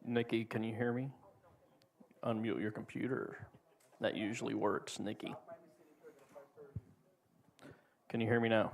Nikki, can you hear me? Unmute your computer. That usually works, Nikki. Can you hear me now?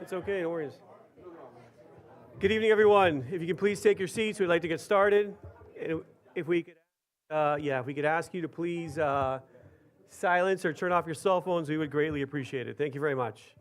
It's okay, no worries. Good evening, everyone. If you can please take your seats, we'd like to get started. And if we could, if we could ask you to please silence or turn off your cell phones, we would greatly appreciate it. Thank you very much.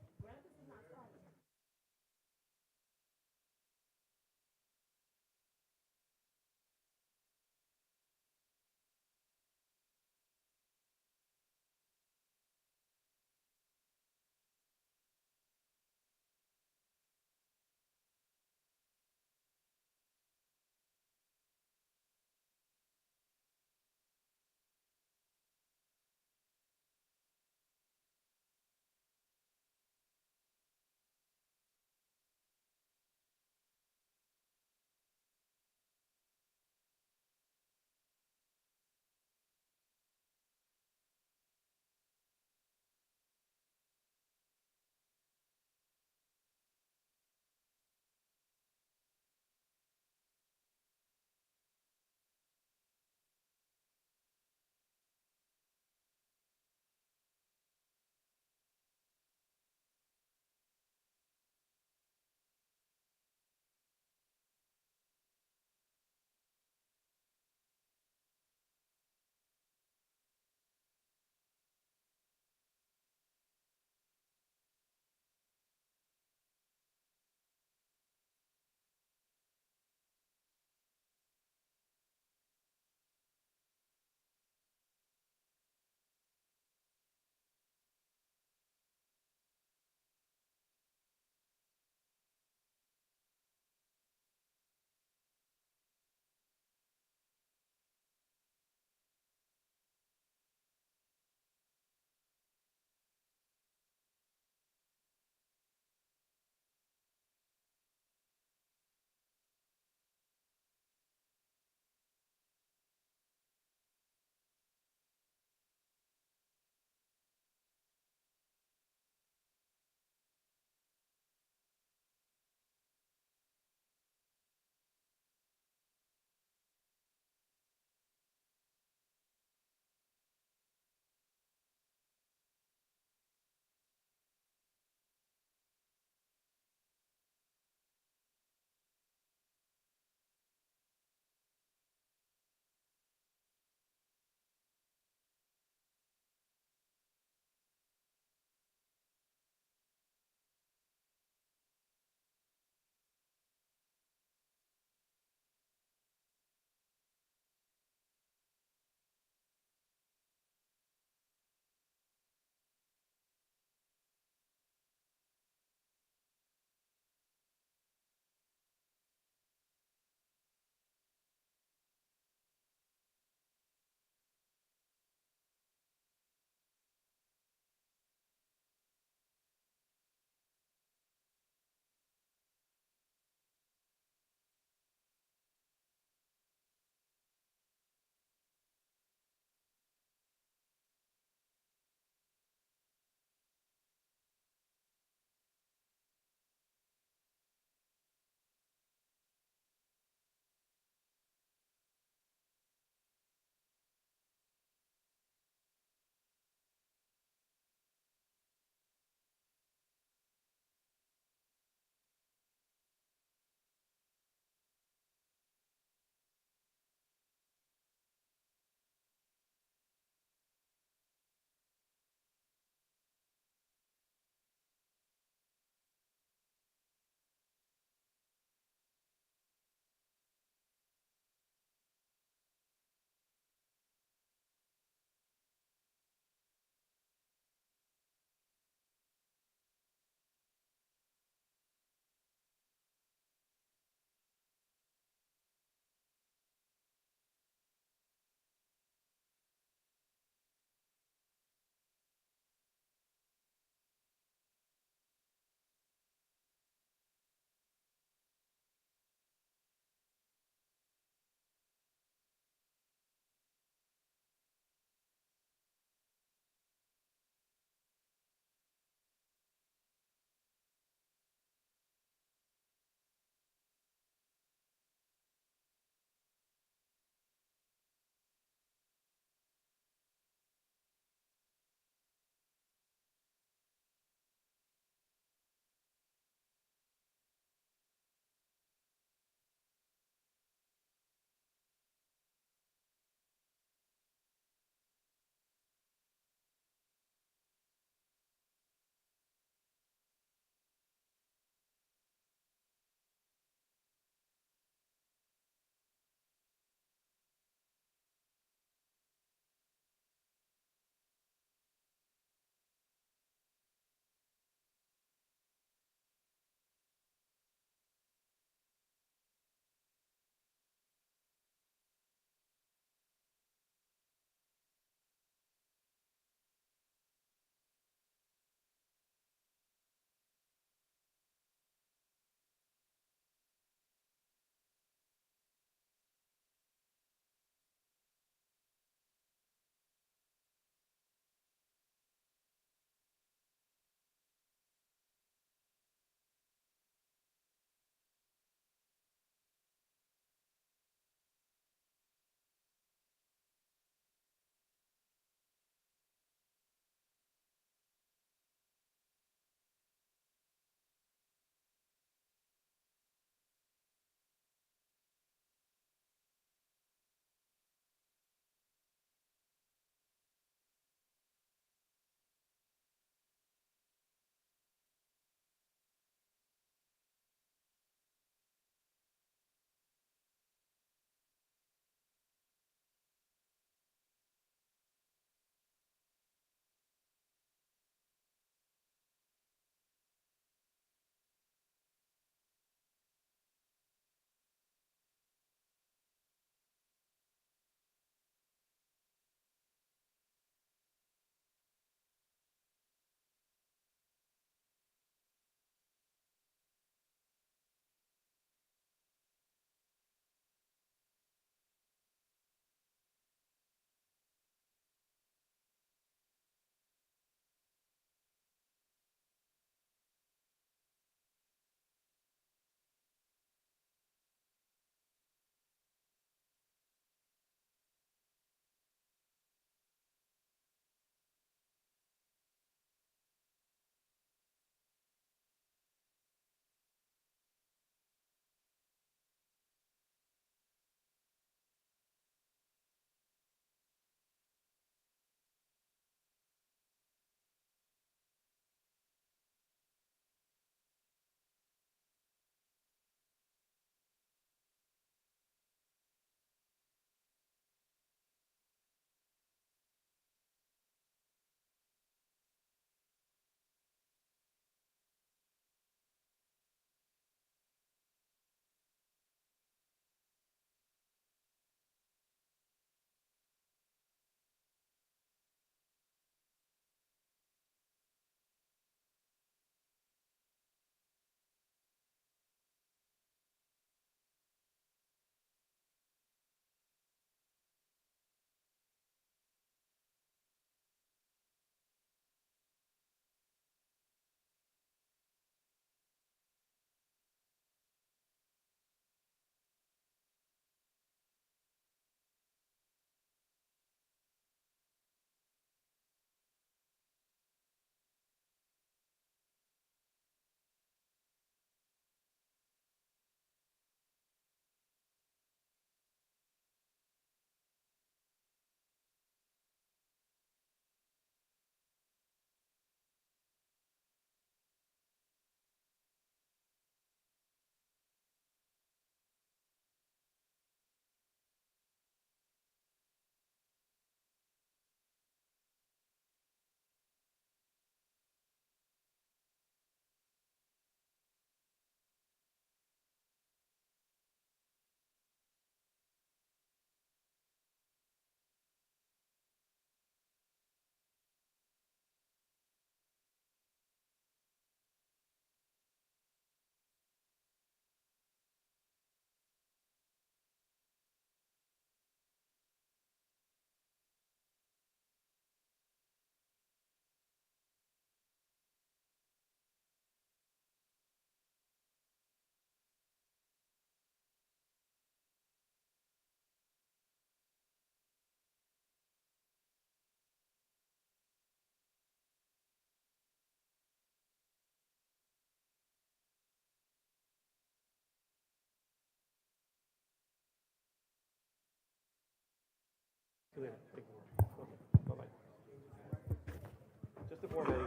formatting.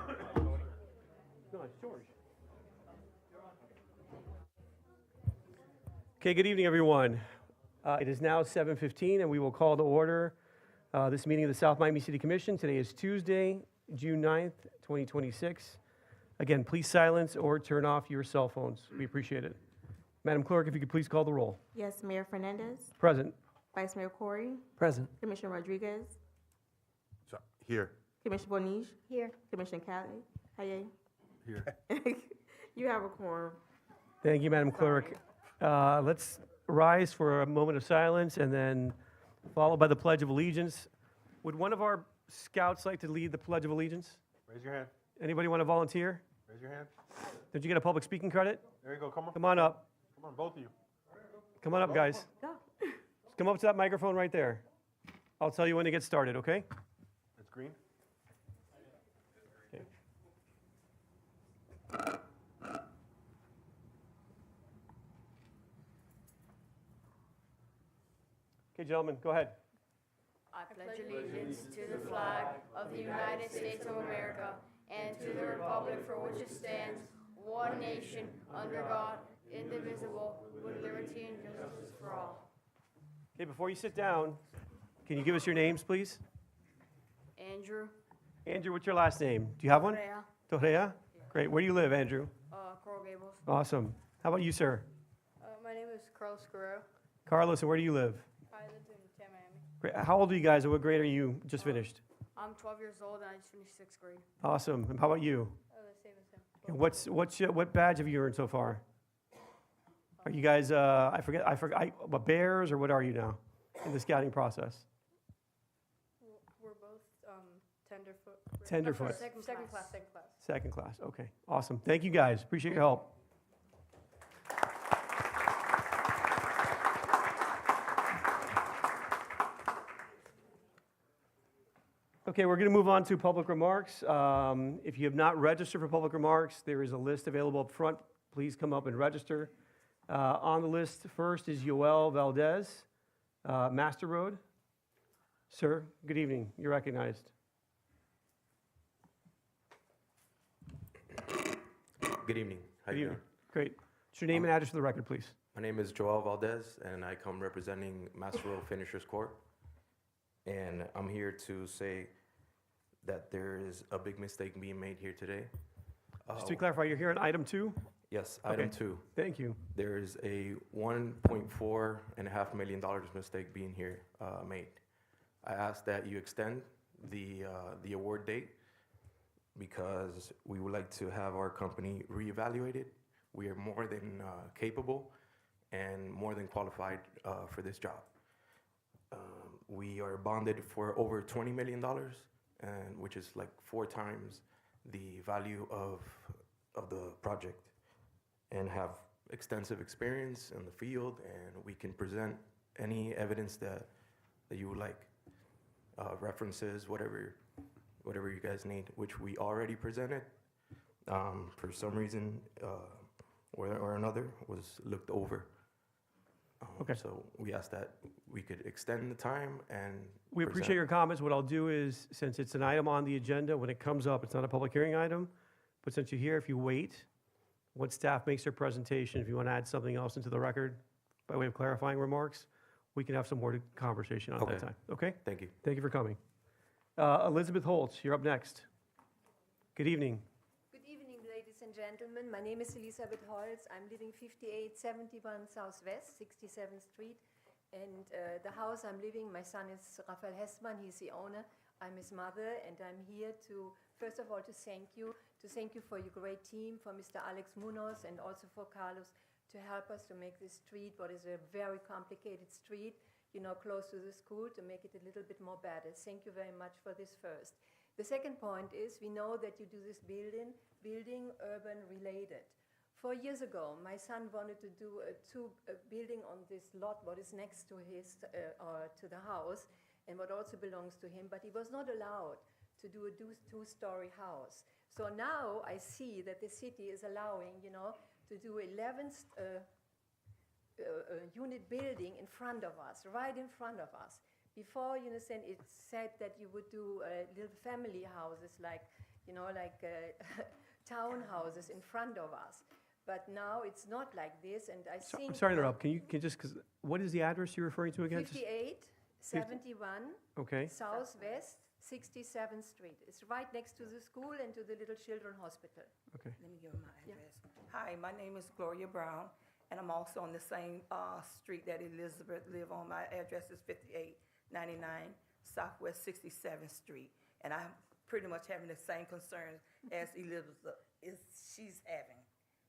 No, it's George. Okay, good evening, everyone. It is now 7:15, and we will call to order this meeting of the South Miami City Commission. Today is Tuesday, June 9th, 2026. Again, please silence or turn off your cell phones. We appreciate it. Madam Clerk, if you could please call the roll. Yes, Mayor Fernandez, Present. Vice Mayor Corey, Present. Commissioner Rodriguez, So, here. Commissioner Bonige. Here. Commissioner Cali. Haye. Here. You have a quorum. Thank you, Madam Clerk. Let's rise for a moment of silence and then followed by the Pledge of Allegiance. Would one of our scouts like to lead the Pledge of Allegiance? Raise your hand. Anybody want to volunteer? Raise your hand. Did you get a public speaking credit? There you go. Come on. Come on up. Come on, both of you. Come on up, guys. Go. Come up to that microphone right there. I'll tell you when to get started, okay? It's green. Okay. Okay, gentlemen, go ahead. I pledge allegiance to the flag of the United States of America and to the republic for which it stands, one nation, under God, indivisible, with liberty and justice for all. Okay, before you sit down, can you give us your names, please? Andrew. Andrew, what's your last name? Do you have one? Correa. Torrea? Great. Where do you live, Andrew? Coral Gables. Awesome. How about you, sir? My name is Carlos Guerrero. Carlos, and where do you live? I live in Tampa, Miami. Great. How old are you guys, and what grade are you just finished? I'm 12 years old and I just finished 6th grade. Awesome. And how about you? The same as him. And what badge have you earned so far? Are you guys, what bears, or what are you now in the scouting process? We're both tenderfoot. Tenderfoot. Second class. Second class. Okay. Awesome. Thank you, guys. Appreciate your help. Okay, we're going to move on to public remarks. If you have not registered for public remarks, there is a list available up front. Please come up and register. On the list first is Yoel Valdez, Master Road. Sir, good evening. You're recognized. Good evening. How Good you evening. doing? Great. What's your name and address for the record, please? My name is Joel Valdez, and I come representing Master Road Finishers Court. And I'm here to say that there is a big mistake being made here today. Just to clarify, you're here on item 2? Yes, item Okay. 2. Thank you. There is a $1.4 million mistake being here made. I ask that you extend the award date because we would like to have our company reevaluated. We are more than capable and more than qualified for this job. We are bonded for over $20 million, and which is like 4 times the value of the project, and have extensive experience in the field, and we can present any evidence that you would like, references, whatever you guys need, which we already presented. For some reason or another was looked over. Okay. So we asked that we could extend the time and We appreciate your comments. What I'll do is, since it's an item on the agenda, when it comes up, it's not a public hearing item, but since you're here, if you wait, once staff makes their presentation, if you want to add something else into the record by way of clarifying remarks, we can have some more conversation on that Okay. time. Okay? Thank you. Thank you for coming. Elizabeth Holtz, you're up next. Good evening. Good evening, ladies and gentlemen. My name is Elisabeth Holz. I'm living 5871 Southwest, 67th Street. And the house I'm living, my son is Rafael Hessmann. He's the owner. I'm his mother, and I'm here to, first of all, to thank you for your great team, for Mr. Alex Munoz, and also for Carlos to help us to make this street, what is a very complicated street, close to the school, to make it a little bit more better. Thank you very much for this first. The second point is, we know that you do this building urban related. 4 years ago, my son wanted to do a building on this lot, what is next to his, to the house, and what also belongs to him, but he was not allowed to do a two-story house. So now I see that the city is allowing, to do 11 unit building in front of us, right in front of us. Before, you understand, it said that you would do little family houses, like you know, like townhouses in front of us. But now it's not like this, and I think. I'm sorry to interrupt. Can you just, because, what is the address you're referring to again? Just- 5871 Okay, Southwest 67th Street. It's right next to the school and to the Little Children Hospital. okay. Let me give her my address. Hi, my name is Gloria Brown, and I'm also on the same street that Elizabeth live on. My address is 5899 Southwest 67th Street, and I'm pretty much having the same concerns as Elizabeth she's having.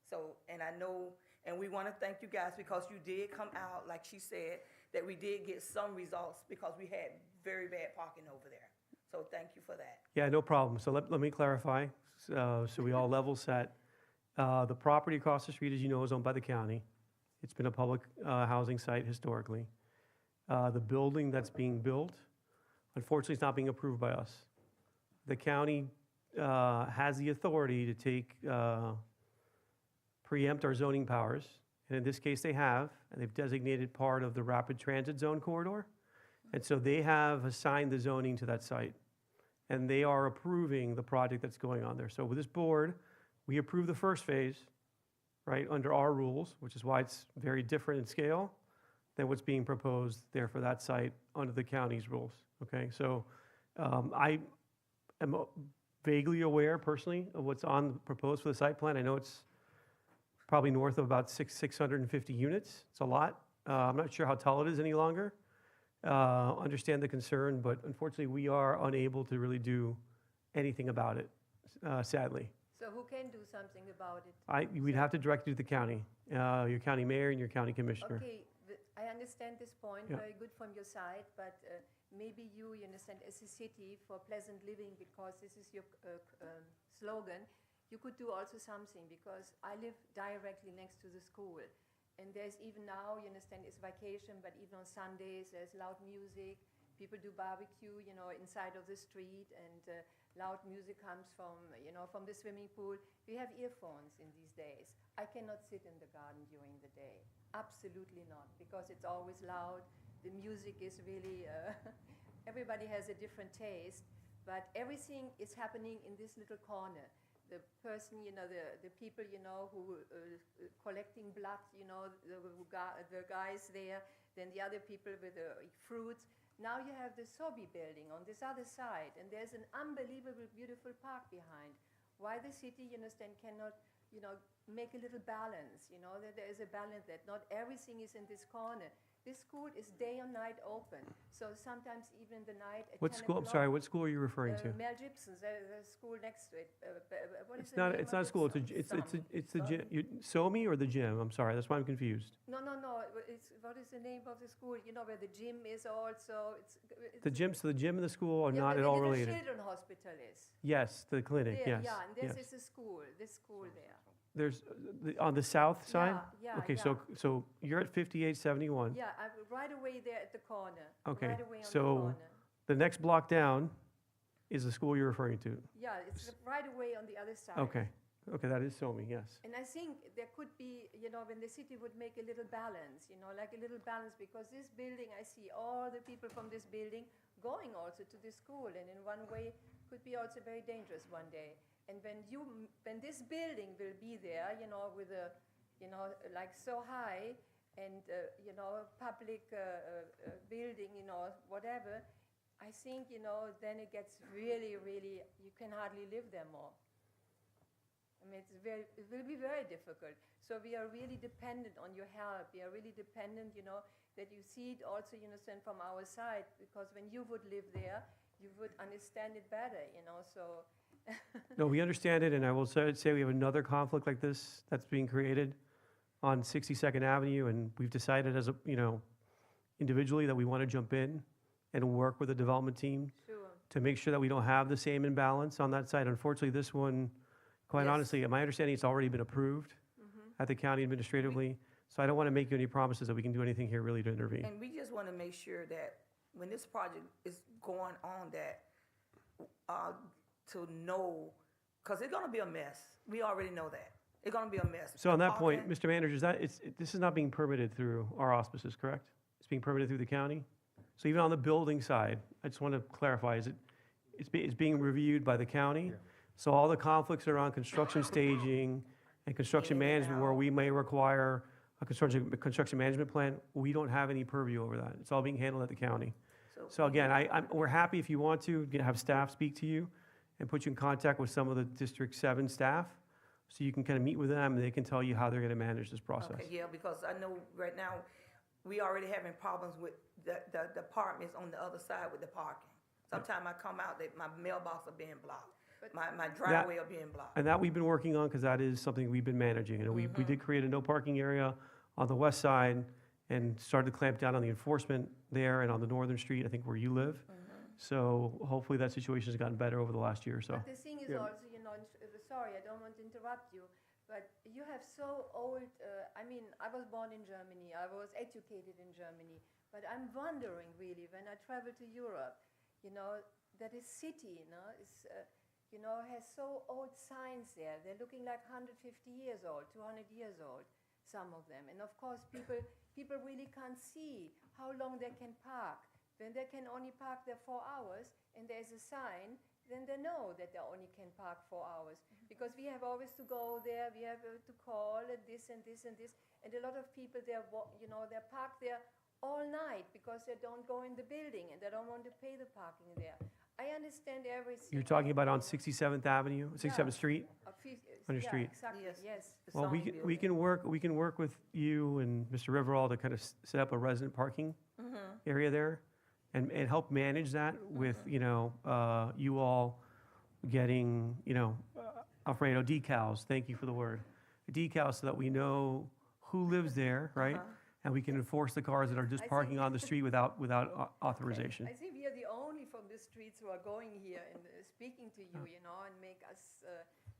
So, and I know, and we want to thank you guys because you did come out, like she said, that we did get some results because we had very bad parking over there. So thank you for that. Yeah, no problem. So let me clarify, so we all level set. The property across the street, as you know, is owned by the county. It's been a public housing site historically. The building that's being built, unfortunately, is not being approved by us. The county has the authority to take, preempt our zoning powers, and in this case, they have, and they've designated part of the rapid transit zone corridor. And so they have assigned the zoning to that site, and they are approving the project that's going on there. So with this board, we approve the first phase, right, under our rules, which is why it's very different in scale than what's being proposed there for that site under the county's rules, okay? So I am vaguely aware personally of what's proposed for the site plan. I know it's probably north of about 650 units. It's a lot. I'm not sure how tall it is any longer. Understand the concern, but unfortunately, we are unable to really do anything about it, sadly. So who can do something about it? We'd have to direct you to the county, your county mayor and your county commissioner. Okay, I understand this point, Yeah. very good from your side, but maybe you understand as a city for pleasant living, because this is your slogan, you could do also something, because I live directly next to the school. And there's even now, you understand, it's vacation, but even on Sundays, there's loud music. People do barbecue, you know, inside of the street, and loud music comes from, you know, from the swimming pool. We have earphones in these days. I cannot sit in the garden during the day. Absolutely not, because it's always loud. The music is really, everybody has a different taste, but everything is happening in this little corner. The person, you know, the people, you know, who collecting blood, you know, the guys there, then the other people with the fruits. Now you have the Sobi building on this other side, and there's an unbelievable, beautiful park behind. Why the city, you understand, cannot, you know, make a little balance, you know, that there is a balance, that not everything is in this corner. This school is day and night open, so sometimes even the night at 10 What school, I'm o'clock, sorry, what school are you referring to? Mel Gibson's, the school next to it. What is It's the not, name it's of not a it? school, it's the gym, SOMI or the gym? I'm sorry, that's why I'm confused. No, what is the name of the school? You know, where the gym is also, it's The gym, so the gym and the school are yeah, not where at all the related. Little Children Hospital is. Yes, the clinic, There, yes. yeah, and this yes. is a school, this school there. There's, on the south side? Yeah, Okay, yeah. so you're at 5871. Yeah, right away there at the corner. Okay, Right away on the so corner. the next block down is the school you're referring to? Yeah, it's right away on the other side. Okay, that is SOMI, yes. And I think there could be, you know, when the city would make a little balance, you know, like a little balance, because this building, I see all the people from this building going also to the school, and in one way could be also very dangerous one day. And when this building will be there, you know, with a, you know, like so high, and, you know, public building, you know, whatever, I think, you know, then it gets really, really, you can hardly live there more. I mean, it will be very difficult. So we are really dependent on your help. We are really dependent, you know, that you see it also, you understand, from our side, because when you would live there, you would understand it better, you know, so. No, we understand it, and I will say we have another conflict like this that's being created on 62nd Avenue, and we've decided as a, you know, individually that we want to jump in and work with the development team Sure. to make sure that we don't have the same imbalance on that side. Unfortunately, this one, quite Yes. honestly, my understanding, it's already been approved at the county administratively, so I don't want to make you any promises that we can do anything here really to intervene. And we just want to make sure that when this project is going on, that to know, because it's going to be a mess. We already know that. It's going to be a mess. So on The that point, parking- Mr. Manager, this is not being permitted through our auspices, correct? It's being permitted through the county? So even on the building side, I just want to clarify, it's being reviewed by the county, So all the conflicts around construction staging and construction In and management, where out. we may require a construction management plan, we don't have any purview over that. It's all being handled at the county. So again, we're happy if you want to have staff speak to you and put you in contact with some of the District 7 staff, so you can kind of meet with them, and they can tell you how they're going to manage this process. Okay, yeah, because I know right now, we already having problems with the apartments on the other side with the parking. Sometime I come out, my mailbox are being blocked, my driveway are being blocked. And that we've been working on, because that is something we've been managing. You know, we did create a no parking area on the west side and started to clamp down on the enforcement there and on the northern street, I think where you live. So hopefully that situation has gotten better over the last year or so. But the thing is also, you know, sorry, I don't want to interrupt you, but you have so old, I mean, I was born in Germany, I was educated in Germany, but I'm wondering really, when I travel to Europe, you know, that is city, you know, is, you know, has so old signs there. They're looking like 150 years old, 200 years old, some of them. And of course, people really can't see how long they can park. When they can only park there 4 hours and there's a sign, then they know that they only can park 4 hours. Because we have always to go there, we have to call and this and this and this. And a lot of people, you know, they're parked there all night because they don't go in the building and they don't want to pay the parking there. I understand everything. You're talking about on 67th Avenue, 67th Street? On your Yeah, street. exactly, yes. The Well, Sony we can work with you and Mr. Riverall to kind of set up a resident parking area there and help manage that with, you know, you all getting, you know, Alfredo, decals, thank you for the word. Decals so that we know who lives there, right? And we can enforce the cars that are just I parking think- on the street without authorization. I think we are the only from the streets who are going here and speaking to you, you know, and make us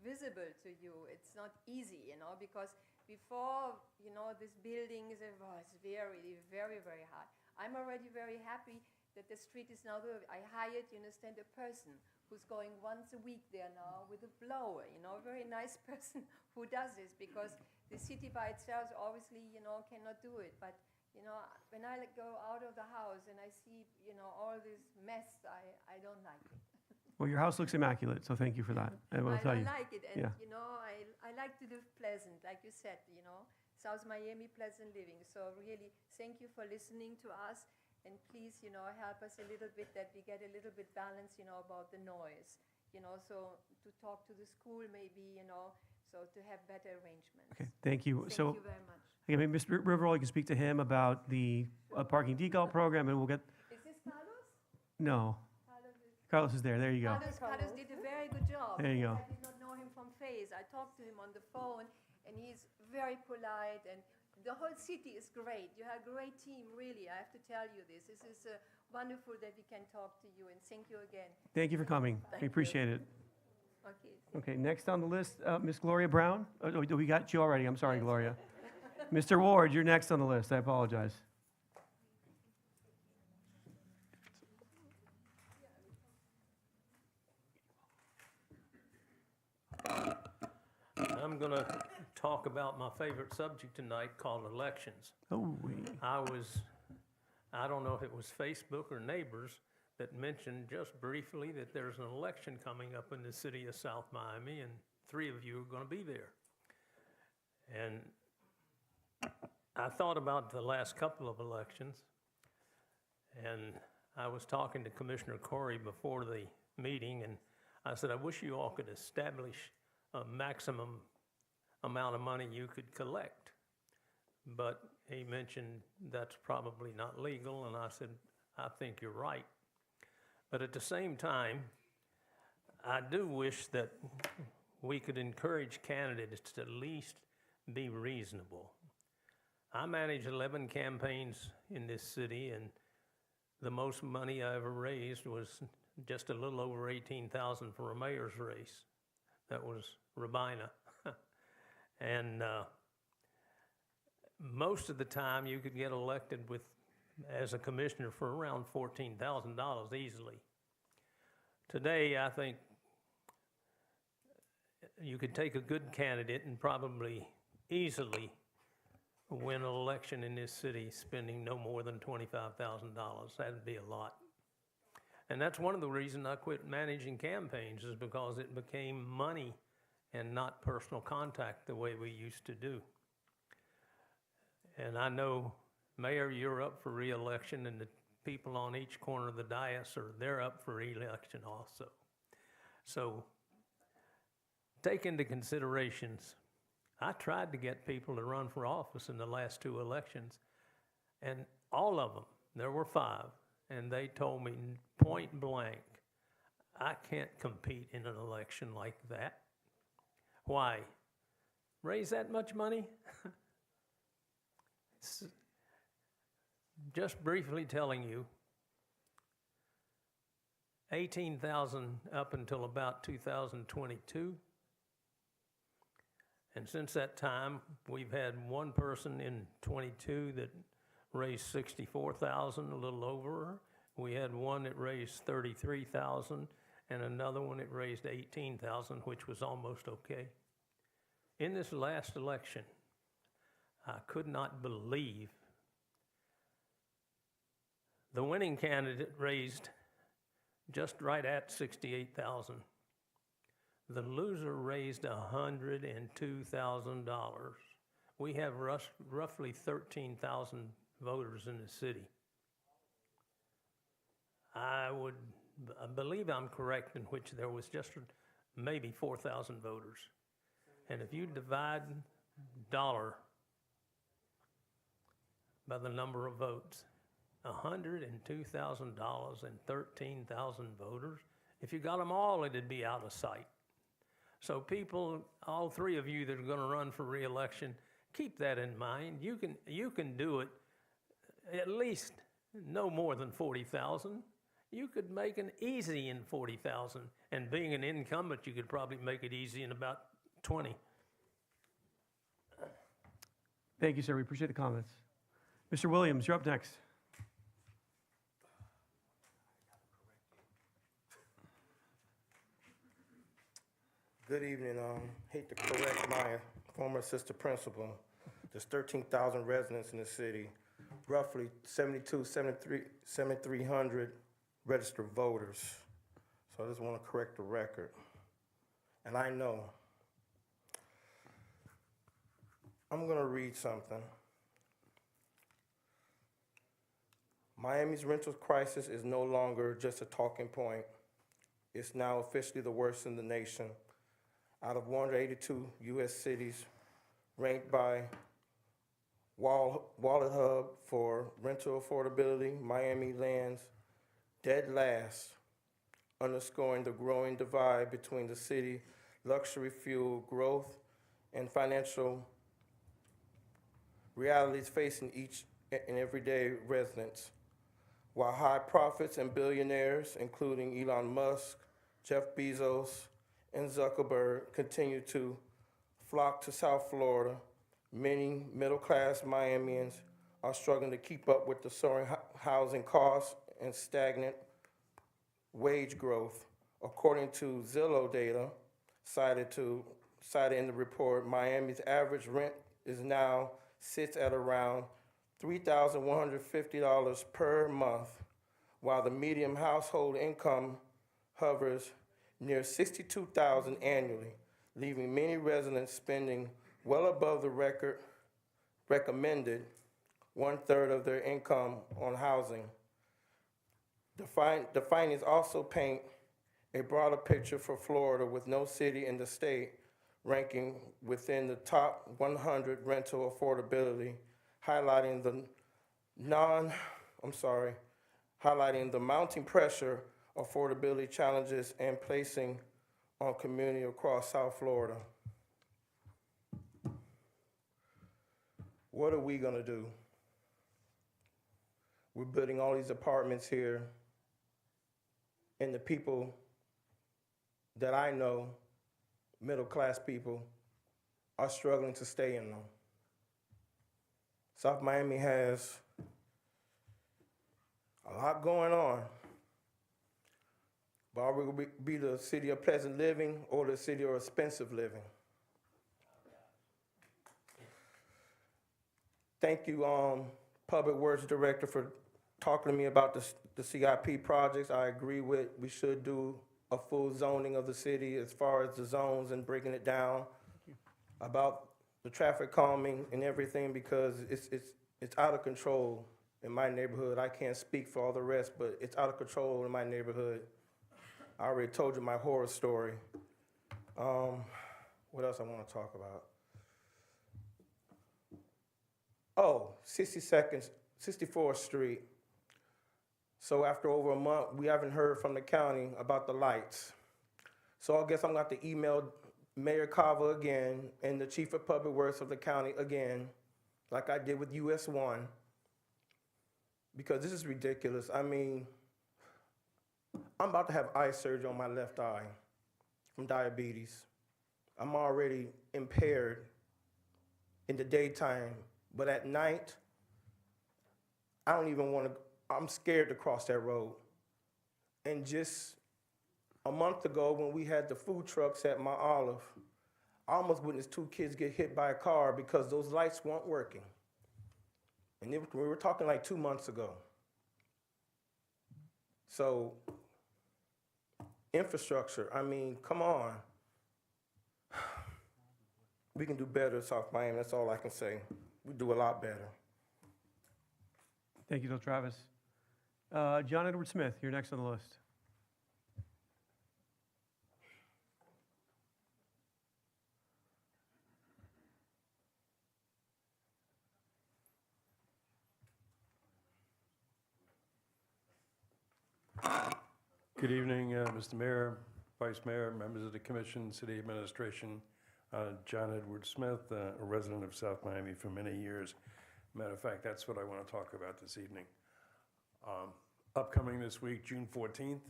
visible to you. It's not easy, you know, because before, you know, this building is very, very, very high. I'm already very happy that the street is now there. I hired, you understand, a person who's going once a week there now with a blower, you know, a very nice person who does this, because the city by itself obviously, you know, cannot do it. But, you know, when I go out of the house and I see, you know, all this mess, I don't like it. Well, your house looks immaculate, so thank you for that. I will tell I you. like it, and Yeah. you know, I like to live pleasant, like you said, you know, South Miami, pleasant living. So really, thank you for listening to us, and please, you know, help us a little bit that we get a little bit balance, you know, about the noise, you know, so to talk to the school maybe, you know, so to have better arrangements. Okay, thank you. Thank So, you very much. okay, maybe Mr. Riverall, you can speak to him about the parking decal program, and we'll get, Is this Carlos? no, Carlos is. Carlos is there, there you go. Carlos did a very good job. There you because go. I did not know him from face. I talked to him on the phone, and he's very polite, and the whole city is great. You have a great team, really. I have to tell you this. This is wonderful that we can talk to you, and thank you again. Thank you for coming. We appreciate it. Okay. Okay, next on the list, Ms. Gloria Brown. Oh, we got you already. I'm sorry, Gloria. Mr. Ward, you're next on the list. I apologize. I'm going to talk about my favorite subject tonight, called elections. Oh, I don't know if it was Facebook or neighbors that mentioned just briefly that there's an election coming up in the city of South Miami, and 3 of you are going to be there. And I thought about the last couple of elections, and I was talking to Commissioner Corey before the meeting, and I said, I wish you all could establish a maximum amount of money you could collect. But he mentioned that's probably not legal, and I said, I think you're right. But at the same time, I do wish that we could encourage candidates to at least be reasonable. I managed 11 campaigns in this city, and the most money I ever raised was just a little over $18,000 for a mayor's race. That was Rabina. And most of the time you could get elected with, as a commissioner, for around $14,000 easily. Today, I think you could take a good candidate and probably easily win an election in this city spending no more than $25,000. That'd be a lot. And that's one of the reasons I quit managing campaigns, is because it became money and not personal contact the way we used to do. And I know, Mayor, you're up for reelection, and the people on each corner of the dais they're up for reelection also. So take into considerations, I tried to get people to run for office in the last 2 elections, and all of them, there were 5, and they told me point blank, I can't compete in an election like that. Why? Raise that much money? Just briefly telling you, 18,000 up until about 2022. And since that time, we've had one person in 22 that raised 64,000, a little over. We had one that raised 33,000, and another one that raised 18,000, which was almost okay. In this last election, I could not believe the winning candidate raised just right at 68,000. The loser raised $102,000. We have roughly 13,000 voters in the city. I believe I'm correct in which there was just maybe 4,000 voters. And if you divide dollar by the number of votes, $102,000 and 13,000 voters. If you got them all, it'd be out of sight. So people, all 3 of you that are going to run for re-election, keep that in mind. You can do it at least no more than 40,000. You could make it easy in 40,000, and being an incumbent, you could probably make it easy in about 20. Thank you, sir. We appreciate the comments. Mr. Williams, you're up next. Good evening. Hate to correct my former assistant principal. There's 13,000 residents in the city, roughly 7,300 registered voters. So I just want to correct the record. And I know. I'm going to read something. Miami's rental crisis is no longer just a talking point. It's now officially the worst in the nation. Out of 182 U.S. cities ranked by Wallet Hub for rental affordability, Miami lands dead last, underscoring the growing divide between the city luxury fuel growth and financial realities facing each and everyday residents. While high profits and billionaires, including Elon Musk, Jeff Bezos, and Zuckerberg, continue to flock to South Florida, many middle-class Miamians are struggling to keep up with the soaring housing costs and stagnant wage growth. According to Zillow data cited in the report, Miami's average rent sits at around $3,150 per month, while the median household income hovers near $62,000 annually, leaving many residents spending well above the recommended 1/3 of their income on housing. The findings also paint a broader picture for Florida, with no city in the state ranking within the top 100 rental affordability, highlighting the mounting pressure, affordability challenges, and placing on community across South Florida. What are we gonna do? We're building all these apartments here, and the people that I know, middle-class people, are struggling to stay in them. South Miami has a lot going on. But are we going to be the city of pleasant living or the city of expensive living? Thank you, Public Works Director, for talking to me about the CIP projects, I agree with, we should do a full zoning of the city as far as the zones and breaking it down. About the traffic calming and everything, because it's out of control in my neighborhood. I can't speak for all the rest, but it's out of control in my neighborhood. I already told you my horror story. What else I want to talk about? Oh, 64th Street. So after over a month, we haven't heard from the county about the lights. So I guess I'm going to have to email Mayor Kava again and the Chief of Public Works of the county again, like I did with US 1, because this is ridiculous. I mean, I'm about to have eye surgery on my left eye from diabetes. I'm already impaired in the daytime, but at night, I don't even want to, I'm scared to cross that road. And just a month ago, when we had the food trucks at my Olive, I almost witnessed 2 kids get hit by a car because those lights weren't working. And we were talking like 2 months ago. So, infrastructure, I mean, come on. We can do better at South Miami, that's all I can say. We do a lot better. Thank you, Del Travis. John Edward Smith, you're next on the list. Good evening, Mr. Mayor, Vice Mayor, members of the Commission, City Administration. John Edward Smith, a resident of South Miami for many years. Matter of fact, that's what I want to talk about this evening. Upcoming this week, June 14th,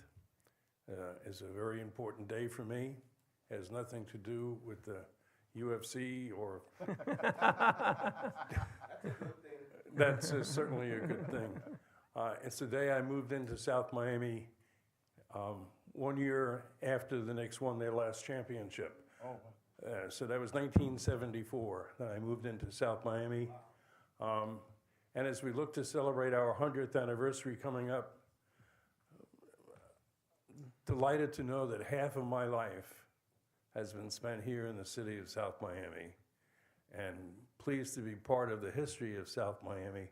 is a very important day for me. Has nothing to do with the UFC or... That's certainly a good thing. It's the day I moved into South Miami 1 year after the Knicks won their last championship. So that was 1974 that I moved into South Miami. And as we look to celebrate our 100th anniversary coming up, delighted to know that half of my life has been spent here in the city of South Miami, and pleased to be part of the history of South Miami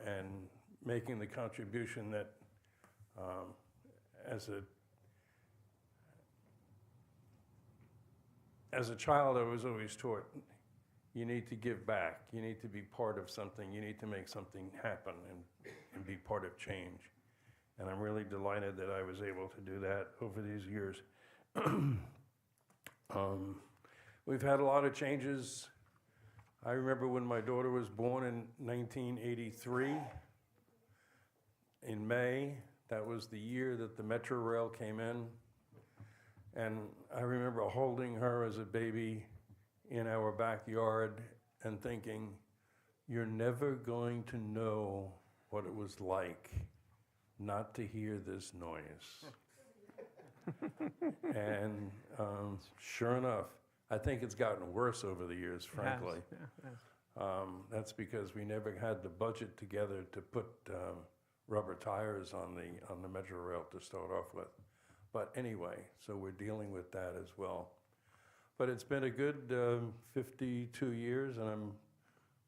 and making the contribution that as a child I was always taught, you need to give back, you need to be part of something, you need to make something happen and be part of change. And I'm really delighted that I was able to do that over these years. We've had a lot of changes. I remember when my daughter was born in 1983, in May. That was the year that the Metro Rail came in. And I remember holding her as a baby in our backyard and thinking, you're never going to know what it was like not to hear this noise. And sure enough, I think it's gotten worse over the years, frankly. That's because we never had the budget together to put rubber tires on the Metro Rail to start off with. But anyway, so we're dealing with that as well. But it's been a good 52 years, and I'm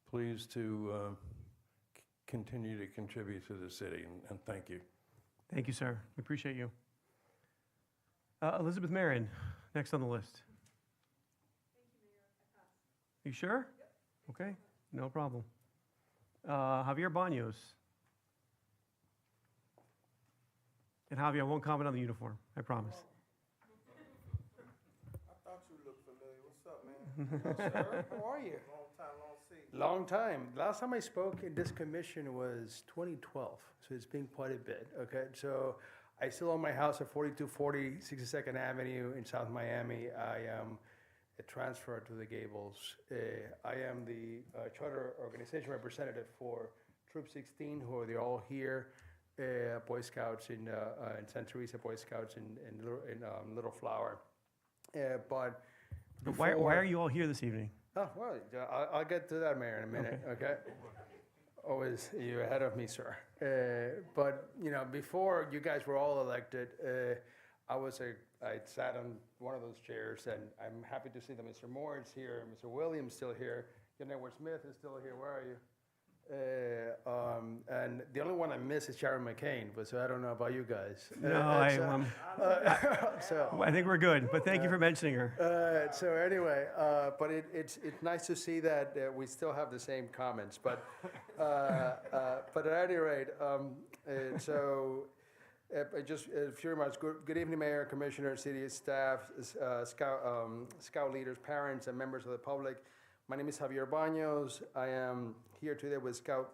pleased to continue to contribute to the city, and thank you. Thank you, sir. We appreciate you. Elizabeth Marin, next on the list. You sure? Okay, no problem. Javier Banos. And Javier, I won't comment on the uniform, I promise. I thought you looked familiar. What's up, man? Sir, how are you? Long time, long see. Long time. Last time I spoke in this commission was 2012, so it's been quite a bit, okay? So I still own my house at 4240 62nd Avenue in South Miami. I am a transfer to the Gables. I am the charter organization representative for Troop 16, who are all here, Boy Scouts in Santa Teresa, Boy Scouts in Little Flower. But why are you all here this evening? Oh, well, I'll get to that, Mayor, in a minute, okay? Always, you're ahead of me, sir. But, you know, before you guys were all elected, I sat on one of those chairs, and I'm happy to see that Mr. Moore is here, Mr. Williams still here, John Edward Smith is still here. Where are you? And the only one I miss is Sharon McCain, but so I don't know about you guys. No, so, I think we're good, but thank you for mentioning her. so anyway, but it's nice to see that we still have the same comments. But at any rate, just a few remarks. Good evening, Mayor, Commissioner, city staff, Scout leaders, parents, and members of the public. My name is Javier Baños. I am here today with Scout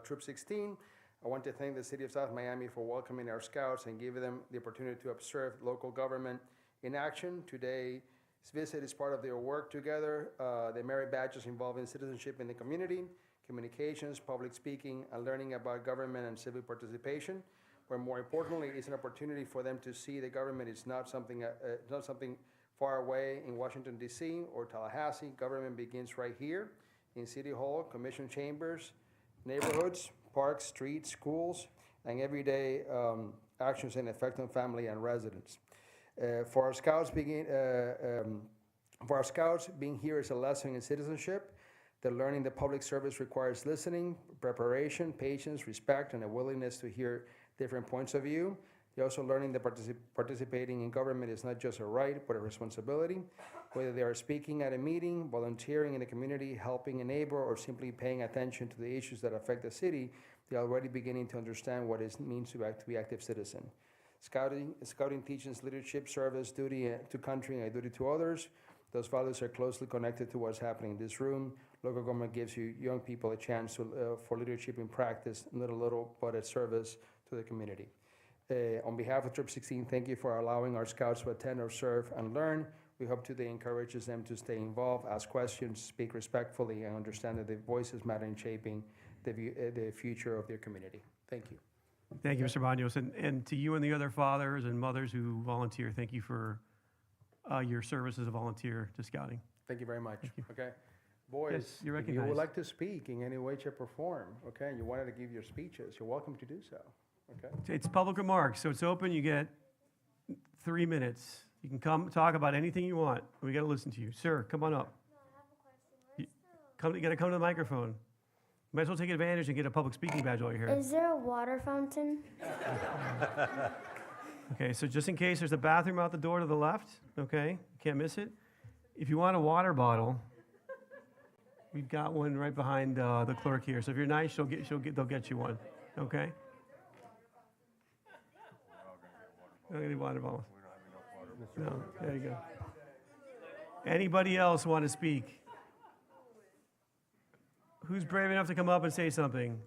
Troop 16. I want to thank the City of South Miami for welcoming our Scouts and giving them the opportunity to observe local government in action. Today's visit is part of their work together. They merit badges involving citizenship in the community, communications, public speaking, and learning about government and civic participation. But more importantly, it's an opportunity for them to see the government is not something far away in Washington, D.C. or Tallahassee. Government begins right here in City Hall, Commission chambers, neighborhoods, parks, streets, schools, and everyday actions that affect on family and residents. For our Scouts, being here is a lesson in citizenship. The learning the public service requires listening, preparation, patience, respect, and a willingness to hear different points of view. You're also learning that participating in government is not just a right, but a responsibility. Whether they are speaking at a meeting, volunteering in the community, helping a neighbor, or simply paying attention to the issues that affect the city, they're already beginning to understand what it means to be active citizen. Scouting teaches leadership, service, duty to country, and a duty to others. Those values are closely connected to what's happening in this room. Local government gives you young people a chance for leadership in practice, not a little, but a service to the community. On behalf of Troop 16, thank you for allowing our Scouts to attend, observe, and learn. We hope today encourages them to stay involved, ask questions, speak respectfully, and understand that their voices matter in shaping the future of their community. Thank you. Thank you, Mr. Baños. And to you and the other fathers and mothers who volunteer, thank you for your service as a volunteer to Scouting. Thank you very much. Okay. Boys, Yes, you're if you would recognized. like to speak in any way, shape, or form, okay, and you wanted to give your speeches, you're welcome to do so. Okay. It's public remarks, so it's open. You get 3 minutes. You can come talk about anything you want. We got to listen to you. Sir, come on up. You got to come to the microphone. You might as well take advantage and get a public speaking badge while you're here. Is there a water fountain? Okay, so just in case, there's a bathroom out the door to the left, okay? Can't miss it. If you want a water bottle, we've got one right behind the clerk here. So if you're nice, they'll get you one, okay? Don't get any water bottles. No, there you go. Anybody else want to speak? Who's brave enough to come up and say something?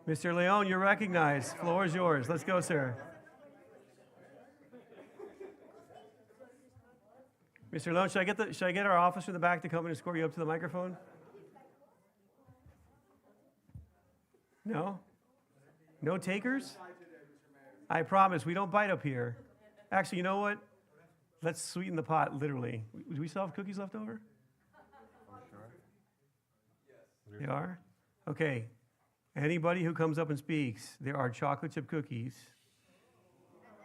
Mr. Leon, you're recognized. Floor is yours. Let's go, sir. Mr. Leon, should I get our officer in the back to come and escort you up to the microphone? No? No takers? I promise, we don't bite up here. Actually, you know what? Let's sweeten the pot, literally. Do we still have cookies left over? They are? Okay. Anybody who comes up and speaks, there are chocolate chip cookies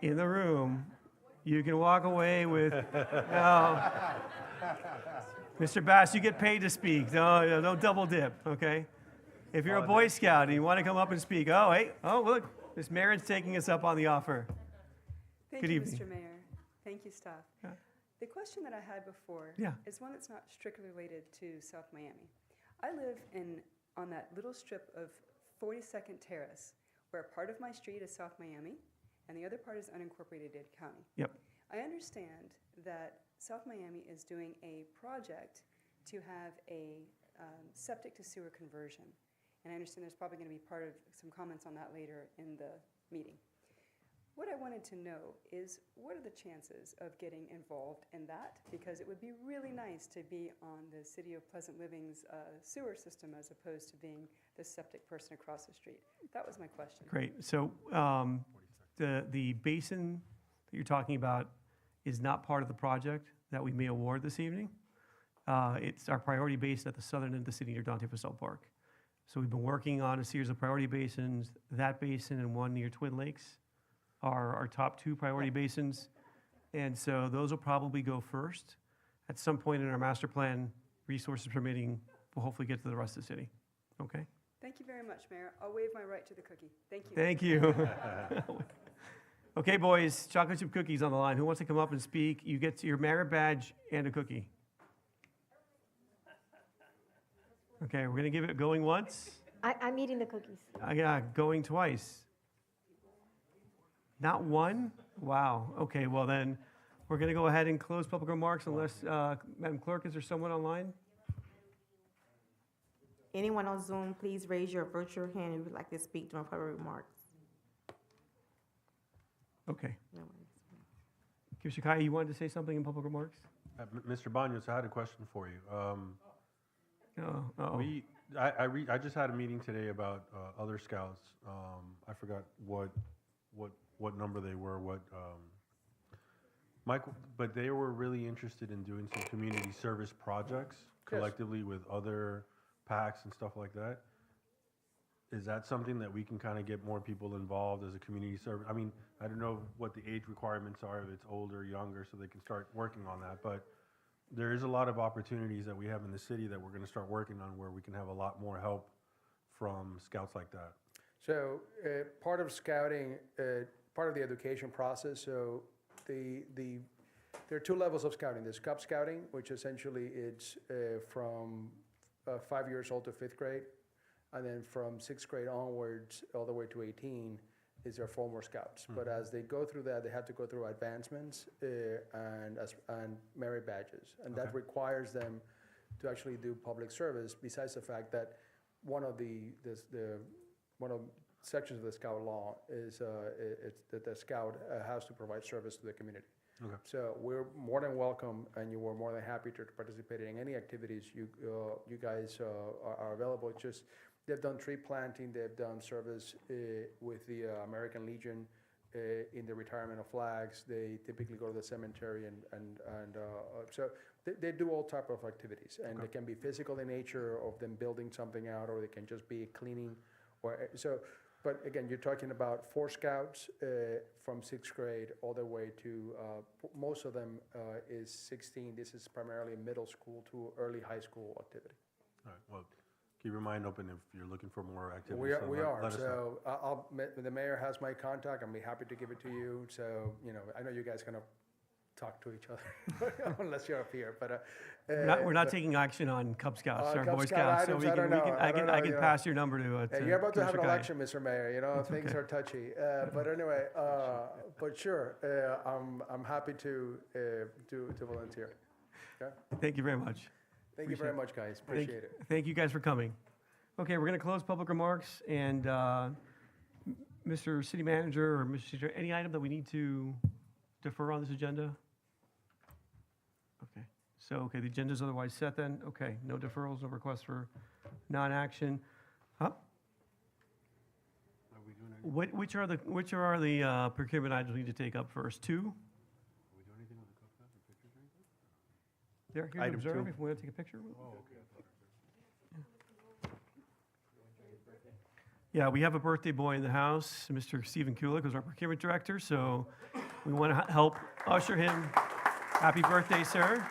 in the room. You can walk away with, no. Mr. Bass, you get paid to speak. No, don't double dip, okay? If you're a Boy Scout and you want to come up and speak, look, Ms. Marin's taking us up on the offer. Thank Good you, evening. Mr. Mayor. Thank you, staff. Yeah. The question that I had before Yeah. is one that's not strictly related to South Miami. I live on that little strip of 42nd Terrace, where part of my street is South Miami, and the other part is unincorporated Dade County. Yep. I understand that South Miami is doing a project to have a septic to sewer conversion. And I understand there's probably going to be part of some comments on that later in the meeting. What I wanted to know is, what are the chances of getting involved in that? Because it would be really nice to be on the City of Pleasant Living's sewer system as opposed to being the septic person across the street. That was my question. Great. So the basin that you're talking about is not part of the project that we may award this evening. It's our priority basin at the southern end of the city near Dante Fasol Park. So we've been working on a series of priority basins. That basin and one near Twin Lakes are our top two priority basins. And so those will probably go first. At some point in our master plan, resources permitting, we'll hopefully get to the rest of the city. Okay? Thank you very much, Mayor. I'll waive my right to the cookie. Thank you. Thank you. Okay, boys, chocolate chip cookies on the line. Who wants to come up and speak? You get your merit badge and a cookie. Okay, we're going to give it going once. I'm eating the cookies. Yeah, going twice. Not one? Wow. Okay, well then, we're going to go ahead and close public remarks unless, Madam Clerk, is there someone online? Anyone on Zoom, please raise your virtual hand if you'd like to speak during public remarks. Okay. Commissioner Kaya, you wanted to say something in public remarks? Mr. Banos, I had a question for you. Oh. I just had a meeting today about other scouts. I forgot what number they were, Michael, but they were really interested in doing some community service projects collectively with other PACs and stuff like that. Is that something that we can kind of get more people involved as a community service? I mean, I don't know what the age requirements are, if it's older, younger, so they can start working on that. But there is a lot of opportunities that we have in the city that we're going to start working on where we can have a lot more help from scouts like that. So part of scouting, part of the education process, so there are two levels of scouting. There's Cub Scouting, which essentially it's from 5 years old to 5th grade. And then from 6th grade onwards, all the way to 18, is their former scouts. Mm-hmm. But as they go through that, they have to go through advancements and merit badges. And that requires them to actually do public service, besides the fact that one of the sections of the scout law is it's that the scout has to provide service to the community. Okay. So we're more than welcome, and you were more than happy to participate in any activities you guys are available. It's just they've done tree planting, they've done service with the American Legion in the retirement of flags. They typically go to the cemetery and so they do all type of activities, and they can be physical in nature, of them building something out, or they can just be cleaning, or so. But again, you're talking about 4 scouts from 6th grade all the way to, most of them is 16. This is primarily middle school to early high school activity. All right, well, keep your mind open if you're looking for more activities. We are. Let us know. So the mayor has my contact. I'll be happy to give it to you. So, I know you guys are going to talk to each other unless you're up here. But we're not taking action on Cub Scouts or Cub Boy Scout Scouts, items, I can pass your number to. Hey, you're about to have an Commissioner Kaya. election, Mr. Mayor. Things are touchy. But anyway, but sure, I'm happy to volunteer. Okay? Thank you very much. Thank you very much, guys. Appreciate it. Thank you guys for coming. Okay, we're going to close public remarks, and Mr. City Manager or Mr. City, any item that we need to defer on this agenda? Okay, so, the agenda's otherwise set then? Okay, no deferrals, no requests for non-action. Huh? Which are the procurement items we need to take up first? 2? There, here's Item observe, 2. if we want to take a picture. Yeah, we have a birthday boy in the house, Mr. Stephen Kulik, who's our procurement director, so we want to help usher him. Happy birthday, sir.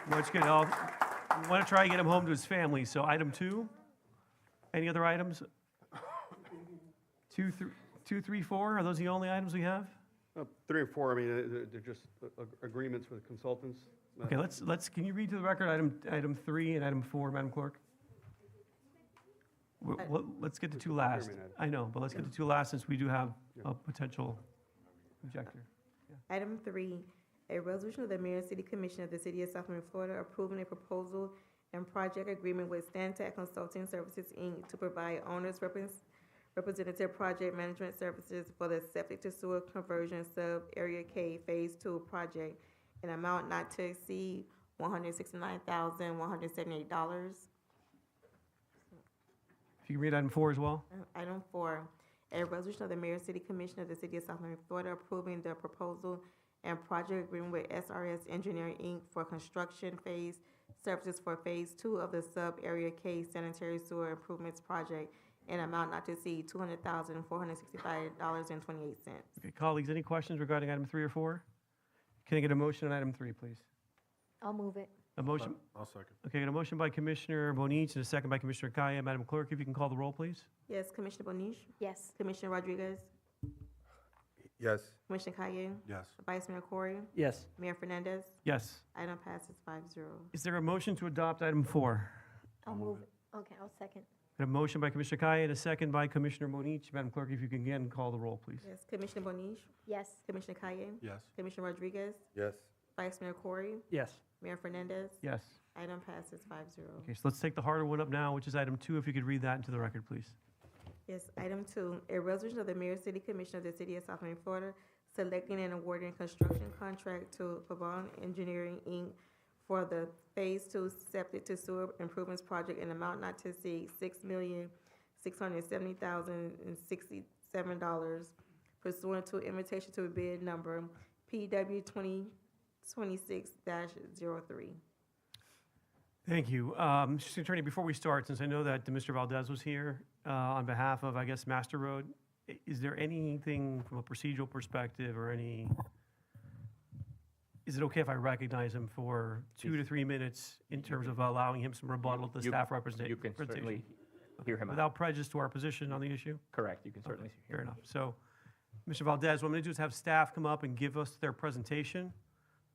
Much good. We want to try and get him home to his family, so item 2. Any other items? 2, 3, 4, are those the only items we have? 3 and 4, I mean, they're just agreements with consultants. Okay, can you read to the record item 3 and item 4, Madam Clerk? Let's get to 2 last. I know, but let's get to 2 last since we do have a potential objector. Yeah. Item 3, a resolution of the Mayor and City Commission of the City of South Miami, Florida, approving a proposal and project agreement with Stantec Consulting Services, Inc. to provide owners representative project management services for the septic to sewer conversion sub-area K Phase 2 project, an amount not to exceed $169,178. If you can read item 4 as well. Item 4, a resolution of the Mayor and City Commission of the City of South Miami, Florida, approving the proposal and project agreement with SRS Engineering, Inc. for construction phase services for Phase 2 of the Sub-Area K Sanitary Sewer Improvements Project in amount not to exceed $200,465.28. Okay, colleagues, any questions regarding item 3 or 4? Can I get a motion on item 3, please? I'll move it. A motion, I'll second. okay, got a motion by Commissioner Bonich and a second by Commissioner Kaya. Madam Clerk, if you can call the roll, please. Yes, Commissioner Bonish, Yes. Commissioner Rodriguez, Yes. Commissioner Kaye, Yes. Vice Mayor Corey, Yes. Mayor Fernandez. Yes. Item passes 5-0. Is there a motion to adopt item 4? I'll move it. Okay, I'll second. Got a motion by Commissioner Kaya and a second by Commissioner Bonich. Madam Clerk, if you can again call the roll, please. Yes, Commissioner Bonish, Yes. Commissioner Kaye, Yes. Commissioner Rodriguez, Yes. Vice Mayor Corey, Yes. Mayor Fernandez. Yes. Item passes 5-0. Okay, so let's take the harder one up now, which is item 2. If you could read that into the record, please. Yes, item 2, a resolution of the Mayor City Commission of the City of South Miami, Florida, selecting and awarding construction contract to Pavon Engineering, Inc. for the Phase 2 Septic to Sewer Improvements Project in amount not to exceed $6,670,067 pursuant to invitation to bid number PW 2026-03. Thank you. Mr. Attorney, before we start, since I know that Mr. Valdez was here on behalf of, I guess, Master Road, is there anything from a procedural perspective or is it okay if I recognize him for 2 to 3 minutes in terms of allowing him some rebuttal to staff representation? You can certainly hear him out. Without prejudice to our position on the issue? Correct, you can certainly hear Fair him enough. So, Mr. Valdez, what I'm going to do is have staff come up and give us their presentation,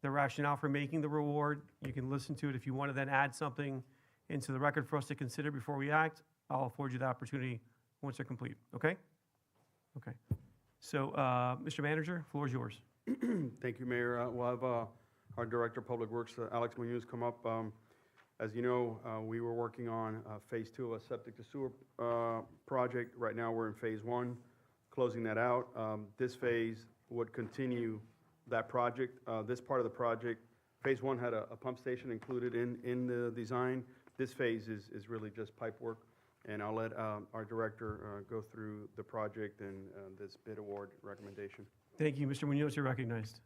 their rationale for making the reward. You can listen to it. If you want to then add something into the record for us to consider before we act, I'll afford you the opportunity once they're complete, okay? Okay. So, Mr. Manager, floor is yours. Thank you, Mayor. We'll have our Director of Public Works, Alex Munoz, come up. As you know, we were working on Phase 2 of a septic to sewer project. Right now, we're in Phase 1, closing that out. This phase would continue that project. This part of the project, Phase 1 had a pump station included in the design. This phase is really just pipe work. And I'll let our director go through the project and this bid award recommendation. Thank you. Mr. Munoz, you're recognized.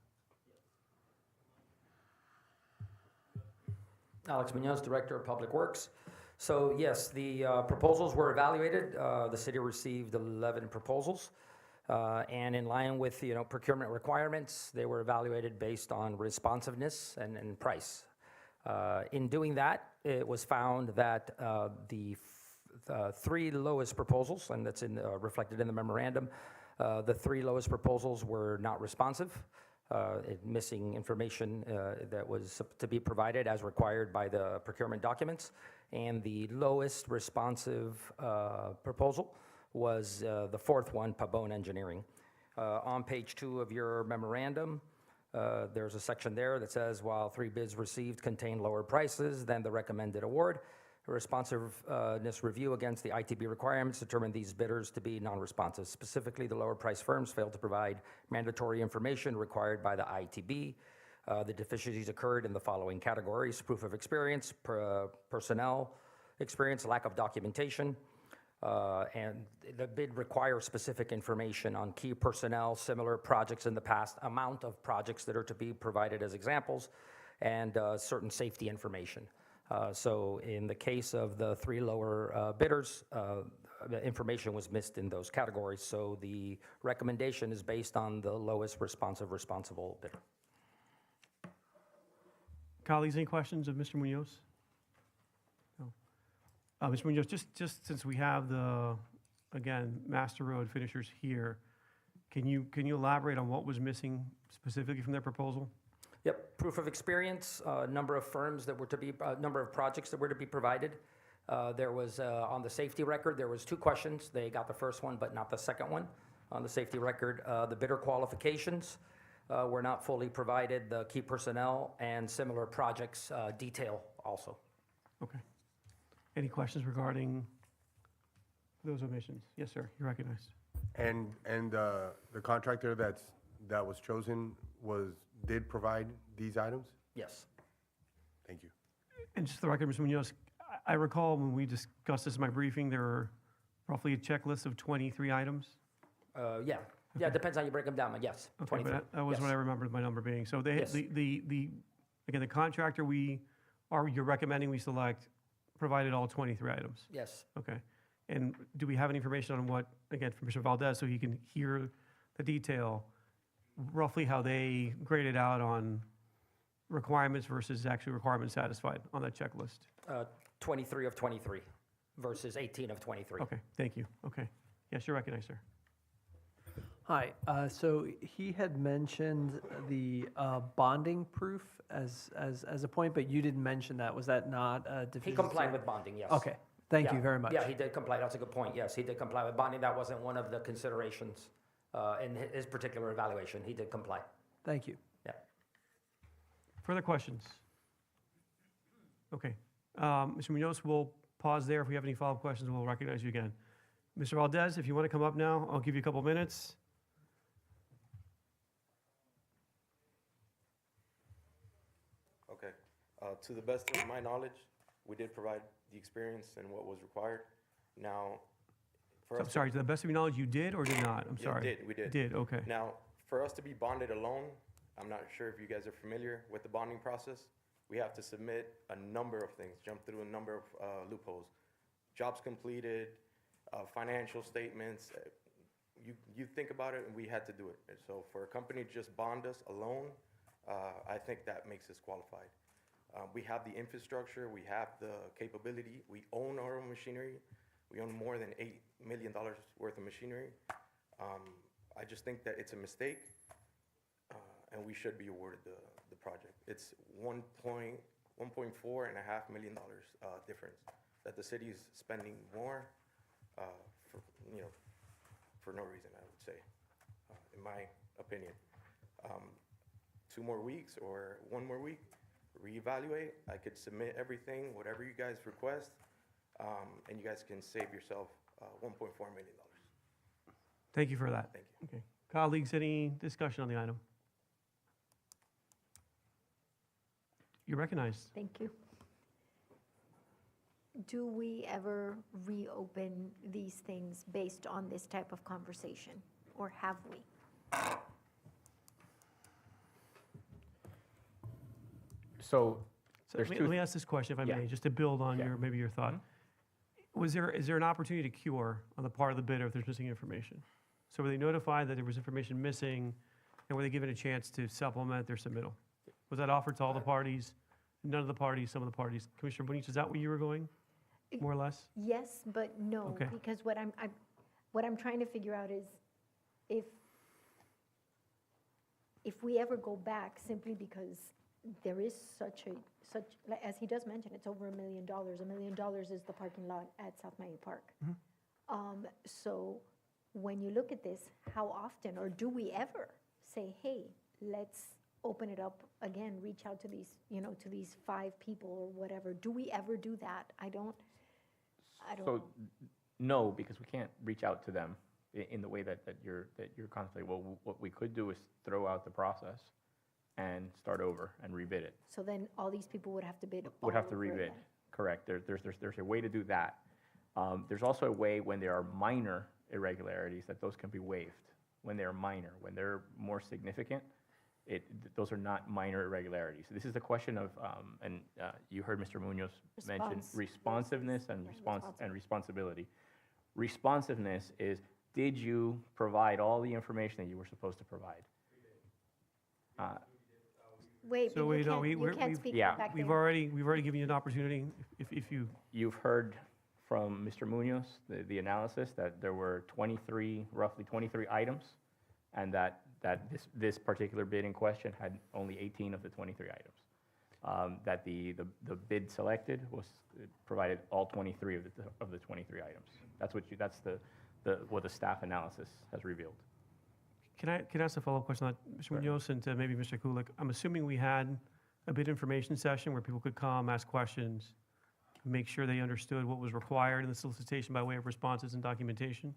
Alex Munoz, Director of Public Works. So yes, the proposals were evaluated. The city received 11 proposals. And in line with, procurement requirements, they were evaluated based on responsiveness and price. In doing that, it was found that the 3 lowest proposals, and that's reflected in the memorandum, the 3 lowest proposals were not responsive, missing information that was to be provided as required by the procurement documents. And the lowest responsive proposal was the 4th one, Pabon Engineering. On page 2 of your memorandum, there's a section there that says, while 3 bids received contain lower prices than the recommended award, a responsiveness review against the ITB requirements determined these bidders to be non-responsive. Specifically, the lower price firms failed to provide mandatory information required by the ITB. The deficiencies occurred in the following categories: proof of experience, personnel experience, lack of documentation, and the bid requires specific information on key personnel, similar projects in the past, amount of projects that are to be provided as examples, and certain safety information. So in the case of the 3 lower bidders, the information was missed in those categories. So the recommendation is based on the lowest responsible bidder. Colleagues, any questions of Mr. Munoz? No. Mr. Munoz, just since we have again, Master Road finishers here, can you elaborate on what was missing specifically from their proposal? Yep, proof of experience, number of firms that were to be, number of projects that were to be provided. There was, on the safety record, there was 2 questions. They got the first one, but not the second one. On the safety record, the bidder qualifications were not fully provided, the key personnel and similar projects detail also. Okay. Any questions regarding those omissions? Yes, sir, you're recognized. And the contractor that was chosen did provide these items? Yes. Thank you. And just for the record, Mr. Munoz, I recall when we discussed this in my briefing, there were roughly a checklist of 23 items. Yeah, it depends how you break them down, but yes, Okay, 23. but that was Yes. what I remembered my number being. So they, Yes. again, the contractor we you're recommending we select, provided all 23 items? Yes. Okay. And do we have any information on what, again, from Mr. Valdez, so he can hear the detail, roughly how they graded out on requirements versus actually requirements satisfied on that checklist? 23 of 23 versus 18 of 23. Okay, thank you. Okay. Yes, you're recognized, sir. Hi, so he had mentioned the bonding proof as a point, but you didn't mention that. Was that not a deficiency? He complied with bonding, yes. Okay, thank you Yeah. very much. Yeah, he did comply. That's a good point. Yes, he did comply with bonding. That wasn't one of the considerations in his particular evaluation. He did comply. Thank you. Yeah. Further questions? Okay. Mr. Munoz, we'll pause there. If we have any follow-up questions, we'll recognize you again. Mr. Valdez, if you want to come up now, I'll give you a couple minutes. Okay. To the best of my knowledge, we did provide the experience and what was required. Now, for us I'm sorry, to the best of your knowledge, you did or did not? I'm Yeah, sorry. we did. Did, okay. Now, for us to be bonded alone, I'm not sure if you guys are familiar with the bonding process. We have to submit a number of things, jump through a number of loopholes. Jobs completed, financial statements. You think about it, and we had to do it. And so for a company to just bond us alone, I think that makes us qualified. We have the infrastructure, we have the capability, we own our own machinery. We own more than $8 million worth of machinery. I just think that it's a mistake, and we should be awarded the project. It's $1.4 and a half million difference that the city is spending more for no reason, I would say, in my opinion. 2 more weeks or 1 more week, reevaluate. I could submit everything, whatever you guys request, and you guys can save yourself $1.4 million. Thank you for that. Thank you. Okay. Colleagues, any discussion on the item? You're recognized. Thank you. Do we ever reopen these things based on this type of conversation, or have we? So So there's let two. me ask this question, if I Yeah. may, just to build on Yeah. maybe your thought. Is there an opportunity to cure on the part of the bidder if there's missing information? So were they notified that there was information missing, and were they given a chance to supplement their submittal? Was that offered to all the parties? None of the parties, some of the parties? Commissioner Bonich, is that where you were going, more or less? Yes, but no, Okay. because what I'm trying to figure out is if we ever go back simply because there is such, like, as he does mention, it's over $1 million. $1 million is the parking lot at South Miami Park. So when you look at this, how often, or do we ever say, hey, let's open it up again, reach out to these, to these 5 people or whatever? Do we ever do that? I don't So no, because we can't reach out to them in the way that you're contemplating. Well, what we could do is throw out the process and start over and rebid it. So then all these people would have to bid Would have to all over rebid, again. correct. There's a way to do that. There's also a way when there are minor irregularities that those can be waived. When they're minor, when they're more significant, those are not minor irregularities. This is the question of, you heard Mr. Munoz mention responsiveness and responsibility. Responsiveness is, did you provide all the information that you were supposed to provide? Wait, So but we you can't speak Yeah. back We've there. already given you an opportunity, if you, You've heard from Mr. Munoz, the analysis, that there were roughly 23 items, and that this particular bid in question had only 18 of the 23 items. That the bid selected provided all 23 of the 23 items. That's what the staff analysis has revealed. can I ask a follow-up question on that, Mr. Munoz, and to maybe Mr. Kulik? I'm assuming we had a bid information session where people could come, ask questions, make sure they understood what was required in the solicitation by way of responses and documentation?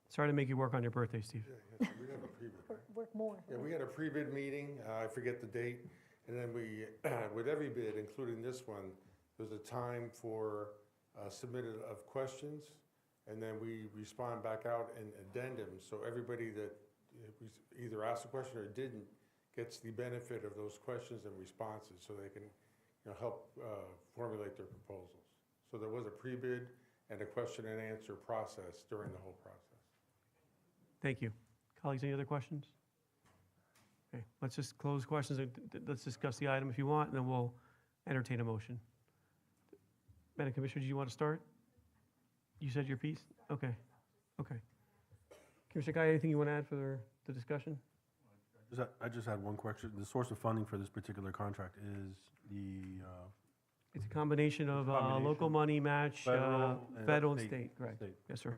Sorry to make you work on your birthday, Steve. We have a pre-bid. Work more. Yeah, we had a pre-bid meeting, I forget the date, and then we, with every bid, including this one, there's a time for submitted of questions, and then we respond back out in addendums, so everybody that, either asked a question or didn't, gets the benefit of those questions and responses so they can, help formulate their proposals. So there was a pre-bid and a question and answer process during the whole process. Thank you. Colleagues, any other questions? Okay, let's just close questions and let's discuss the item if you want, and then we'll entertain a motion. Madam Commissioner, do you want to start? You said your piece? Okay, okay. Commissioner Guy, anything you want to add for the discussion? I just had one question. The source of funding for this particular contract is the, It's a combination of Combination. local money match, federal and state, correct? state. Yes, sir.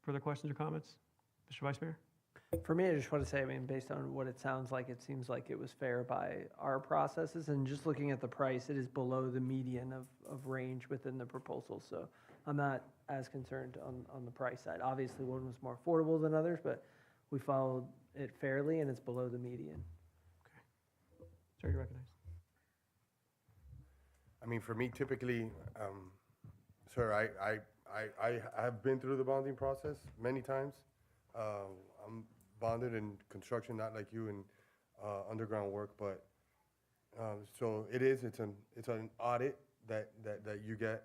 Further questions or comments? Mr. Vice Mayor? For me, I just want to say, I mean, based on what it sounds like, it seems like it was fair by our processes, and just looking at the price, it is below the median of range within the proposal, so I'm not as concerned on the price side. Obviously, one was more affordable than others, but we followed it fairly, and it's below the median. Sir, you recognize. I mean, for me, typically, sir, I have been through the bonding process many times. I'm bonded in construction, not like you in underground work, but so it's an audit that you get.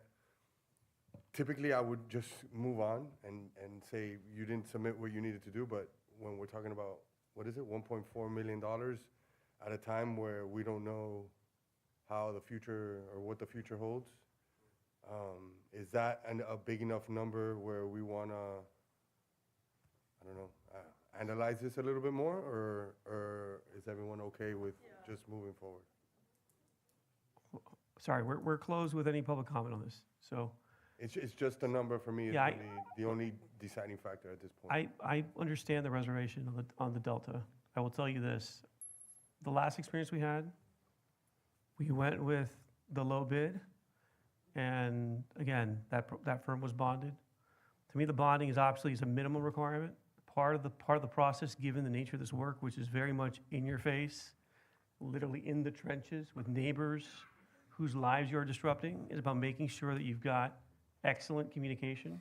Typically, I would just move on and say you didn't submit what you needed to do, but when we're talking about, what is it, $1.4 million at a time where we don't know how the future or what the future holds, is that a big enough number where we want to, I don't know, analyze this a little bit more, or is everyone okay with just moving forward? Sorry, we're closed with any public comment on this, so. It's just a number for me, is Yeah, really the only deciding factor at this point. I understand the reservation on the Delta. I will tell you this, the last experience we had, we went with the low bid, and again, that firm was bonded. To me, the bonding is obviously a minimum requirement. Part of the process, given the nature of this work, which is very much in your face, literally in the trenches with neighbors whose lives you're disrupting, is about making sure that you've got excellent communication.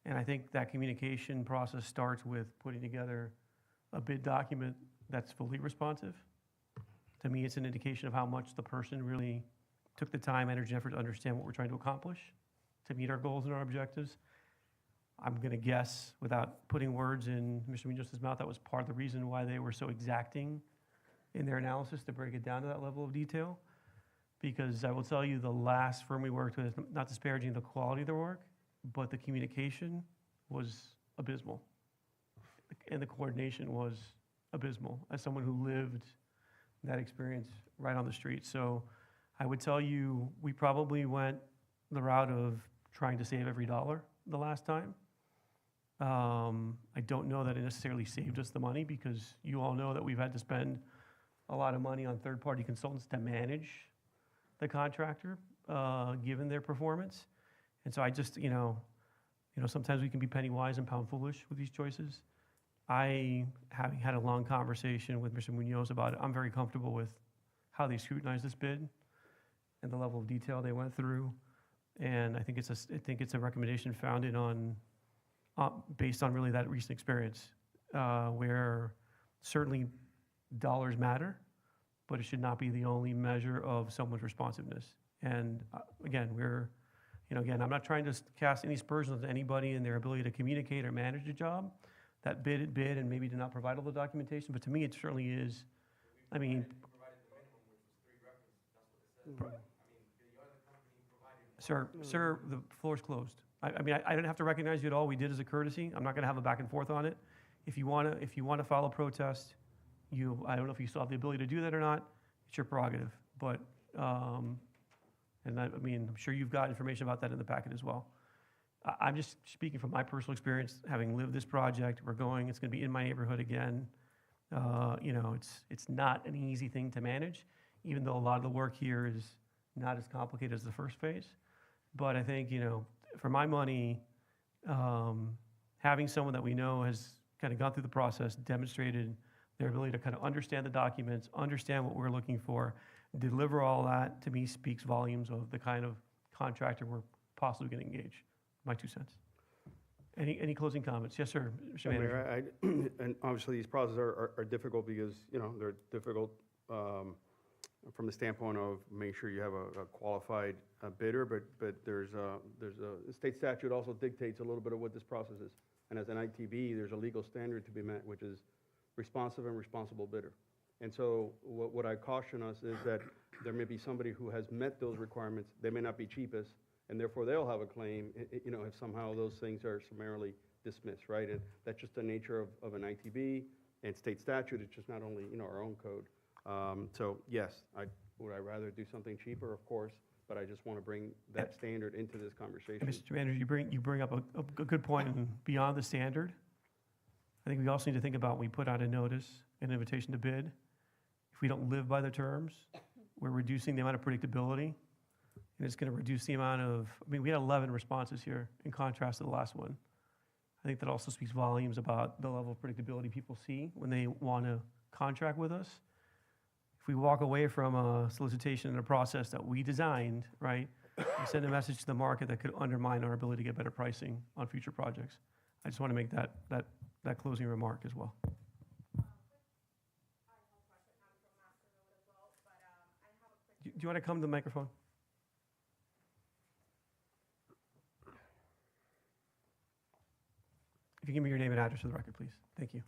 And I think that communication process starts with putting together a bid document that's fully responsive. To me, it's an indication of how much the person really took the time, energy, and effort to understand what we're trying to accomplish, to meet our goals and our objectives. I'm going to guess, without putting words in Mr. Munoz's mouth, that was part of the reason why they were so exacting in their analysis to break it down to that level of detail. Because I will tell you, the last firm we worked with, not disparaging the quality of their work, but the communication was abysmal. And the coordination was abysmal, as someone who lived that experience right on the street. So I would tell you, we probably went the route of trying to save every dollar the last time. I don't know that it necessarily saved us the money, because you all know that we've had to spend a lot of money on third-party consultants to manage the contractor, given their performance. And so I just, sometimes we can be penny wise and pound foolish with these choices. Having had a long conversation with Mr. Munoz about it, I'm very comfortable with how they scrutinized this bid and the level of detail they went through. And I think it's a recommendation founded on, based on really that recent experience, where certainly dollars matter, but it should not be the only measure of someone's responsiveness. And again, I'm not trying to cast any aspersions on anybody in their ability to communicate or manage the job. That bid and maybe did not provide all the documentation, but to me, it certainly is. I mean, sir, the floor is closed. I mean, I didn't have to recognize you at all. We did as a courtesy. I'm not going to have a back and forth on it. If you want to file a protest, I don't know if you still have the ability to do that or not. It's your prerogative. But, I'm sure you've got information about that in the packet as well. I'm just speaking from my personal experience, having lived this project. It's going to be in my neighborhood again. It's not an easy thing to manage, even though a lot of the work here is not as complicated as the first phase. But I think, for my money, having someone that we know has kind of gone through the process, demonstrated their ability to kind of understand the documents, understand what we're looking for, deliver all that, to me, speaks volumes of the kind of contractor we're possibly going to engage. My 2 cents. Any closing comments? Yes, sir, Mr. Yeah, Manager. Mayor, and obviously, these processes are difficult because, you know, they're difficult from the standpoint of making sure you have a qualified bidder, but there's a state statute also dictates a little bit of what this process is. And as an ITB, there's a legal standard to be met, which is responsive and responsible bidder. And so what I caution us is that there may be somebody who has met those requirements. They may not be cheapest, and therefore they'll have a claim, you know, if somehow those things are summarily dismissed, right? And that's just the nature of an ITB and state statute. It's just not only, you know, our own code. So yes, would I rather do something cheaper? Of course, but I just want to bring that standard into this conversation. Mr. Manager, you bring up a good point, and beyond the standard, I think we also need to think about when we put out a notice, an invitation to bid. If we don't live by the terms, we're reducing the amount of predictability, and it's going to reduce the amount of, I mean, we had 11 responses here in contrast to the last one. I think that also speaks volumes about the level of predictability people see when they want to contract with us. If we walk away from a solicitation and a process that we designed, right, we send a message to the market that could undermine our ability to get better pricing on future projects. I just want to make that closing remark as well. Do you want to come to the microphone? If you give me your name and address for the record, please. Thank you.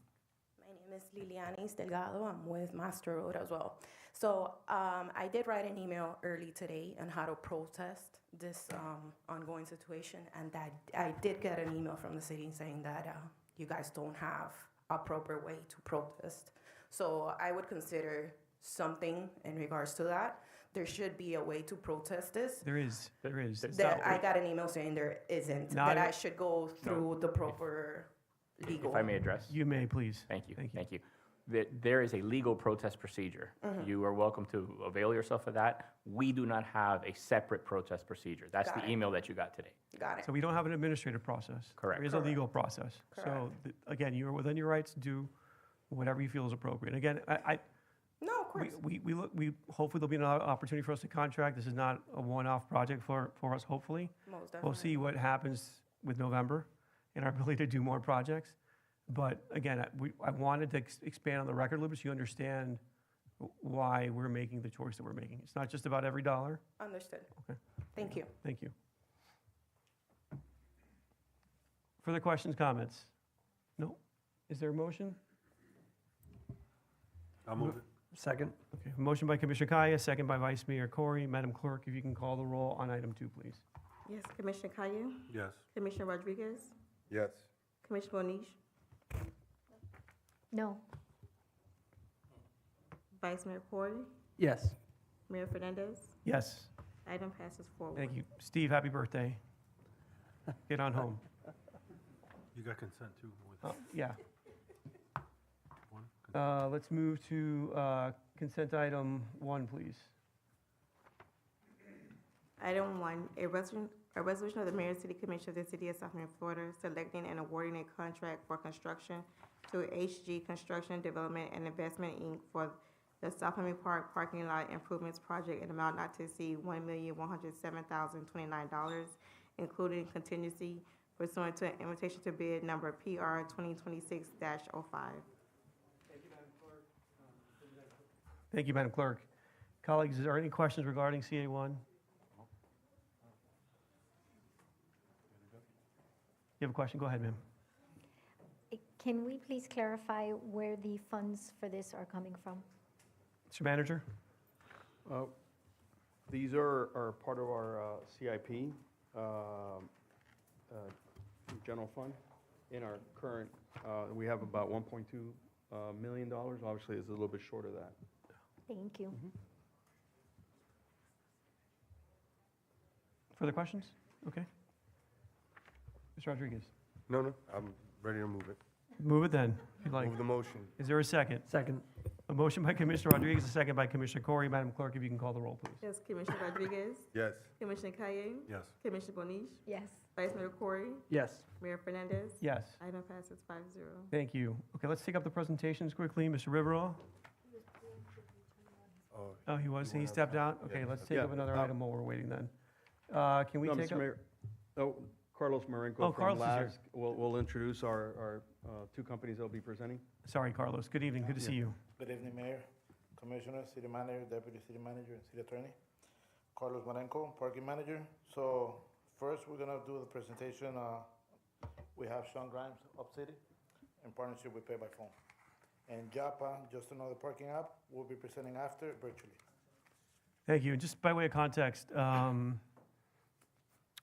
My name is Lilianis Delgado. I'm with Master Road as well. So I did write an email early today on how to protest this ongoing situation, and that I did get an email from the city saying that you guys don't have a proper way to protest. So I would consider something in regards to that. There should be a way to protest this. There is. I got an email saying there isn't, that I should go through the proper legal. If I may address? You may, please. Thank you. There is a legal protest procedure. Mhm. You are welcome to avail yourself of that. We do not have a separate protest procedure. That's Got the it. email that you got today. Got it. So we don't have an administrative process. Correct. There is a legal process. So again, you are within your rights to do whatever you feel is appropriate. Again, No, of course. we hopefully there'll be another opportunity for us to contract. This is not a one-off project for us, hopefully. Most We'll see what happens with November and our ability to do more projects. But again, I wanted to expand on the record a little bit so you understand why we're making the choice that we're making. It's not just about every dollar. Understood. Okay. Thank you. Thank you. Further questions, comments? No? Is there a motion? I'll move it. Second. Okay, motion by Commissioner Kaya, second by Vice Mayor Corey. Madam Clerk, if you can call the roll on item 2, please. Yes, Commissioner Caillou? Yes. Commissioner Rodriguez? Yes. Commissioner Moniz? No. Vice Mayor Corey? Yes. Mayor Fernandez? Yes. Item passes 4-1. Thank you. Steve, happy birthday. Get on home. You got consent too? With Yeah. one? Let's move to consent item 1, please. Item 1, a resolution of the Mayor and City Commission of the City of South Miami, Florida, selecting and awarding a contract for construction to HG Construction Development and Investment, Inc. for the South Miami Park Parking Lot Improvements Project in amount not to exceed $1,107,029, including contingency pursuant to an invitation to bid number PR 2026-05. Thank you, Madam Clerk. Colleagues, is there any questions regarding CA1? You have a question? Go ahead, ma'am. Can we please clarify where the funds for this are coming from? Mr. Manager? These are part of our CIP, general fund. In our current, we have about $1.2 million. Obviously, it's a little bit short of that. Thank you. Further questions? Okay. Mr. Rodriguez? No, I'm ready to move it. Move it then, if you'd like. Move the motion. Is there a second? Second. A motion by Commissioner Rodriguez, a second by Commissioner Corey. Madam Clerk, if you can call the roll, please. Yes, Commissioner Rodriguez? Yes. Commissioner Caillou? Yes. Commissioner Moniz? Yes. Vice Mayor Corey? Yes. Mayor Fernandez? Yes. Item passes 5-0. Thank you. Okay, let's take up the presentations quickly. Mr. Riverall? Oh, he was, he stepped out? Okay, let's take up another item while we're waiting then. Can we No, take Mr. up? Mayor, oh, Carlos Marenco Oh, from Carlos is here. LAS. We'll introduce our two companies that will be presenting. Sorry, Carlos. Good evening. Good to see you. Good evening, Mayor, Commissioner, City Manager, Deputy City Manager, and City Attorney. Carlos Marenco, Parking Manager. So first, we're gonna do the presentation. We have Sean Grimes, Up City, in partnership with Pay by Phone. And Japa, just another parking app, will be presenting after virtually. Thank you. And just by way of context,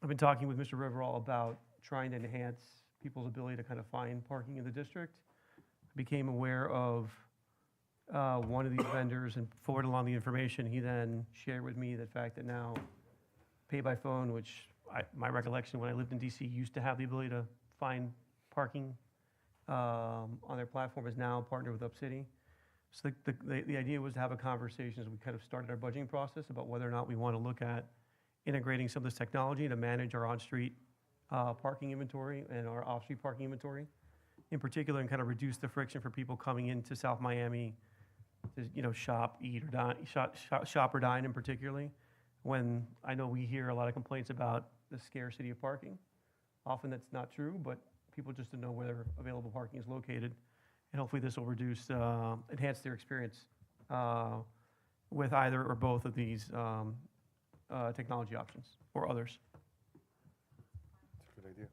I've been talking with Mr. Riverall about trying to enhance people's ability to kind of find parking in the district. I became aware of one of these vendors and forwarded along the information. He then shared with me the fact that now Pay by Phone, which my recollection when I lived in DC used to have the ability to find parking on their platform, is now partnered with UpCity. So the idea was to have a conversation as we kind of started our budgeting process about whether or not we want to look at integrating some of this technology to manage our on-street parking inventory and our off-street parking inventory, in particular, and kind of reduce the friction for people coming into South Miami to, shop, eat, or dine, shop or dine in particularly. When I know we hear a lot of complaints about the scarcity of parking. Often that's not true, but people just don't know where available parking is located. And hopefully this will enhance their experience with either or both of these technology options or others. That's a good idea.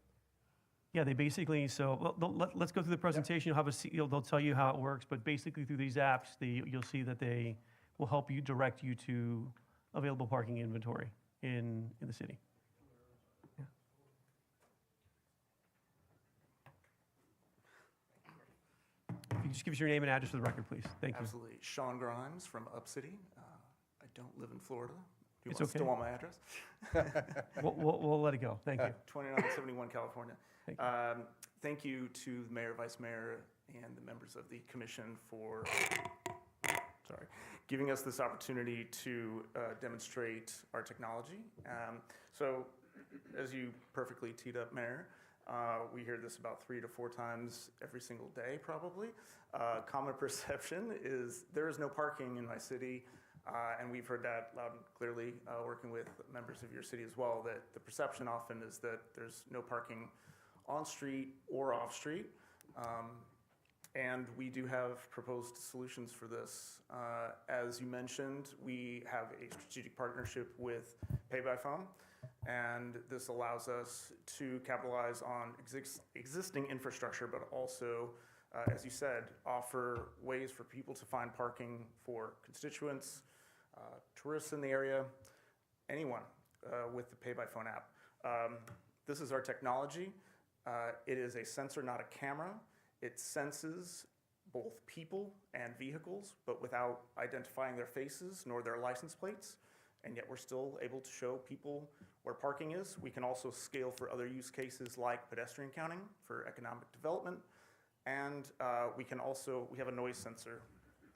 Yeah, they basically, let's go through the presentation. You'll have they'll tell you how it works, but basically through these apps, you'll see that they will help you, direct you to available parking inventory in the city. Yeah. If you could just give us your name and address for the record, please. Thank you. Absolutely. Sean Grimes from UpCity. I don't live in Florida. Do you It's still okay. want my address? We'll let it go. Thank you. 2971 California. Thank you. Thank you to the mayor, vice mayor, and the members of the commission for giving us this opportunity to demonstrate our technology. So, as you perfectly teed up, Mayor, we hear this about 3 to 4 times every single day, probably. Common perception is there is no parking in my city. And we've heard that loud and clearly working with members of your city as well, that the perception often is that there's no parking on street or off street. And we do have proposed solutions for this. As you mentioned, we have a strategic partnership with Pay by Phone, and this allows us to capitalize on existing infrastructure, but also, as you said, offer ways for people to find parking for constituents, tourists in the area, anyone with the Pay by Phone app. This is our technology. It is a sensor, not a camera. It senses both people and vehicles, but without identifying their faces nor their license plates. And yet we're still able to show people where parking is. We can also scale for other use cases like pedestrian counting for economic development. And we have a noise sensor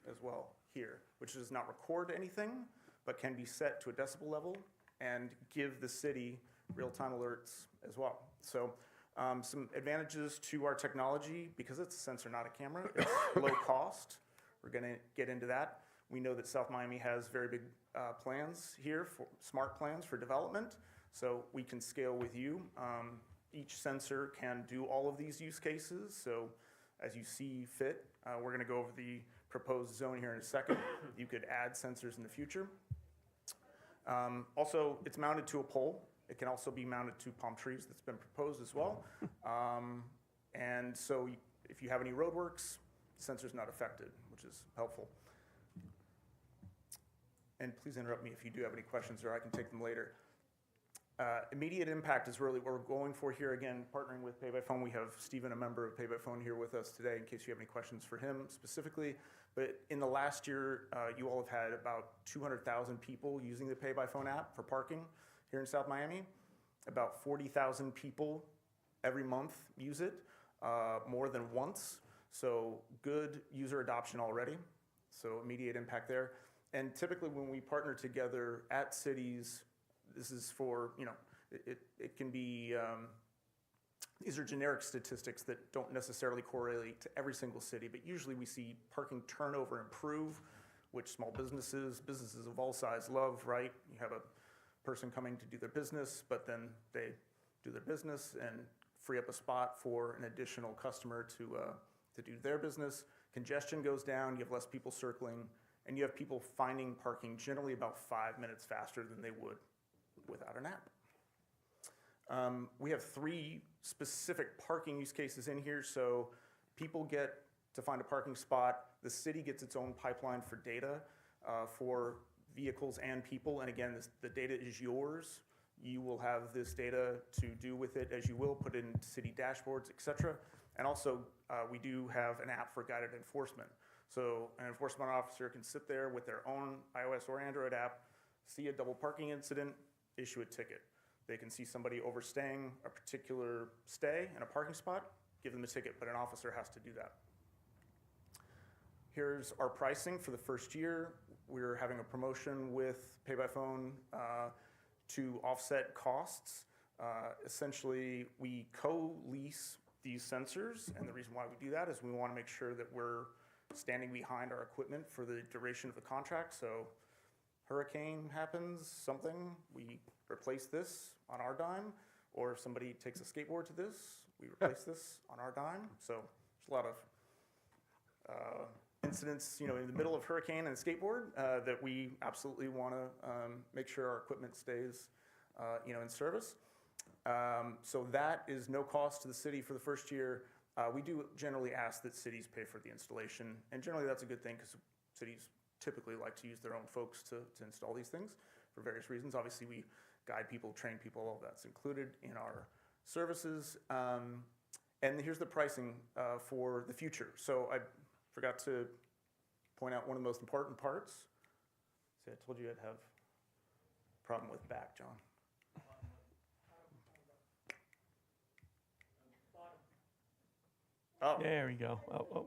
as well here, which does not record anything, but can be set to a decibel level and give the city real-time alerts as well. So some advantages to our technology, because it's a sensor, not a camera, it's low cost. We're gonna get into that. We know that South Miami has very big plans here, for smart plans for development, so we can scale with you. Each sensor can do all of these use cases, so as you see fit, we're gonna go over the proposed zone here in a second. You could add sensors in the future. Also, it's mounted to a pole. It can also be mounted to palm trees. That's been proposed as well. And so if you have any roadworks, the sensor's not affected, which is helpful. And please interrupt me if you do have any questions, or I can take them later. Immediate impact is really what we're going for here. Again, partnering with Pay by Phone. We have Stephen, a member of Pay by Phone, here with us today in case you have any questions for him specifically. But in the last year, you all have had about 200,000 people using the Pay by Phone app for parking here in South Miami. About 40,000 people every month use it, more than once. So good user adoption already. So immediate impact there. And typically when we partner together at cities, this is for, it can be, these are generic statistics that don't necessarily correlate to every single city, but usually we see parking turnover improve, which small businesses of all size love, right? You have a person coming to do their business, but then they do their business and free up a spot for an additional customer to do their business. Congestion goes down, you have less people circling, and you have people finding parking generally about 5 minutes faster than they would without an app. We have 3 specific parking use cases in here. So people get to find a parking spot. The city gets its own pipeline for data for vehicles and people. And again, the data is yours. You will have this data to do with it as you will, put it in city dashboards, et cetera. And also, we do have an app for guided enforcement. So an enforcement officer can sit there with their own iOS or Android app, see a double parking incident, issue a ticket. They can see somebody overstaying a particular stay in a parking spot, give them a ticket, but an officer has to do that. Here's our pricing for the first year. We're having a promotion with Pay by Phone to offset costs. Essentially, we co-lease these sensors, and the reason why we do that is we want to make sure that we're standing behind our equipment for the duration of the contract. So hurricane happens, something, we replace this on our dime, or if somebody takes a skateboard to this, we replace this on our dime. So there's a lot of incidents, in the middle of hurricane and skateboard that we absolutely want to make sure our equipment stays, in service. So that is no cost to the city for the first year. We do generally ask that cities pay for the installation, and generally that's a good thing because cities typically like to use their own folks to install these things for various reasons. Obviously, we guide people, train people, all of that's included in our services. And here's the pricing for the future. So I forgot to point out one of the most important parts. See, I told you I'd have a problem with back, John. Oh. There we go. Oh.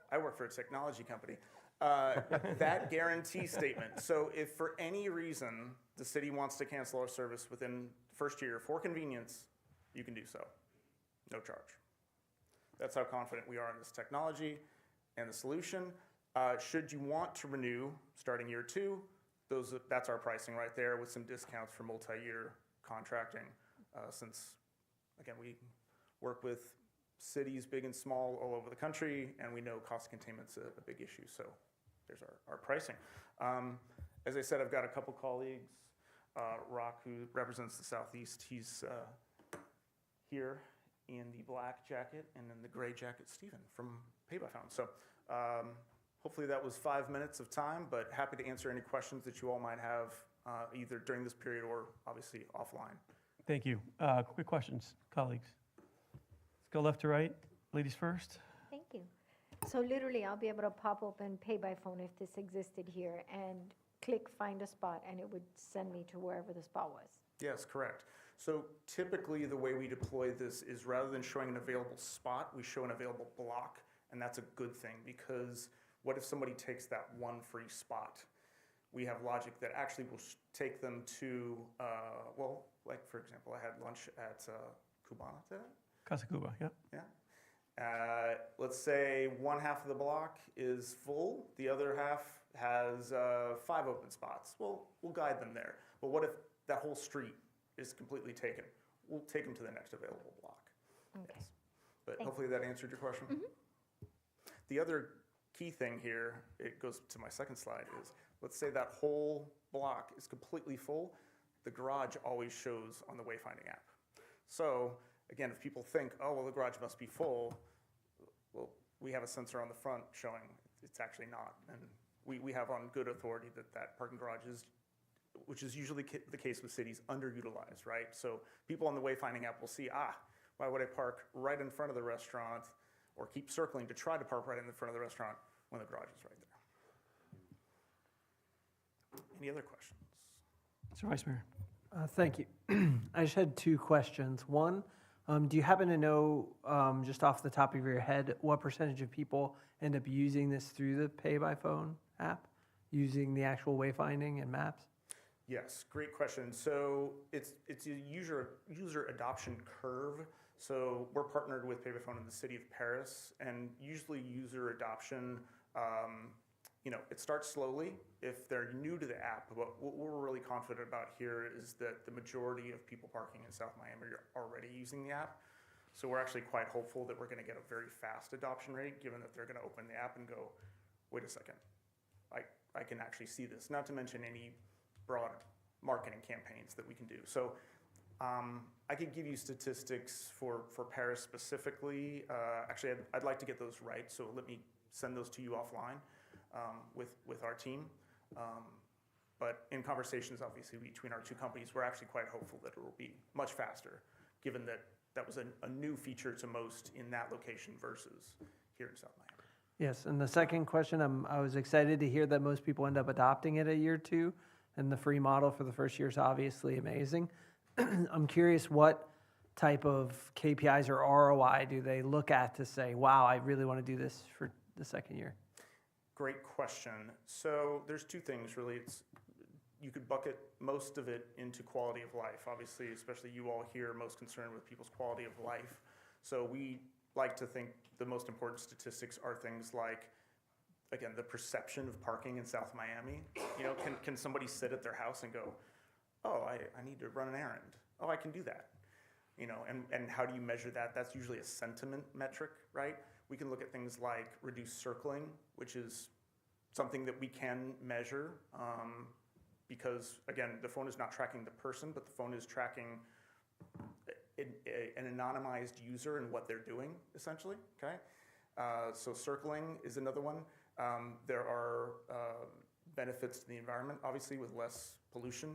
I work for a technology company. That guarantee statement. So if for any reason the city wants to cancel our service within the first year for convenience, you can do so. No charge. That's how confident we are in this technology and the solution. Should you want to renew starting year 2, that's our pricing right there with some discounts for multi-year contracting. Since, again, we work with cities big and small all over the country, and we know cost containment's a big issue. So there's our pricing. As I said, I've got a couple colleagues. Rock, who represents the Southeast, he's here in the black jacket, and in the gray jacket, Stephen from Pay by Phone. So hopefully that was 5 minutes of time, but happy to answer any questions that you all might have either during this period or obviously offline. Thank you. Quick questions, colleagues. Let's go left to right. Ladies first. Thank you. So literally, I'll be able to pop open Pay by Phone if this existed here and click find a spot, and it would send me to wherever the spot was. Yes, correct. So typically the way we deploy this is rather than showing an available spot, we show an available block, and that's a good thing because what if somebody takes that one free spot? We have logic that actually will take them to, like for example, I had lunch at Cubana today. Casa Cuba, yeah. Yeah. Let's say one half of the block is full, the other half has 5 open spots. Well, we'll guide them there. But what if that whole street is completely taken? We'll take them to the next available block. Okay. Yes. But Thanks. hopefully that answered your question. Mm-hmm. The other key thing here, it goes to my second slide, is let's say that whole block is completely full. The garage always shows on the wayfinding app. So again, if people think, oh, well, the garage must be full, well, we have a sensor on the front showing it's actually not. And we have on good authority that parking garage is, which is usually the case with cities, underutilized, right? So people on the wayfinding app will see, why would I park right in front of the restaurant or keep circling to try to park right in the front of the restaurant when the garage is right there? Any other questions? Mr. Vice Mayor. Thank you. I just had 2 questions. One, do you happen to know, just off the top of your head, what percentage of people end up using this through the Pay by Phone app, using the actual wayfinding and maps? Yes, great question. So it's a user adoption curve. So we're partnered with Pay by Phone in the city of Paris, and usually user adoption, it starts slowly if they're new to the app, but what we're really confident about here is that the majority of people parking in South Miami are already using the app. So we're actually quite hopeful that we're going to get a very fast adoption rate, given that they're going to open the app and go, wait a second, I can actually see this, not to mention any broad marketing campaigns that we can do. So I could give you statistics for Paris specifically. Actually, I'd like to get those right, so let me send those to you offline with our team. But in conversations, obviously, between our two companies, we're actually quite hopeful that it will be much faster, given that that was a new feature to most in that location versus here in South Miami. Yes, and the second question, I was excited to hear that most people end up adopting it at year 2, and the free model for the first year is obviously amazing. I'm curious what type of KPIs or ROI do they look at to say, wow, I really want to do this for the second year? Great question. So there's two things really. You could bucket most of it into quality of life. Obviously, especially you all here, are most concerned with people's quality of life. So we like to think the most important statistics are things like, again, the perception of parking in South Miami. Can somebody sit at their house and go, oh, I need to run an errand. Oh, I can do that. And how do you measure that? That's usually a sentiment metric, right? We can look at things like reduced circling, which is something that we can measure because, again, the phone is not tracking the person, but the phone is tracking an anonymized user and what they're doing, essentially, okay? So circling is another one. There are benefits to the environment, obviously, with less pollution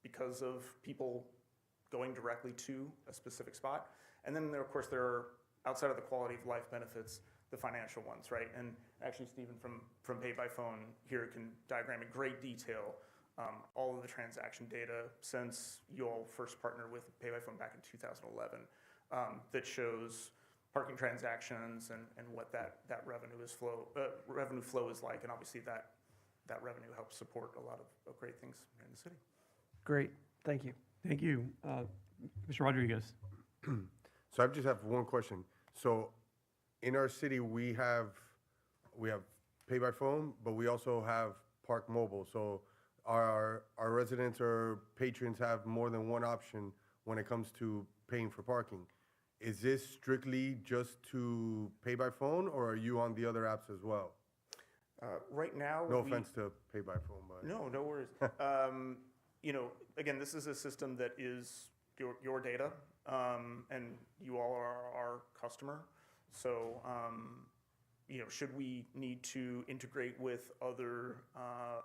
because of people going directly to a specific spot. And then, of course, there are, outside of the quality of life benefits, the financial ones, right? And actually, Stephen from Pay by Phone here can diagram in great detail all of the transaction data since you all first partnered with Pay by Phone back in 2011 that shows parking transactions and what that revenue flow is like. And obviously, that revenue helps support a lot of great things here in the city. Great, thank you. Thank you. Mr. Rodriguez. So I just have one question. So in our city, we have Pay by Phone, but we also have Park Mobile. So our residents or patrons have more than one option when it comes to paying for parking. Is this strictly just to Pay by Phone, or are you on the other apps as well? Right now, no offense to Pay by Phone, but no worries. Again, this is a system that is your data, and you all are our customer. So, should we need to integrate with other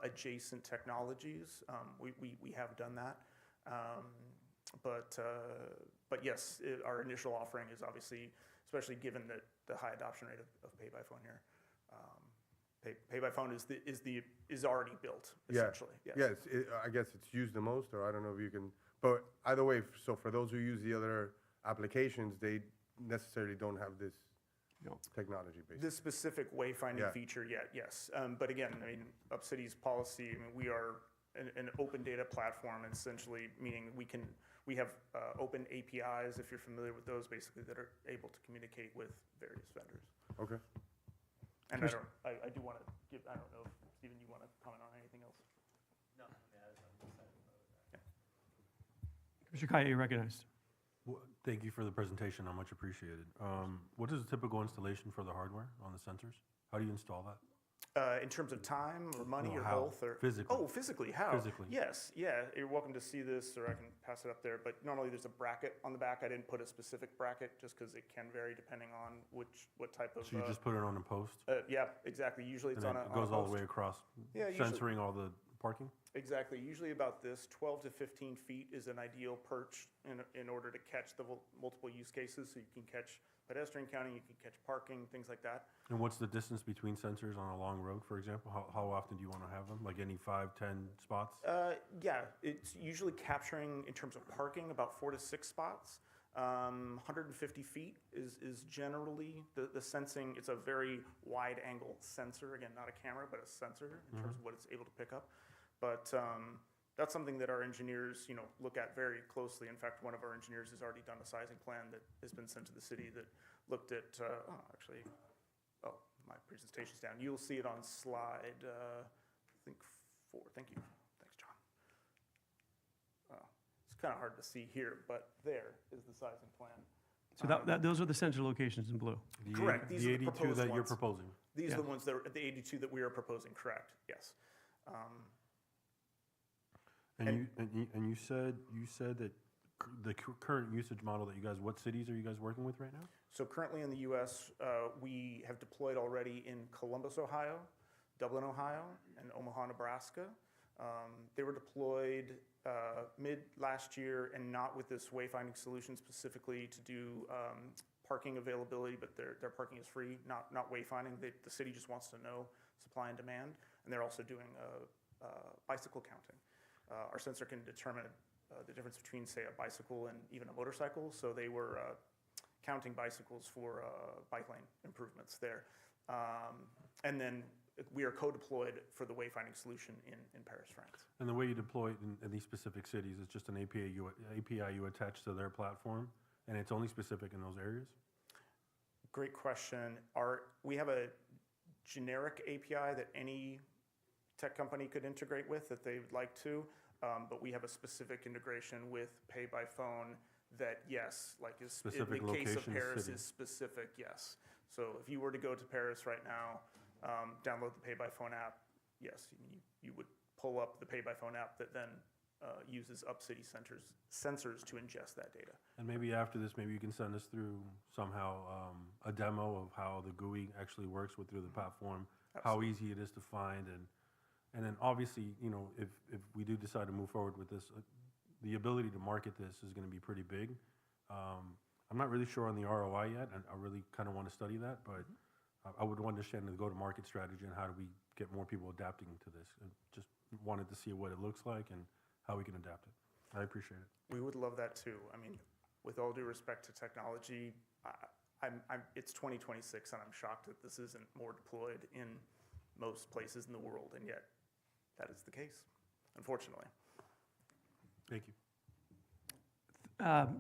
adjacent technologies, we have done that. But yes, our initial offering is obviously, especially given that the high adoption rate of Pay by Phone here. Pay by Phone is already built, essentially. Yeah, I guess it's used the most, or I don't know if you can. But either way, so for those who use the other applications, they necessarily don't have this technology, basically. This specific wayfinding feature, yes. But again, UpCity's policy, we are an open data platform, essentially, meaning we have open APIs, if you're familiar with those, basically, that are able to communicate with various vendors. Okay. And I do want to give, I don't know if, Stephen, you want to comment on anything else? No. Mr. Kaya, you're recognized. Well, thank you for the presentation, much appreciated. What is a typical installation for the hardware on the sensors? How do you install that? In terms of time or money or how? both? Or physically. Oh, physically, how? Physically. Yes, yeah, you're welcome to see this, or I can pass it up there, but normally there's a bracket on the back. I didn't put a specific bracket just because it can vary depending on what type of... So you just put it on a post? Yeah, exactly. Usually it's and on a it goes all the post. way across, Usually. censoring all the parking? Exactly. Usually about this, 12 to 15 feet is an ideal perch in order to catch the multiple use cases. So you can catch pedestrian counting, you can catch parking, things like that. And what's the distance between sensors on a long road, for example? How often do you want to have them? Like any 5, 10 spots? Yeah, it's usually capturing, in terms of parking, about 4 to 6 spots. 150 feet is generally the sensing. It's a very wide angle sensor. Again, not a camera, but a sensor in terms of what it's able to pick up. But that's something that our engineers, look at very closely. In fact, one of our engineers has already done a sizing plan that has been sent to the city that looked at, my presentations down. You'll see it on slide, I think 4. Thank you. Thanks, John. It's kind of hard to see here, but there is the sizing plan. So those are the sensor locations in blue. Correct. These The are the 82 proposed that you're ones. proposing. These Yeah. are the ones that are the 82 that we are proposing, correct, yes. And you said that the current usage model that you guys, what cities are you guys working with right now? So currently in the US, we have deployed already in Columbus, Ohio, Dublin, Ohio, and Omaha, Nebraska. They were deployed mid last year and not with this wayfinding solution specifically to do parking availability, but their parking is free, not wayfinding. The city just wants to know supply and demand, and they're also doing bicycle counting. Our sensor can determine the difference between, say, a bicycle and even a motorcycle, so they were counting bicycles for bike lane improvements there. And then we are co-deployed for the wayfinding solution in Paris, France. And the way you deploy it in these specific cities is just an API you attach to their platform, and it's only specific in those areas? Great question. We have a generic API that any tech company could integrate with that they would like to, but we have a specific integration with Pay by Phone that, yes, like is Specific in the case of location, Paris city. is specific, yes. So if you were to go to Paris right now, download the Pay by Phone app, yes, you would pull up the Pay by Phone app that then uses UpCity sensors to ingest that data. And maybe after this, maybe you can send us through somehow a demo of how the GUI actually works through the platform, how easy it is to find, and then obviously, you know, if we do decide to move forward with this, the ability to market this is going to be pretty big. I'm not really sure on the ROI yet, and I really kind of want to study that, but I would want to understand the go-to-market strategy and how do we get more people adapting to this. And just wanted to see what it looks like and how we can adapt it. I appreciate it. We would love that too. I mean, with all due respect to technology, it's 2026 and I'm shocked that this isn't more deployed in most places in the world, and yet that is the case, unfortunately. Thank you.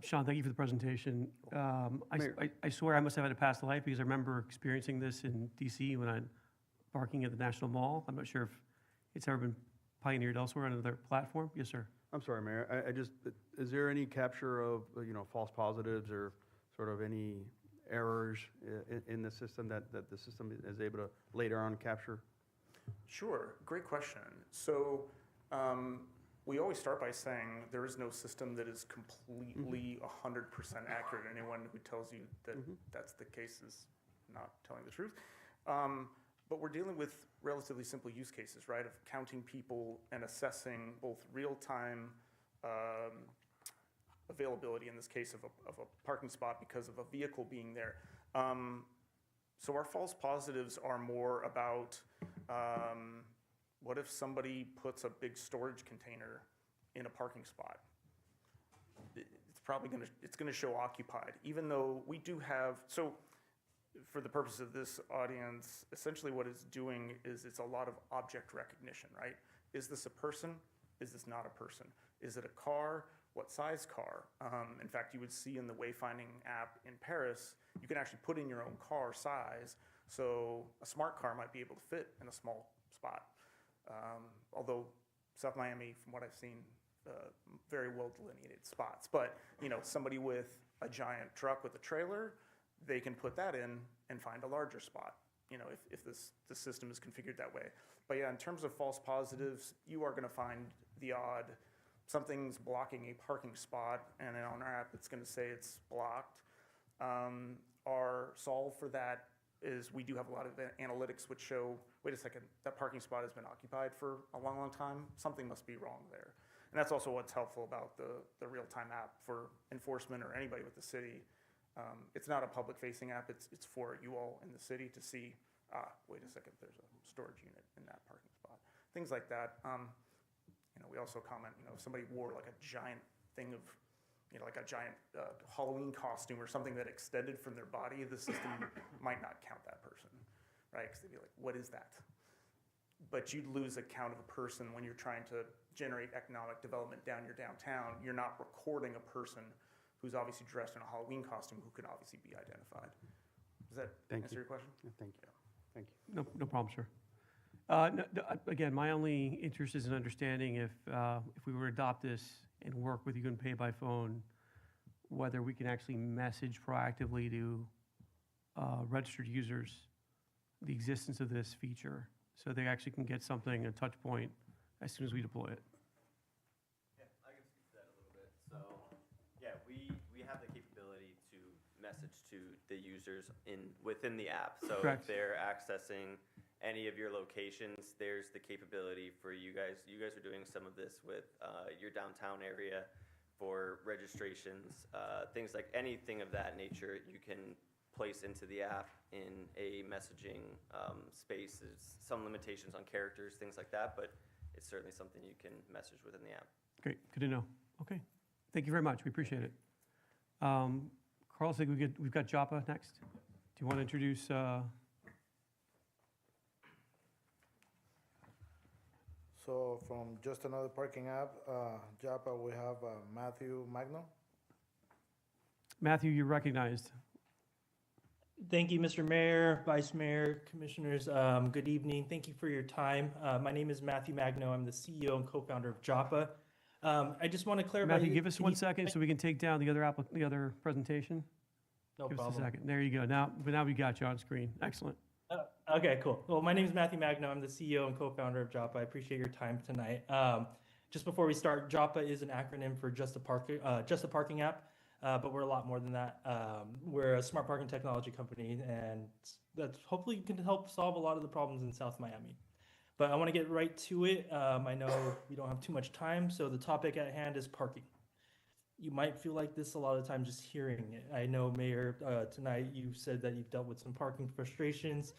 Sean, thank you for the presentation. Mayor. I swear I must have had a past life because I remember experiencing this in DC when I'm parking at the National Mall. I'm not sure if it's ever been pioneered elsewhere on another platform. Yes, sir. I'm sorry, Mayor. I just, is there any capture of, false positives or sort of any errors in the system that the system is able to later on capture? Sure, great question. So we always start by saying there is no system that is completely 100% accurate. Anyone who tells you that that's the case is not telling the truth. But we're dealing with relatively simple use cases, right, of counting people and assessing both real-time availability, in this case of a parking spot because of a vehicle being there. So our false positives are more about what if somebody puts a big storage container in a parking spot? It's probably gonna show occupied, even though we do have, so for the purpose of this audience, essentially what it's doing is it's a lot of object recognition, right? Is this a person? Is this not a person? Is it a car? What size car? In fact, you would see in the wayfinding app in Paris, you can actually put in your own car size, so a smart car might be able to fit in a small spot. Although South Miami, from what I've seen, very well delineated spots. But somebody with a giant truck with a trailer, they can put that in and find a larger spot. If the system is configured that way. But yeah, in terms of false positives, you are going to find the odd something's blocking a parking spot, and on our app it's going to say it's blocked. Our solve for that is we do have a lot of analytics which show, wait a second, that parking spot has been occupied for a long, long time. Something must be wrong there. And that's also what's helpful about the real-time app for enforcement or anybody with the city. It's not a public-facing app. It's for you all in the city to see, wait a second, there's a storage unit in that parking spot. Things like that. We also comment, if somebody wore like a giant thing of, like a giant Halloween costume or something that extended from their body, the system might not count that person, right? Because they'd be like, what is that? But you'd lose a count of a person when you're trying to generate economic development down your downtown. You're not recording a person who's obviously dressed in a Halloween costume who can obviously be identified. Does that answer your question? Yeah, thank you. Thank you. no problem, sir. Again, my only interest is in understanding if we were to adopt this and work with you and pay by phone, whether we can actually message proactively to registered users the existence of this feature, so they actually can get something, a touch point, as soon as we deploy it. Yeah, I can speak to that a little bit. So, yeah, we have the capability to message to the users within the app. So Correct. if they're accessing any of your locations, there's the capability for you guys. You guys are doing some of this with your downtown area for registrations, things like anything of that nature. You can place into the app in a messaging space. There's some limitations on characters, things like that, but it's certainly something you can message within the app. Great, good to know. Okay, thank you very much, we appreciate it. Carlos, I think we've got Joppa next. Do you want to introduce? So from just another parking app, Joppa, we have Matthew Magno. Matthew, you're recognized. Thank you, Mr. Mayor, Vice Mayor, Commissioners. Good evening. Thank you for your time. My name is Matthew Magno. I'm the CEO and co-founder of Joppa. I just want to clarify. Matthew, give us 1 second so we can take down the other presentation. No Give problem. us a second. There you go. Now we got you on screen. Excellent. Okay, cool. Well, my name is Matthew Magno. I'm the CEO and co-founder of Joppa. I appreciate your time tonight. Just before we start, Joppa is an acronym for just a parking app. But we're a lot more than that. We're a smart parking technology company, and that hopefully can help solve a lot of the problems in South Miami. But I want to get right to it. I know we don't have too much time, so the topic at hand is parking. You might feel like this a lot of the time just hearing it. I know, Mayor, tonight you said that you've dealt with some parking frustrations.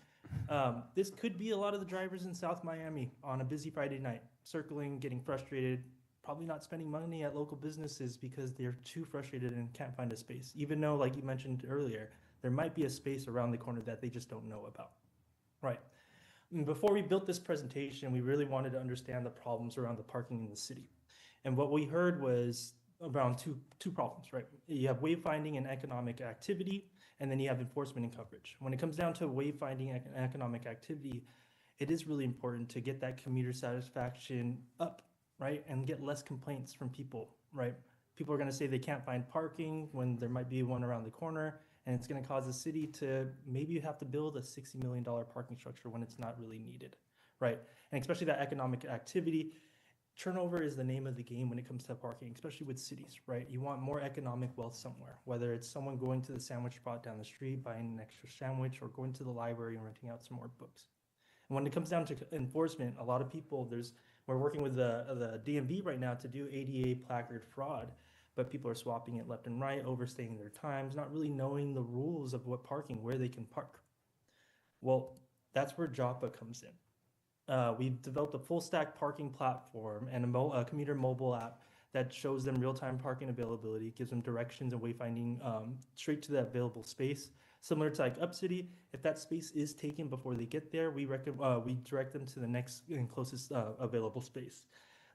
This could be a lot of the drivers in South Miami on a busy Friday night, circling, getting frustrated, probably not spending money at local businesses because they're too frustrated and can't find a space, even though, like you mentioned earlier, there might be a space around the corner that they just don't know about. Right. And before we built this presentation, we really wanted to understand the problems around the parking in the city. And what we heard was around two problems, right? You have wayfinding and economic activity, and then you have enforcement and coverage. When it comes down to wayfinding and economic activity, it is really important to get that commuter satisfaction up, right? And get less complaints from people, right? People are gonna say they can't find parking when there might be one around the corner, and it's gonna cause the city to maybe have to build a $60 million parking structure when it's not really needed, right? And especially that economic activity, turnover is the name of the game when it comes to parking, especially with cities, right? You want more economic wealth somewhere, whether it's someone going to the sandwich spot down the street, buying an extra sandwich, or going to the library and renting out some more books. And when it comes down to enforcement, a lot of people, we're working with the DMV right now to do ADA placard fraud, but people are swapping it left and right, overstaying their times, not really knowing the rules of what parking, where they can park. Well, that's where Joppa comes in. We've developed a full stack parking platform and a commuter mobile app that shows them real-time parking availability, gives them directions and wayfinding straight to the available space. Similar to like UpCity, if that space is taken before they get there, we direct them to the next and closest available space.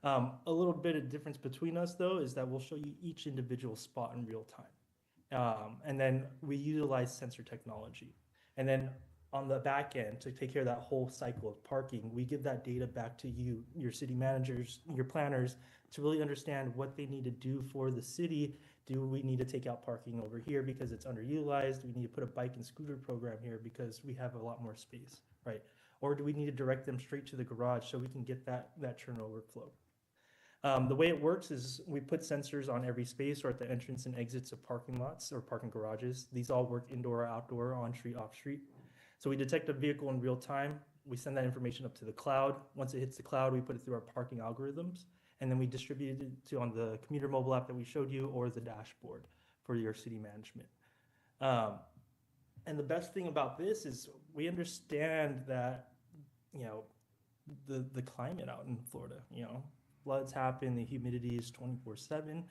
A little bit of difference between us though is that we'll show you each individual spot in real time. And then we utilize sensor technology. And then on the back end, to take care of that whole cycle of parking, we give that data back to you, your city managers, your planners, to really understand what they need to do for the city. Do we need to take out parking over here because it's underutilized? Do we need to put a bike and scooter program here because we have a lot more space, right? Or do we need to direct them straight to the garage so we can get that turnover flow? The way it works is we put sensors on every space or at the entrance and exits of parking lots or parking garages. These all work indoor, outdoor, on-street, off-street. So we detect a vehicle in real time. We send that information up to the cloud. Once it hits the cloud, we put it through our parking algorithms, and then we distribute it to on the commuter mobile app that we showed you or the dashboard for your city management. And the best thing about this is we understand that, you know, the climate out in Florida, you know, floods happen, the humidity is 24/7.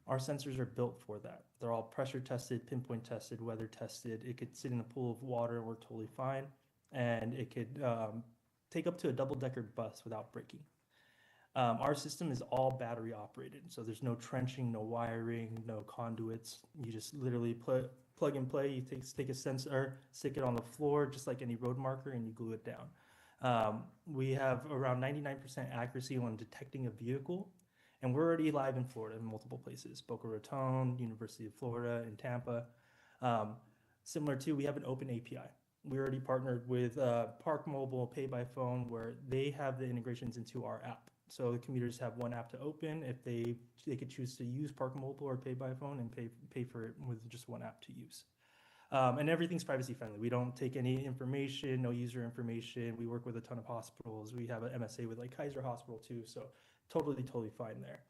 Our sensors are built for that. They're all pressure tested, pinpoint tested, weather tested. It could sit in a pool of water and work totally fine. And it could take up to a double-decker bus without breaking. Our system is all battery operated. So there's no trenching, no wiring, no conduits. You just literally plug plug and play. You take a sensor, stick it on the floor, just like any road marker, and you glue it down. We have around 99% accuracy on detecting a vehicle, and we're already live in Florida in multiple places: Boca Raton, University of Florida, and Tampa. Similar to, we have an open API. We already partnered with Park Mobile, Pay by Phone, where they have the integrations into our app. So the commuters have one app to open. If they could choose to use Park Mobile or Pay by Phone and pay for it with just one app to use. And everything's privacy friendly. We don't take any information, no user information. We work with a ton of hospitals. We have an MSA with like Kaiser Hospital too, so totally fine there.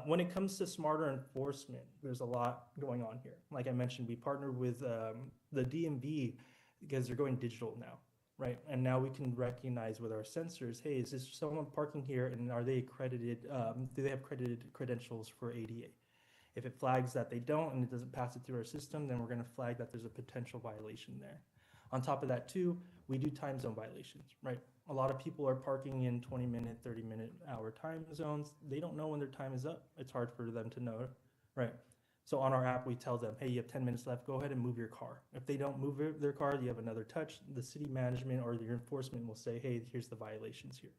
When it comes to smarter enforcement, there's a lot going on here. Like I mentioned, we partnered with the DMV because they're going digital now, right? And now we can recognize with our sensors, hey, is this someone parking here, and are they accredited? Do they have accredited credentials for ADA? If it flags that they don't and it doesn't pass it through our system, then we're going to flag that there's a potential violation there. On top of that too, we do time zone violations, right? A lot of people are parking in 20-minute, 30-minute, hour time zones. They don't know when their time is up. It's hard for them to know, right? So on our app, we tell them, hey, you have 10 minutes left, go ahead and move your car. If they don't move their car, you have another touch, the city management or your enforcement will say, hey, here's the violations here,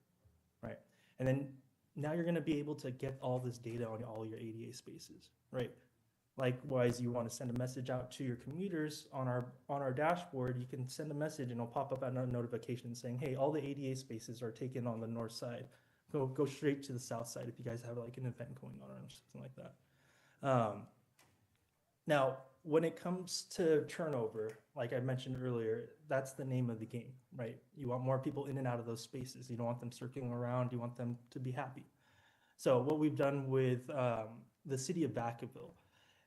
right? And then now you're gonna be able to get all this data on all your ADA spaces, right? Likewise, you wanna send a message out to your commuters on our dashboard, you can send a message and it'll pop up a notification saying, hey, all the ADA spaces are taken on the north side. Go straight to the south side if you guys have like an event going on or something like that. Now, when it comes to turnover, like I mentioned earlier, that's the name of the game, right? You want more people in and out of those spaces. You don't want them circling around. You want them to be happy. So what we've done with the city of Vacaville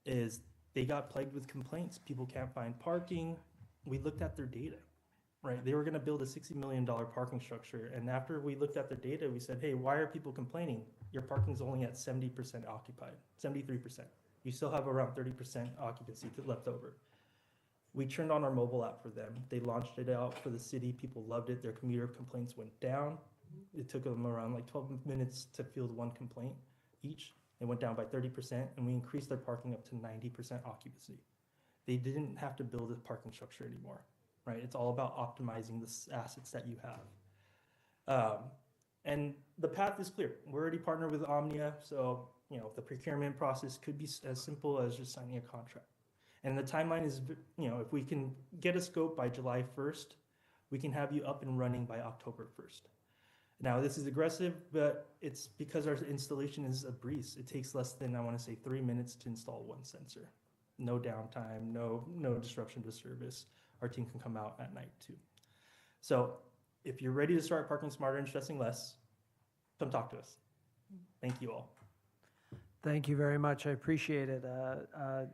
is they got plagued with complaints. People can't find parking. We looked at their data, right? They were going to build a $60 million parking structure. And after we looked at their data, we said, hey, why are people complaining? Your parking's only at 70% occupied, 73%. You still have around 30% occupancy left over. We turned on our mobile app for them. They launched it out for the city. People loved it. Their commuter complaints went down. It took them around like 12 minutes to field one complaint each. It went down by 30%, and we increased their parking up to 90% occupancy. They didn't have to build a parking structure anymore, right? It's all about optimizing the assets that you have. And the path is clear. We're already partnered with Omnia, so the procurement process could be as simple as just signing a contract. And the timeline is, if we can get a scope by July 1st, we can have you up and running by October 1st. Now, this is aggressive, but it's because our installation is a breeze. It takes less than, I want to say, 3 minutes to install one sensor. No downtime, no disruption to service. Our team can come out at night too. So if you're ready to start parking smarter and stressing less, come talk to us. Thank you all. Thank you very much. I appreciate it.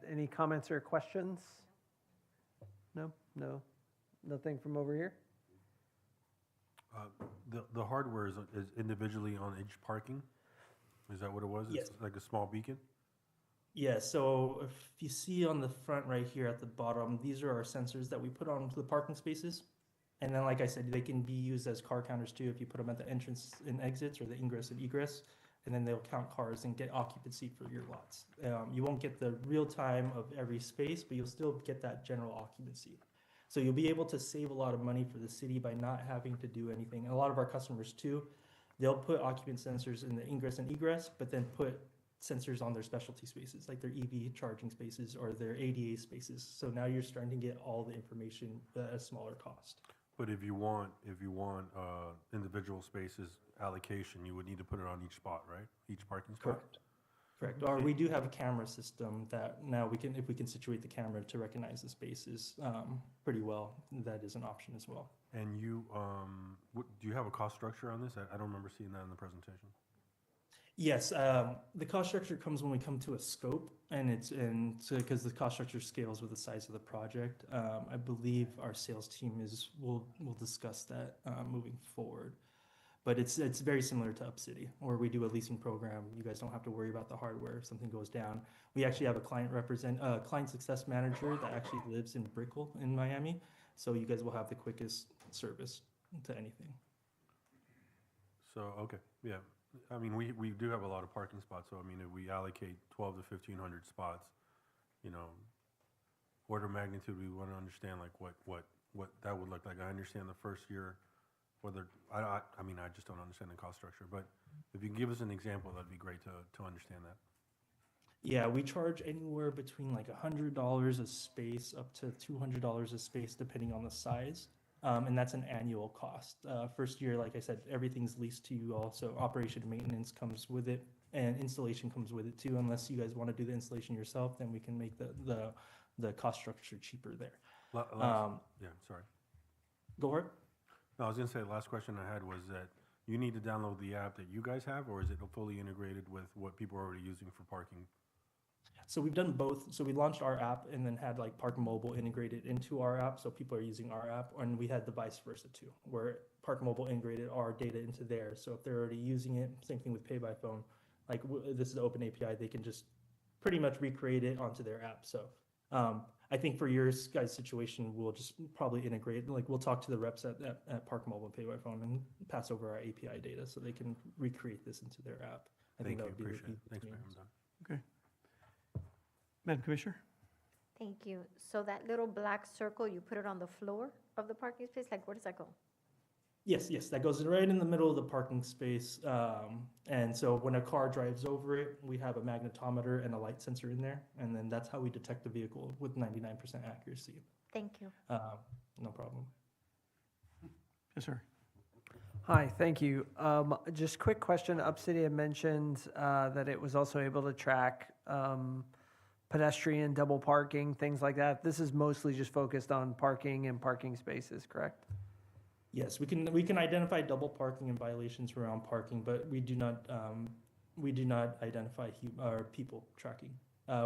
Any comments or questions? No? Nothing from over here? The hardware is individually on each parking? Is that what it was? Yes. It's like a small beacon? Yeah, so if you see on the front right here at the bottom, these are our sensors that we put on the parking spaces. And then, like I said, they can be used as car counters too if you put them at the entrance and exits or the ingress and egress. And then they'll count cars and get occupancy for your lots. You won't get the real time of every space, but you'll still get that general occupancy. So you'll be able to save a lot of money for the city by not having to do anything. And a lot of our customers too, they'll put occupant sensors in the ingress and egress, but then put sensors on their specialty spaces, like their EV charging spaces or their ADA spaces. So now you're starting to get all the information at a smaller cost. But if you want individual spaces allocation, you would need to put it on each spot, right? Each parking spot? Correct. Or we do have a camera system that now we can, if we can situate the camera to recognize the spaces pretty well, that is an option as well. And you, do you have a cost structure on this? I don't remember seeing that in the presentation. Yes, the cost structure comes when we come to a scope, and because the cost structure scales with the size of the project. I believe our sales team will discuss that moving forward. But it's very similar to UpCity, where we do a leasing program. You guys don't have to worry about the hardware if something goes down. We actually have a client success manager that actually lives in Brickell in Miami, so you guys will have the quickest service to anything. So, okay, yeah. I mean, we do have a lot of parking spots, so I mean, if we allocate 12 to 1,500 spots, order of magnitude, we want to understand like what that would look like. I understand the first year, whether, I mean, I just don't understand the cost structure, but if you can give us an example, that'd be great to understand that. Yeah, we charge anywhere between like $100 a space up to $200 a space, depending on the size. And that's an annual cost. First year, like I said, everything's leased to you all, so operation and maintenance comes with it, and installation comes with it too. Unless you guys want to do the installation yourself, then we can make the cost structure cheaper there. Yeah, sorry. Go ahead. No, I was gonna say, the last question I had was that you need to download the app that you guys have, or is it fully integrated with what people are already using for parking? So we've done both. So we launched our app and then had like Park Mobile integrated into our app. So people are using our app, and we had the vice versa too, where Park Mobile integrated our data into theirs. So if they're already using it, same thing with Pay by Phone. Like this is the open API, they can just pretty much recreate it onto their app. So I think for your guys' situation, we'll just probably integrate. Like we'll talk to the reps at Park Mobile and Pay by Phone and pass over our API data so they can recreate this into their app. I think that would be the Appreciate it. key Thanks, thing. Mayor. I'm done. Okay. Madam Commissioner? Thank you. So that little black circle, you put it on the floor of the parking space, like where does that go? Yes, that goes right in the middle of the parking space. And so when a car drives over it, we have a magnetometer and a light sensor in there. And then that's how we detect the vehicle with 99% accuracy. Thank you. No problem. Yes, sir. Hi, thank you. Just quick question. Upcity had mentioned that it was also able to track pedestrian double parking, things like that. This is mostly just focused on parking and parking spaces, correct? Yes, we can identify double parking and violations around parking, but we do not identify people tracking.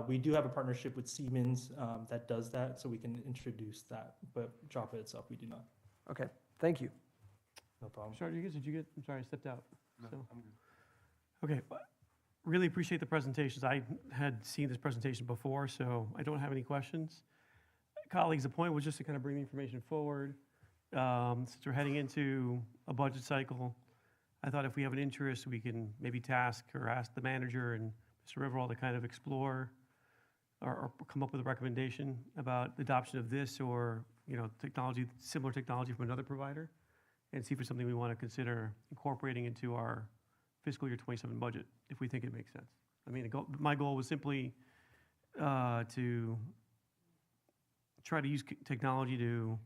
We do have a partnership with Siemens that does that, so we can introduce that. But Joppa itself, we do not. Okay, thank you. No problem. Mr. Rodriguez, did you get, I'm sorry, I stepped out. No, So- I'm good. Okay, really appreciate the presentations. I had seen this presentation before, so I don't have any questions. Colleagues, the point was just to kind of bring the information forward. Since we're heading into a budget cycle, I thought if we have an interest, we can maybe task or ask the manager and Mr. Riverall to kind of explore or come up with a recommendation about the adoption of this or, technology, similar technology from another provider, and see if it's something we want to consider incorporating into our fiscal year 27 budget, if we think it makes sense. I mean, my goal was simply to try to use technology to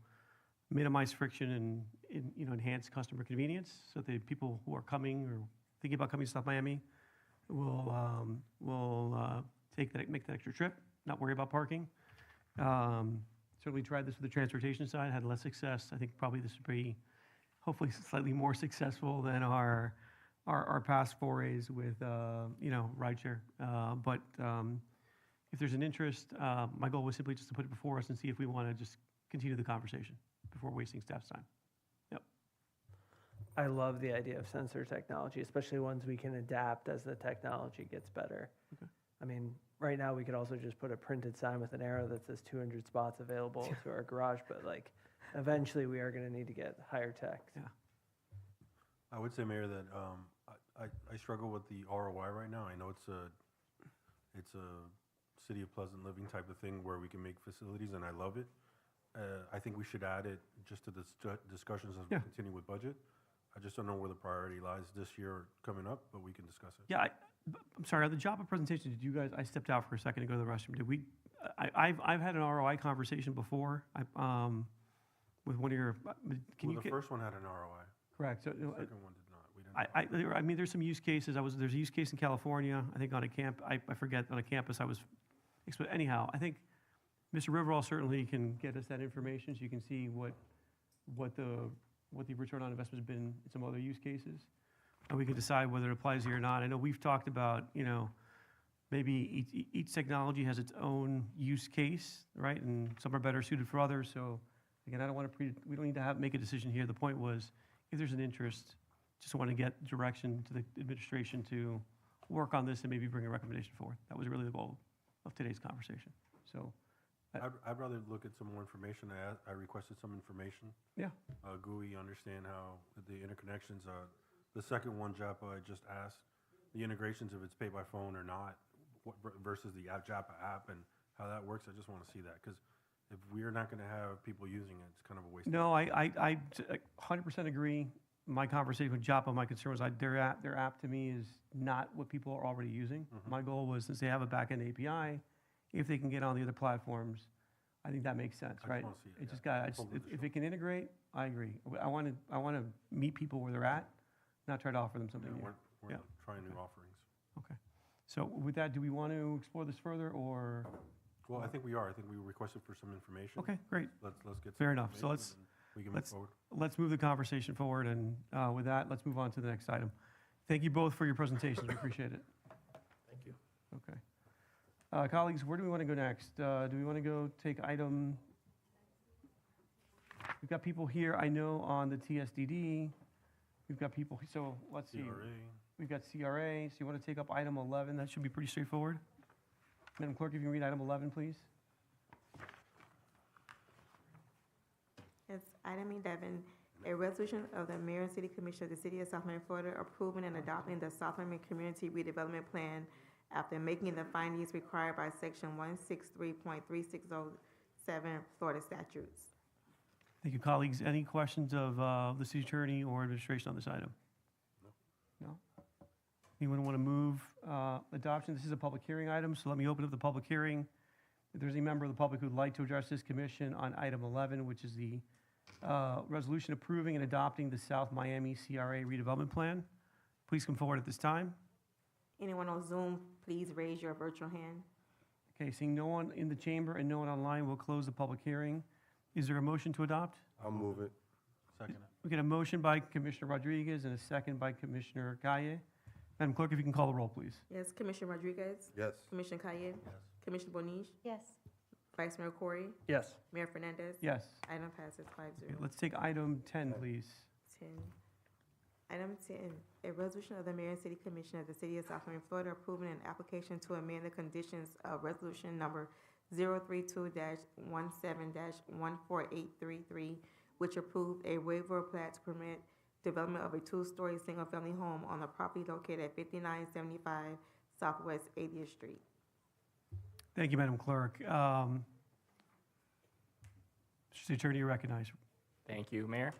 minimize friction and enhance customer convenience, so that people who are coming or thinking about coming to South Miami will make that extra trip, not worry about parking. Certainly tried this with the transportation side, had less success. I think probably this would be hopefully slightly more successful than our past forays with rideshare. But if there's an interest, my goal was simply just to put it before us and see if we want to just continue the conversation before wasting staff's time. Yep. I love the idea of sensor technology, especially ones we can adapt as the technology gets better. Okay. I mean, right now we could also just put a printed sign with an arrow that says 200 spots available to our garage, but like eventually we are going to need to get higher tech. Yeah. I would say, Mayor, that I struggle with the ROI right now. I know it's a city of pleasant living type of thing where we can make facilities, and I love it. I think we should add it just to the discussions as we Yeah. continue with budget. I just don't know where the priority lies this year or coming up, but we can discuss it. Yeah, I'm sorry, on the Joppa presentation, did you guys, I stepped out for a second to go to the restroom. Did we, I've had an ROI conversation before, with one of your, can Well, you? the first one had an ROI. Correct, so, The second one did not. We didn't. I mean, there's some use cases. There's a use case in California, I think on a I forget, on a campus I was, anyhow, I think Mr. Riverall certainly can get us that information so you can see what the return on investment has been in some other use cases. And we can decide whether it applies here or not. I know we've talked about, maybe each technology has its own use case, right? And some are better suited for others. So again, I don't want to we don't need to make a decision here. The point was, if there's an interest, just want to get direction to the administration to work on this and maybe bring a recommendation forward. That was really the goal of today's conversation. So, I'd rather look at some more information. I requested some information. yeah, GUI, understand how the interconnections are. The second one, Joppa, I just asked, the integrations, if it's pay by phone or not, versus the Joppa app and how that works. I just want to see that, because if we're not gonna have people using it, it's kind of a waste. of No, I 100% agree. My conversation with Joppa, my concern was their app to me is not what people are already using. My goal was, since they have a backend API, if they can get on the other platforms, I think that makes sense, I just right? wanna see it, It just yeah. got, Totally if it can integrate, I agree. I want to meet people where they're at, not try to offer them something Yeah, new. we're Yeah. trying new offerings. Okay. So with that, do we want to explore this further, or? Well, I think we are. I think we requested for some information. Okay, great. Let's get. Fair some enough. So information and we can move forward. let's move the conversation forward, and with that, let's move on to the next item. Thank you both for your presentations. We appreciate it. Thank you. Okay. Colleagues, where do we want to go next? Do we want to go take item? We've got people here, I know, on the TSDD. We've got people, so let's see. CRA. We've got CRA, so you want to take up item 11? That should be pretty straightforward. Madam Clerk, if you can read item 11, please. It's item 11, a resolution of the Mayor and City Commission of the City of South Miami, Florida, approving and adopting the South Miami Community Redevelopment Plan after making the findings required by Section 163.3607 Florida statutes. Thank you, colleagues. Any questions of the city attorney or administration on this item? No? Anyone want to move adoption? This is a public hearing item, so let me open up the public hearing. If there's any member of the public who'd like to address this commission on item 11, which is the resolution approving and adopting the South Miami CRA redevelopment plan, please come forward at this time. Anyone on Zoom, please raise your virtual hand. Okay, seeing no one in the chamber and no one online, we'll close the public hearing. Is there a motion to adopt? I'll move it. Second. We get a motion by Commissioner Rodriguez and a second by Commissioner Calle. Madam Clerk, if you can call the roll, please. Yes, Commissioner Rodriguez? Yes. Commissioner Kaye? Commissioner Bonish? Yes. Vice Mayor Corey? Yes. Mayor Fernandez? Yes. Item passes 5-0. Okay, let's take item 10, please. 10. Item 10, a resolution of the Mayor and City Commission of the City of South Miami, Florida, approving an application to amend the conditions of resolution number 032-17-14833, which approved a waiver of plat to permit development of a two-story single-family home on the property located at 5975 Southwest 80th Street. Thank you, Madam Clerk. City Attorney, you recognize. Thank you, Mayor.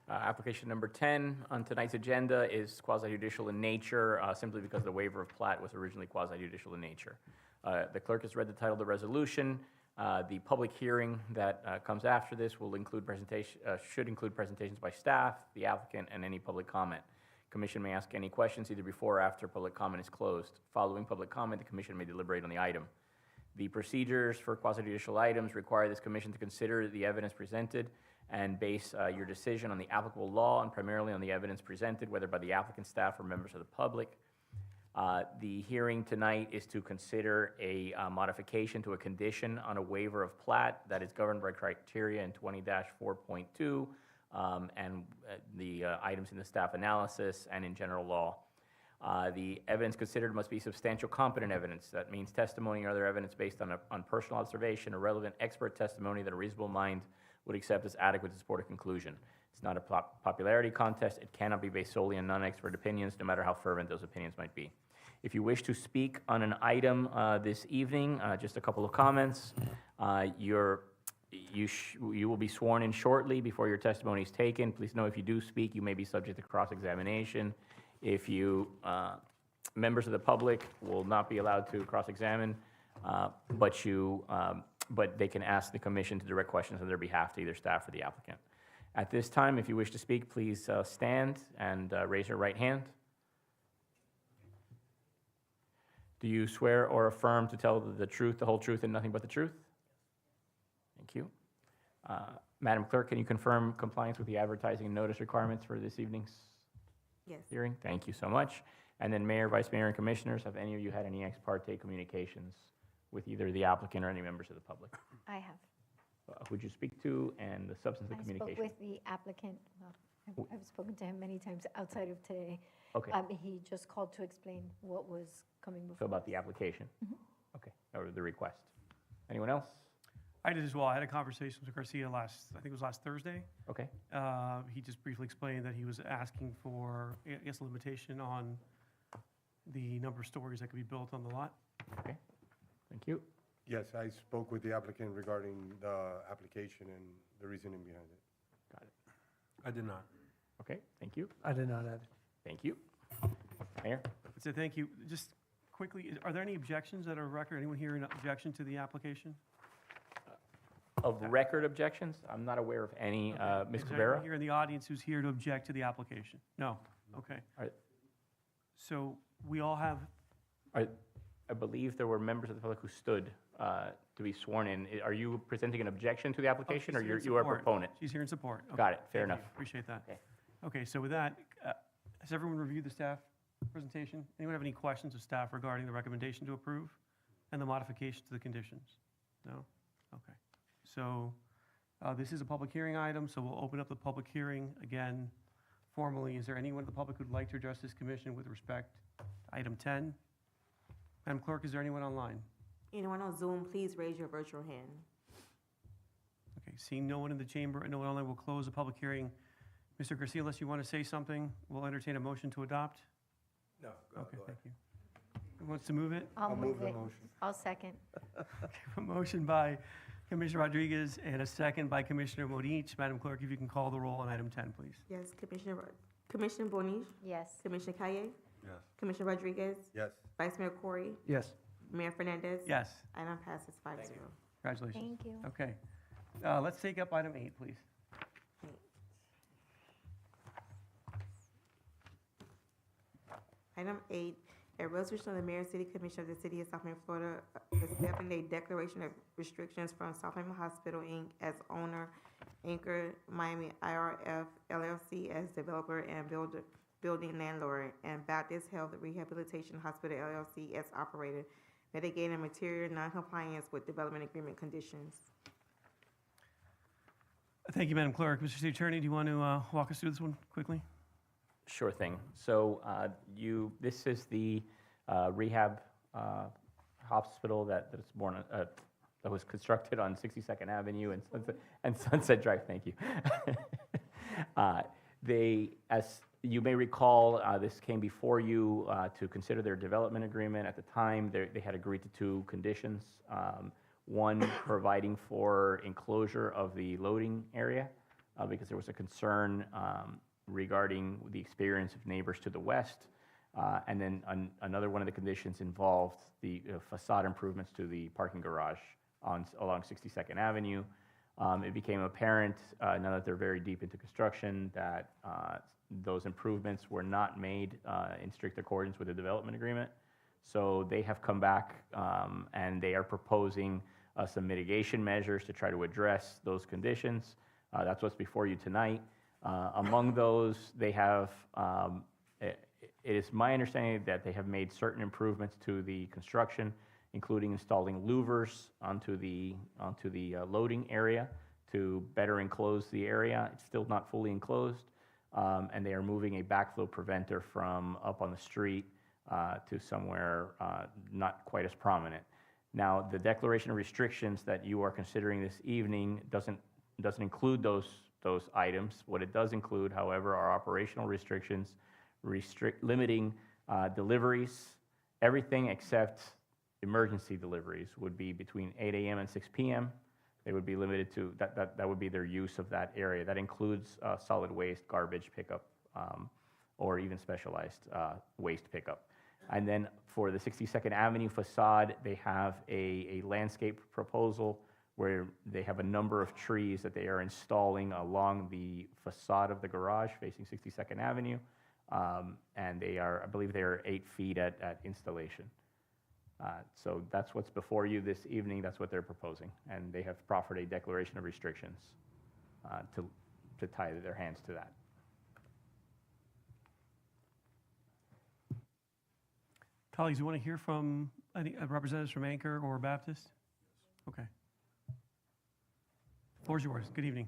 Application number 10 on tonight's agenda is quasi-judicial in nature, simply because the waiver of plat was originally quasi-judicial in nature. The clerk has read the title of the resolution. The public hearing that comes after this will include should include presentations by staff, the applicant, and any public comment. Commission may ask any questions either before or after public comment is closed. Following public comment, the commission may deliberate on the item. The procedures for quasi-judicial items require this commission to consider the evidence presented and base your decision on the applicable law and primarily on the evidence presented, whether by the applicant, staff, or members of the public. The hearing tonight is to consider a modification to a condition on a waiver of plat that is governed by criteria in 20-4.2 and the items in the staff analysis and in general law. The evidence considered must be substantial competent evidence. That means testimony or other evidence based on personal observation or relevant expert testimony that a reasonable mind would accept as adequate to support a conclusion. It's not a popularity contest. It cannot be based solely on non-expert opinions, no matter how fervent those opinions might be. If you wish to speak on an item this evening, just a couple of comments. You will be sworn in shortly before your testimony is taken. Please know if you do speak, you may be subject to cross-examination. If you, members of the public will not be allowed to cross-examine, but they can ask the commission to direct questions on their behalf to either staff or the applicant. At this time, if you wish to speak, please stand and raise your right hand. Do you swear or affirm to tell the truth, the whole truth, and nothing but the truth? Thank you. Madam Clerk, can you confirm compliance with the advertising and notice requirements for this evening's Yes. hearing? Thank you so much. And then Mayor, Vice Mayor, and Commissioners, have any of you had any ex parte communications with either the applicant or any members of the public? I have. Who'd you speak to and the substance of the I communication? spoke with the applicant. Well, I've spoken to him many times outside of today. Okay. He just called to explain what was coming before. So about the application? Mhm. Okay, or the request. Anyone else? I did as well. I had a conversation with Garcia I think it was last Thursday. Okay. He just briefly explained that he was asking for, I guess, a limitation on the number of stories that could be built on the lot. Okay, thank you. Yes, I spoke with the applicant regarding the application and the reasoning behind it. Got it. I did not. Okay, thank you. I did not add. Thank you. Mayor? So thank you. Just quickly, are there any objections that are record? Anyone here in objection to the application? Of record objections? I'm not aware of any. Ms. Is there anyone Cabrera? here in the audience who's here to object to the application? No? Okay. All right. So we all have, I believe there were members of the public who stood to be sworn in. Are you presenting an objection to the application, or she's here in you are a support. proponent? She's here in support. Okay. Got it, fair Thank you. enough. Appreciate that. Okay. Okay, so with that, has everyone reviewed the staff presentation? Anyone have any questions of staff regarding the recommendation to approve and the modification to the conditions? No? Okay. So this is a public hearing item, so we'll open up the public hearing again formally. Is there anyone in the public who'd like to address this commission with respect to item 10? Madam Clerk, is there anyone online? Anyone on Zoom, please raise your virtual hand. Okay, seeing no one in the chamber and no one online, we'll close the public hearing. Mr. Garcia, unless you want to say something, we'll entertain a motion to adopt. No, Okay, thank you. Who wants to move it? I'll move it. motion. I'll second. A motion by Commissioner Rodriguez and a second by Commissioner Moniz. Madam Clerk, if you can call the roll on item 10, please. Yes, Commissioner Bonish, Yes. Commissioner Kaye, Yes. Commissioner Rodriguez, Yes. Vice Mayor Corey, Yes. Mayor Fernandez. Yes, Item passes 5-0. congratulations. Thank you. Okay. Let's take up item 8, please. Item 8, a resolution of the Mayor and City Commission of the City of South Miami, Florida, accepting a declaration of restrictions from South Miami Hospital, Inc. as owner, Anchor Miami IRF LLC as developer and building landlord, and Baptist Health Rehabilitation Hospital LLC as operator, mitigating material noncompliance with development agreement conditions. Thank you, Madam Clerk. Mr. City Attorney, do you want to walk us through this one quickly? Sure thing. So this is the rehab hospital that was constructed on 62nd Avenue and Sunset Drive. Thank you. As you may recall, this came before you to consider their development agreement. At the time, they had agreed to two conditions. One, providing for enclosure of the loading area because there was a concern regarding the experience of neighbors to the west. And then another one of the conditions involved the facade improvements to the parking garage along 62nd Avenue. It became apparent, now that they're very deep into construction, that those improvements were not made in strict accordance with the development agreement. So they have come back and they are proposing some mitigation measures to try to address those conditions. That's what's before you tonight. Among those, they have, it is my understanding that they have made certain improvements to the construction, including installing louvers onto the loading area to better enclose the area. It's still not fully enclosed, and they are moving a backflow preventer from up on the street to somewhere not quite as prominent. Now, the declaration of restrictions that you are considering this evening doesn't include those items. What it does include, however, are operational restrictions, limiting deliveries. Everything except emergency deliveries would be between 8 a.m. and 6 p.m. They would be limited to, that would be their use of that area. That includes solid waste, garbage pickup, or even specialized waste pickup. And then for the 62nd Avenue facade, they have a landscape proposal where they have a number of trees that they are installing along the facade of the garage facing 62nd Avenue. And they are, I believe they are 8 feet at installation. So that's what's before you this evening. That's what they're proposing. And they have proffered a declaration of restrictions to tie their hands to that. Colleagues, you want to hear from any representatives from Anchor or Baptist? Okay. Floor is yours. Good evening.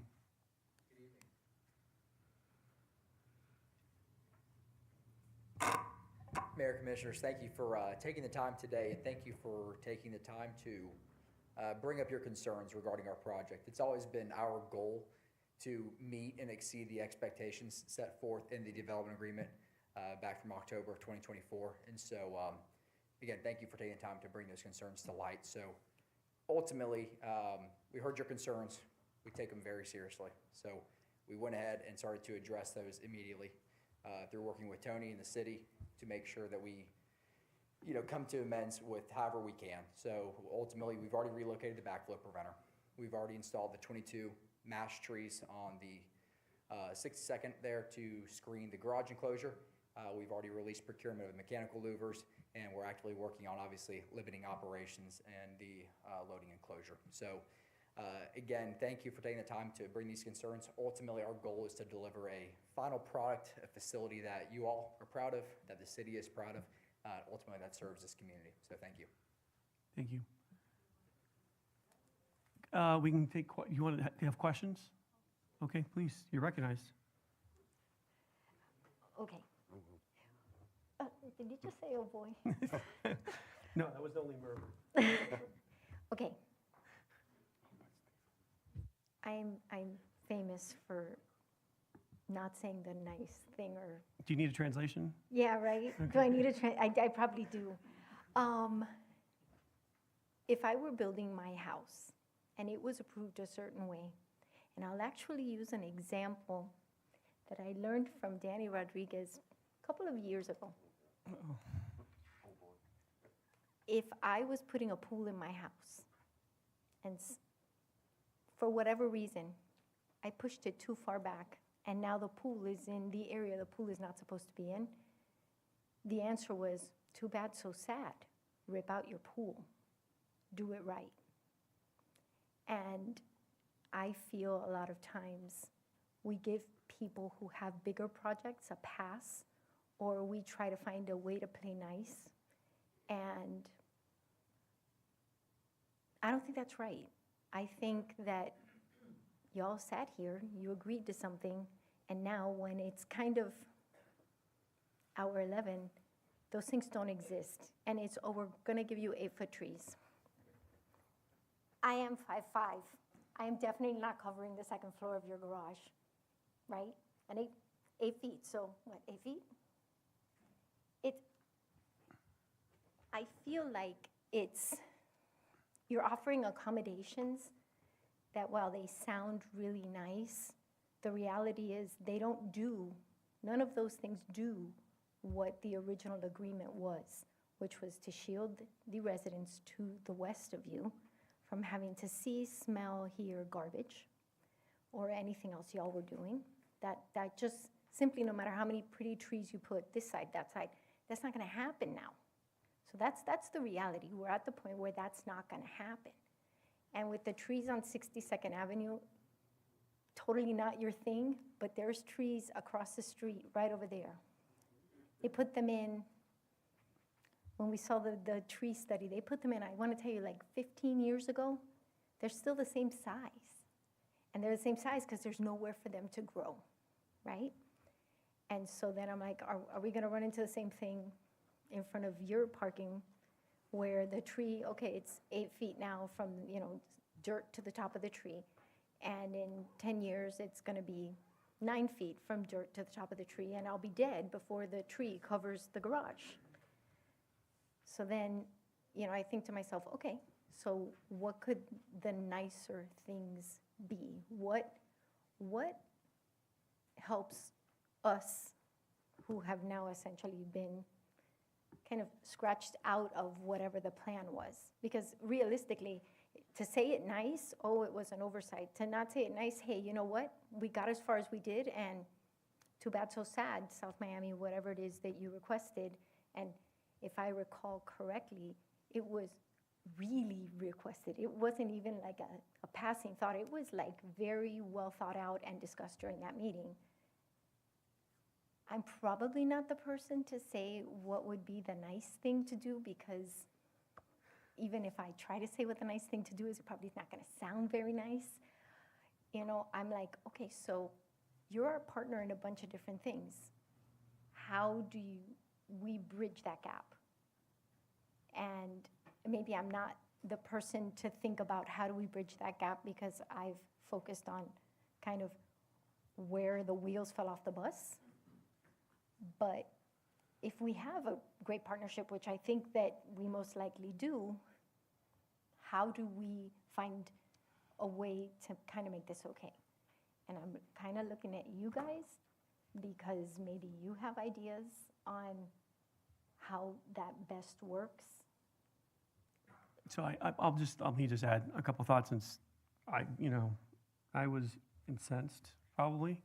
Mayor, Commissioners, thank you for taking the time today, and thank you for taking the time to bring up your concerns regarding our project. It's always been our goal to meet and exceed the expectations set forth in the development agreement back from October of 2024. And so, again, thank you for taking the time to bring those concerns to light. So ultimately, we heard your concerns. We take them very seriously. So we went ahead and started to address those immediately through working with Tony and the city to make sure that we, come to amends with however we can. So ultimately, we've already relocated the backflow preventer. We've already installed the 22 mash trees on the 62nd there to screen the garage enclosure. We've already released procurement of mechanical louvers, and we're actively working on, obviously, limiting operations and the loading enclosure. So again, thank you for taking the time to bring these concerns. Ultimately, our goal is to deliver a final product, a facility that you all are proud of, that the city is proud of, ultimately that serves this community. So thank you. Thank you. We can take, you want to have questions? Okay, please, you're recognized. Okay. Did you just say, oh boy? No, that was only murmur. Okay. I'm famous for not saying the nice thing or. Do you need a translation? Yeah, right? Okay. Do I need a I probably do. If I were building my house and it was approved a certain way, and I'll actually use an example that I learned from Danny Rodriguez a couple of years ago. Uh-oh. If I was putting a pool in my house and for whatever reason, I pushed it too far back and now the pool is in the area the pool is not supposed to be in, the answer was, too bad, so sad. Rip out your pool. Do it right. And I feel a lot of times we give people who have bigger projects a pass, or we try to find a way to play nice. And I don't think that's right. I think that y'all sat here, you agreed to something, and now when it's kind of hour 11, those things don't exist. And it's, oh, we're gonna give you 8-foot trees. I am 5'5". I am definitely not covering the second floor of your garage, right? And 8 feet, so what, 8 feet? I feel like you're offering accommodations that while they sound really nice, the reality is none of those things do what the original agreement was, which was to shield the residents to the west of you from having to see, smell, hear garbage or anything else y'all were doing. That just simply, no matter how many pretty trees you put this side, that side, that's not gonna happen now. So that's the reality. We're at the point where that's not gonna happen. And with the trees on 62nd Avenue, totally not your thing, but there's trees across the street, right over there. They put them in, when we saw the tree study, they put them in, I wanna tell you, like 15 years ago. They're still the same size. And they're the same size because there's nowhere for them to grow, right? And so then I'm like, are we gonna run into the same thing in front of your parking where the tree, okay, it's 8 feet now from, dirt to the top of the tree. And in 10 years, it's gonna be 9 feet from dirt to the top of the tree, and I'll be dead before the tree covers the garage. So then, I think to myself, okay, so what could the nicer things be? What helps us who have now essentially been kind of scratched out of whatever the plan was? Because realistically, to say it nice, oh, it was an oversight. To not say it nice, hey, you know what? We got as far as we did, and too bad, so sad, South Miami, whatever it is that you requested. And if I recall correctly, it was really requested. It wasn't even like a passing thought. It was like very well thought out and discussed during that meeting. I'm probably not the person to say what would be the nice thing to do, because even if I try to say what the nice thing to do is, it probably is not gonna sound very nice. I'm like, okay, so you're our partner in a bunch of different things. How do we bridge that gap? And maybe I'm not the person to think about how do we bridge that gap, because I've focused on kind of where the wheels fell off the bus. But if we have a great partnership, which I think that we most likely do, how do we find a way to kind of make this okay? And I'm kind of looking at you guys because maybe you have ideas on how that best works. So I'll just add a couple thoughts since I was incensed probably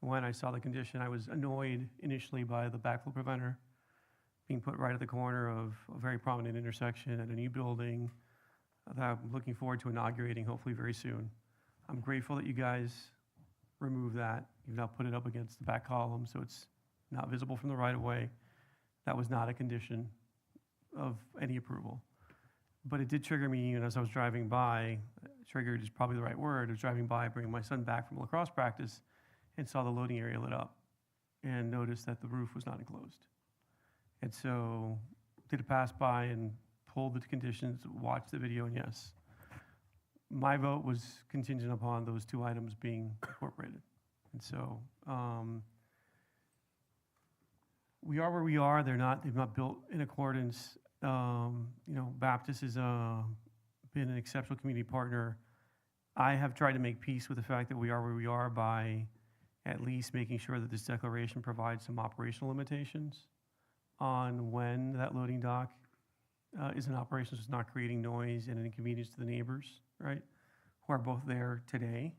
when I saw the condition. I was annoyed initially by the backflow preventer being put right at the corner of a very prominent intersection at a new building that I'm looking forward to inaugurating hopefully very soon. I'm grateful that you guys removed that. You've now put it up against the back column so it's not visible from the right of way. That was not a condition of any approval. But it did trigger me, and as I was driving by, triggered is probably the right word, I was driving by, bringing my son back from lacrosse practice, and saw the loading area lit up, and noticed that the roof was not enclosed. And so, did a pass by and pulled the conditions, watched the video, and yes, my vote was contingent upon those two items being incorporated. And so, we are where we are. They've not built in accordance. Baptist has been an exceptional community partner. I have tried to make peace with the fact that we are where we are by at least making sure that this declaration provides some operational limitations on when that loading dock is in operation, so it's not creating noise and an inconvenience to the neighbors, right, who are both there today,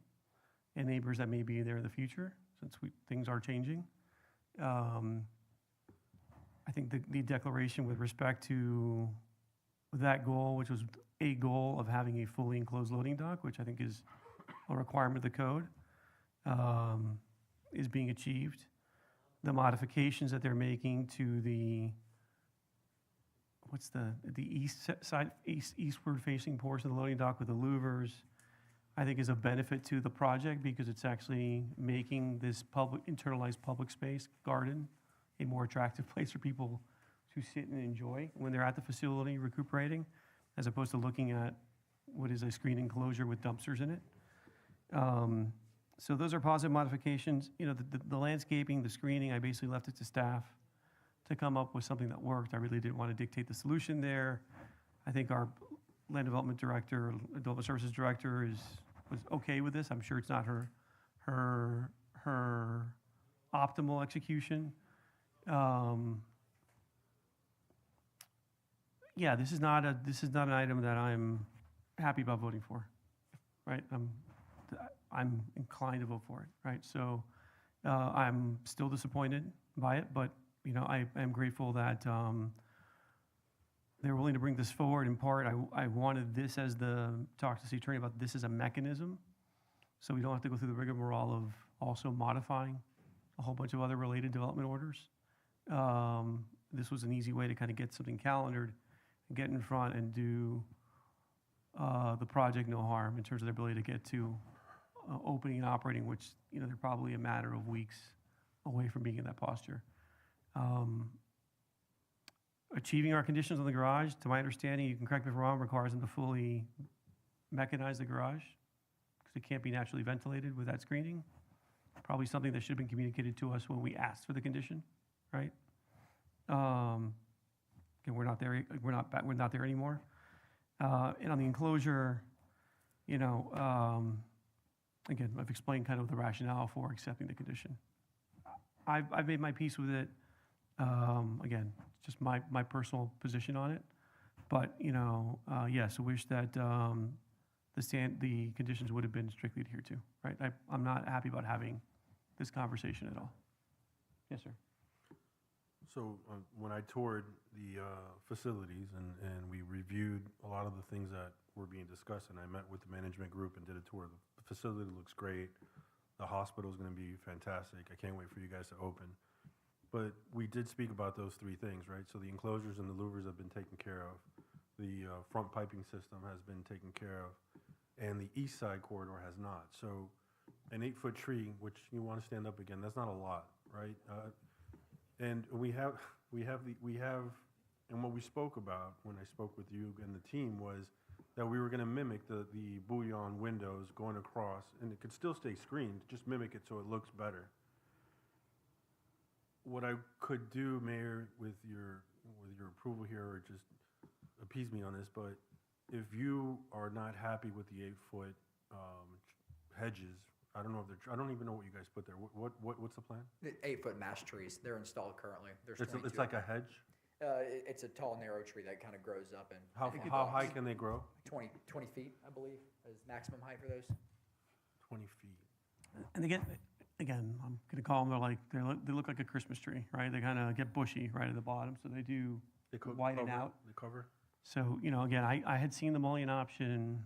and neighbors that may be there in the future, since things are changing. I think the declaration with respect to that goal, which was a goal of having a fully enclosed loading dock, which I think is a requirement of the code, is being achieved. The modifications that they're making to the east side, eastward facing portion of the loading dock with the louvers, I think is a benefit to the project because it's actually making this internalized public space garden a more attractive place for people to sit and enjoy when they're at the facility recuperating, as opposed to looking at what is a screen enclosure with dumpsters in it. So those are positive modifications. The landscaping, the screening, I basically left it to staff to come up with something that worked. I really didn't want to dictate the solution there. I think our land development director, development services director was okay with this. I'm sure it's not her optimal execution. This is not an item that I'm happy about voting for, right? I'm inclined to vote for it, right? So I'm still disappointed by it, but I am grateful that they're willing to bring this forward. In part, I wanted this talk to the city attorney about this as a mechanism, so we don't have to go through the rigmarole of also modifying a whole bunch of other related development orders. This was an easy way to kind of get something calendared, get in front and do the project no harm in terms of their ability to get to opening and operating, which, they're probably a matter of weeks away from being in that posture. Achieving our conditions on the garage, to my understanding, you can correct me if I'm wrong, requires them to fully mechanize the garage because it can't be naturally ventilated with that screening. Probably something that should have been communicated to us when we asked for the condition, right? Again, we're not there anymore. And on the enclosure, again, I've explained kind of the rationale for accepting the condition. I've made my peace with it. Again, just my personal position on it. But yes, I wish that the conditions would have been strictly adhered to. Right? I'm not happy about having this conversation at all. Yes, sir. So when I toured the facilities and we reviewed a lot of the things that were being discussed, and I met with the management group and did a tour. The facility looks great. The hospital is going to be fantastic. I can't wait for you guys to open. But we did speak about those three things, right? So the enclosures and the louvers have been taken care of. The front piping system has been taken care of. And the east side corridor has not. So an 8-foot tree, which you want to stand up again, that's not a lot, right? And we have, and what we spoke about when I spoke with you and the team was that we were going to mimic the bouillon windows going across, and it could still stay screened, just mimic it so it looks better. What I could do, Mayor, with your approval here, or just appease me on this, but if you are not happy with the 8-foot hedges, I don't know if they're, I don't even know what you guys put there. What's the plan? The 8-foot mash trees, they're installed currently. There's 22 It's like of a them. hedge? It's a tall, narrow tree that kind of grows up and. How and how blocks. high can they grow? 20 feet, I believe, is maximum height for those. 20 feet. And again, I'm gonna call them, they look like a Christmas tree, right? They kind of get bushy right at the bottom, so they do widen out. They cover? So, again, I had seen the mullion option.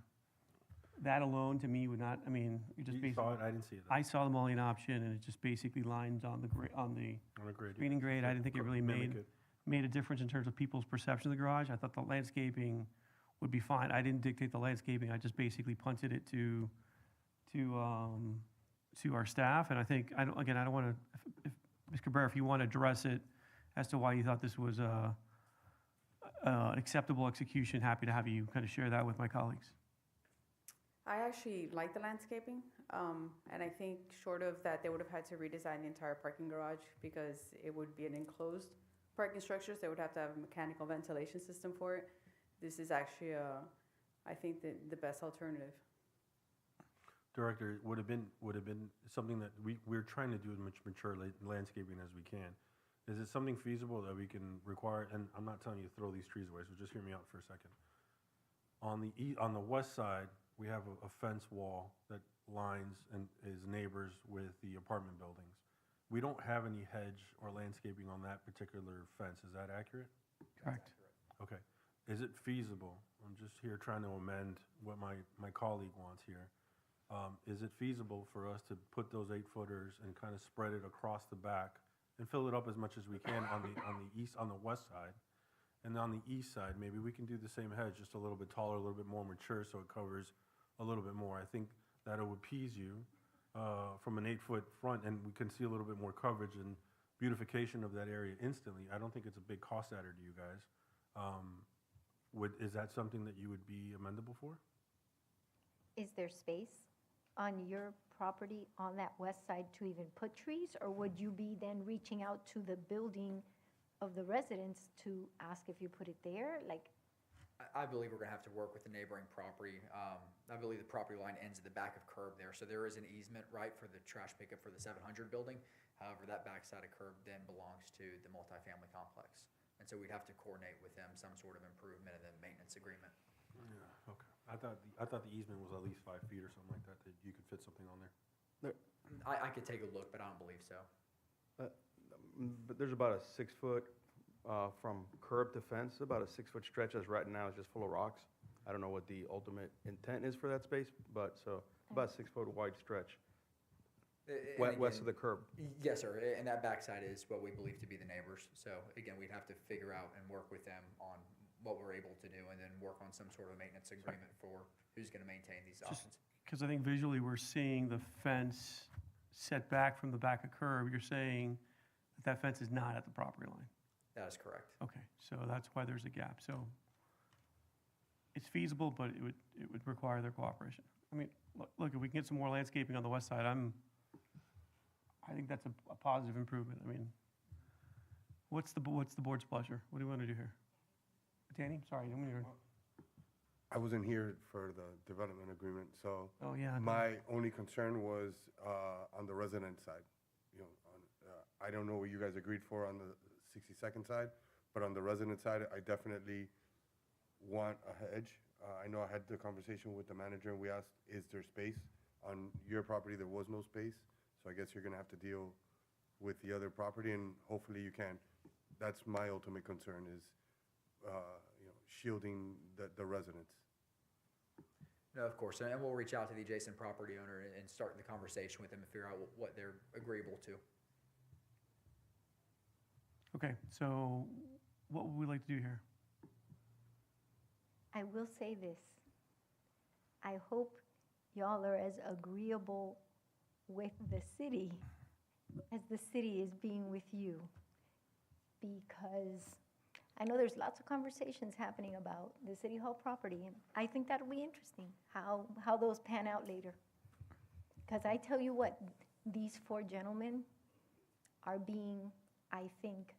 That alone, to me, would not, I mean, you just You basically. saw it? I didn't see it. I saw the mullion option, and it just basically lines on the On a grade. screening grade. I didn't think it really Mimic made a difference in terms of people's perception of the garage. I thought the landscaping would be fine. I didn't dictate the landscaping. I just basically punted it to our staff. And I think, I don't want to, if Ms. Cabrera, if you want to address it as to why you thought this was an acceptable execution, happy to have you kind of share that with my colleagues. I actually like the landscaping, and I think short of that, they would have had to redesign the entire parking garage because it would be an enclosed parking structure, so they would have to have a mechanical ventilation system for it. This is actually, I think, the best alternative. Director, would have been something that we're trying to do as much mature landscaping as we can. Is it something feasible that we can require, and I'm not telling you to throw these trees away, so just hear me out for a second. On the west side, we have a fence wall that lines and is neighbors with the apartment buildings. We don't have any hedge or landscaping on that particular fence, is that accurate? Correct. Okay. Is it feasible? I'm just here trying to amend what my colleague wants here. Is it feasible for us to put those 8-footers and kind of spread it across the back and fill it up as much as we can on the west side? And on the east side, maybe we can do the same hedge, just a little bit taller, a little bit more mature, so it covers a little bit more. I think that'll appease you from an 8-foot front, and we can see a little bit more coverage and beautification of that area instantly. I don't think it's a big cost adder to you guys. Is that something that you would be amendable for? Is there space on your property on that west side to even put trees? Or would you be then reaching out to the building of the residents to ask if you put it there? Like, I believe we're gonna have to work with the neighboring property. I believe the property line ends at the back of curb there, so there is an easement, right, for the trash pickup for the 700 building. However, that backside of curb then belongs to the multifamily complex. And so we'd have to coordinate with them some sort of improvement and then maintenance agreement. Yeah, okay. I thought the easement was at least 5 feet or something like that, that you could fit something on there. I could take a look, but I don't believe so. But there's about a 6-foot from curb to fence, about a 6-foot stretch as right now is just full of rocks. I don't know what the ultimate intent is for that space, but so about a 6-foot wide stretch. West of the curb. Yes, sir, and that backside is what we believe to be the neighbors. So again, we'd have to figure out and work with them on what we're able to do and then work on some sort of maintenance agreement for who's gonna maintain these options. Because I think visually we're seeing the fence set back from the back of curb. You're saying that fence is not at the property line. That is correct. Okay, so that's why there's a gap. So it's feasible, but it would require their cooperation. I mean, look, if we can get some more landscaping on the west side, I think that's a positive improvement. I mean, what's the board's pleasure? What do you want to do here? Danny, sorry, I'm gonna. I wasn't here for the development agreement, so. Oh, yeah. My only concern was on the resident side. I don't know what you guys agreed for on the 62nd side, but on the resident side, I definitely want a hedge. I know I had the conversation with the manager, and we asked, is there space? On your property, there was no space, so I guess you're gonna have to deal with the other property, and hopefully you can. That's my ultimate concern is, shielding the residents. No, of course, and we'll reach out to the adjacent property owner and start the conversation with them and figure out what they're agreeable to. Okay, so what would we like to do here? I will say this. I hope y'all are as agreeable with the city as the city is being with you. Because I know there's lots of conversations happening about the City Hall property, and I think that'll be interesting, how those pan out later. Because I tell you what, these 4 gentlemen are being, I think,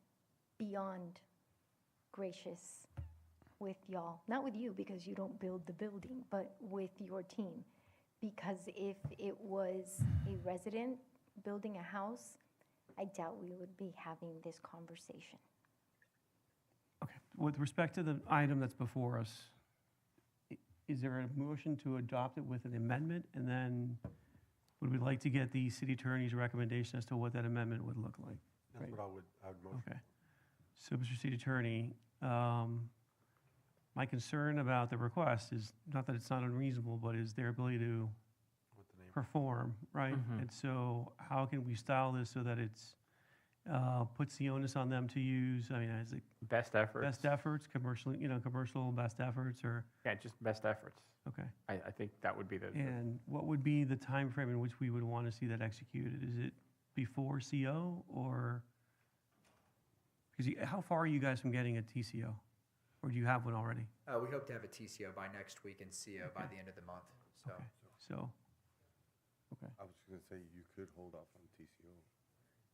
beyond gracious with y'all, not with you because you don't build the building, but with your team. Because if it was a resident building a house, I doubt we would be having this conversation. Okay, with respect to the item that's before us, is there a motion to adopt it with an amendment? And then would we like to get the city attorney's recommendation as to what that amendment would look like? That's Right. what I would motion. Okay. So, Mr. City Attorney, my concern about the request is not that it's not unreasonable, but is their ability to perform, right? Mhm. And so how can we style this so that it's, puts the onus on them to use, I mean, is it Best efforts. best efforts, commercial, commercial best efforts, or, Yeah, just best efforts. okay. I think that would be the. And what would be the time frame in which we would want to see that executed? Is it before CO or? Because how far are you guys from getting a TCO? Or do you have one already? We hope to have a TCO by next week and CO by the end of the month, so. Okay. So, okay. I was just gonna say, you could hold off on TCO.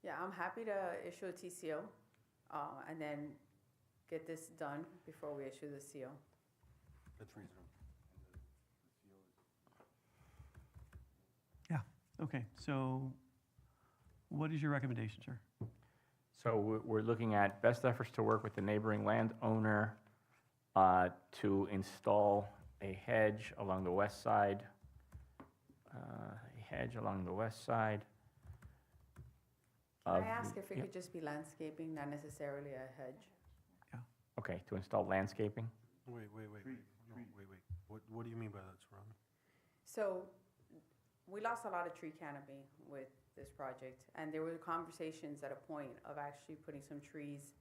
Yeah, I'm happy to issue a TCO, and then get this done before we issue the CO. That's reasonable. Yeah, okay. So what is your recommendation, sir? So we're looking at best efforts to work with the neighboring landowner to install a hedge along the west side. Can of I ask the- if it yeah. could just be landscaping, not necessarily a hedge? Okay, to install landscaping? Wait. What do you mean by that, Saran? So, we lost a lot of tree canopy with this project, and there were conversations at a point of actually putting some trees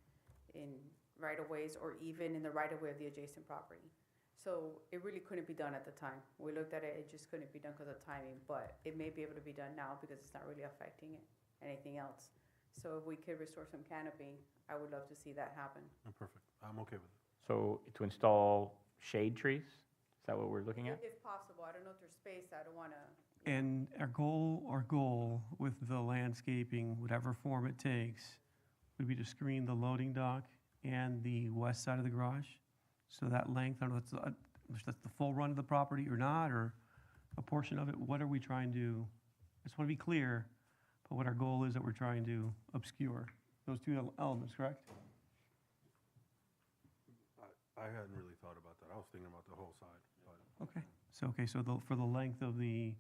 in right-of-ways or even in the right-of-way of the adjacent property. So it really couldn't be done at the time. We looked at it, it just couldn't be done because of timing, but it may be able to be done now because it's not really affecting anything else. So if we could restore some canopy, I would love to see that happen. Perfect. I'm okay with it. So to install shade trees? Is that what we're looking at? If possible, I don't know if there's space, I don't want to. And our goal with the landscaping, whatever form it takes, would be to screen the loading dock and the west side of the garage. So that length, I don't know if that's the full run of the property or not, or a portion of it. What are we trying to, I just want to be clear, but what our goal is that we're trying to obscure. Those two elements, correct? I hadn't really thought about that. I was thinking about the whole side, but. Okay, so for the length of the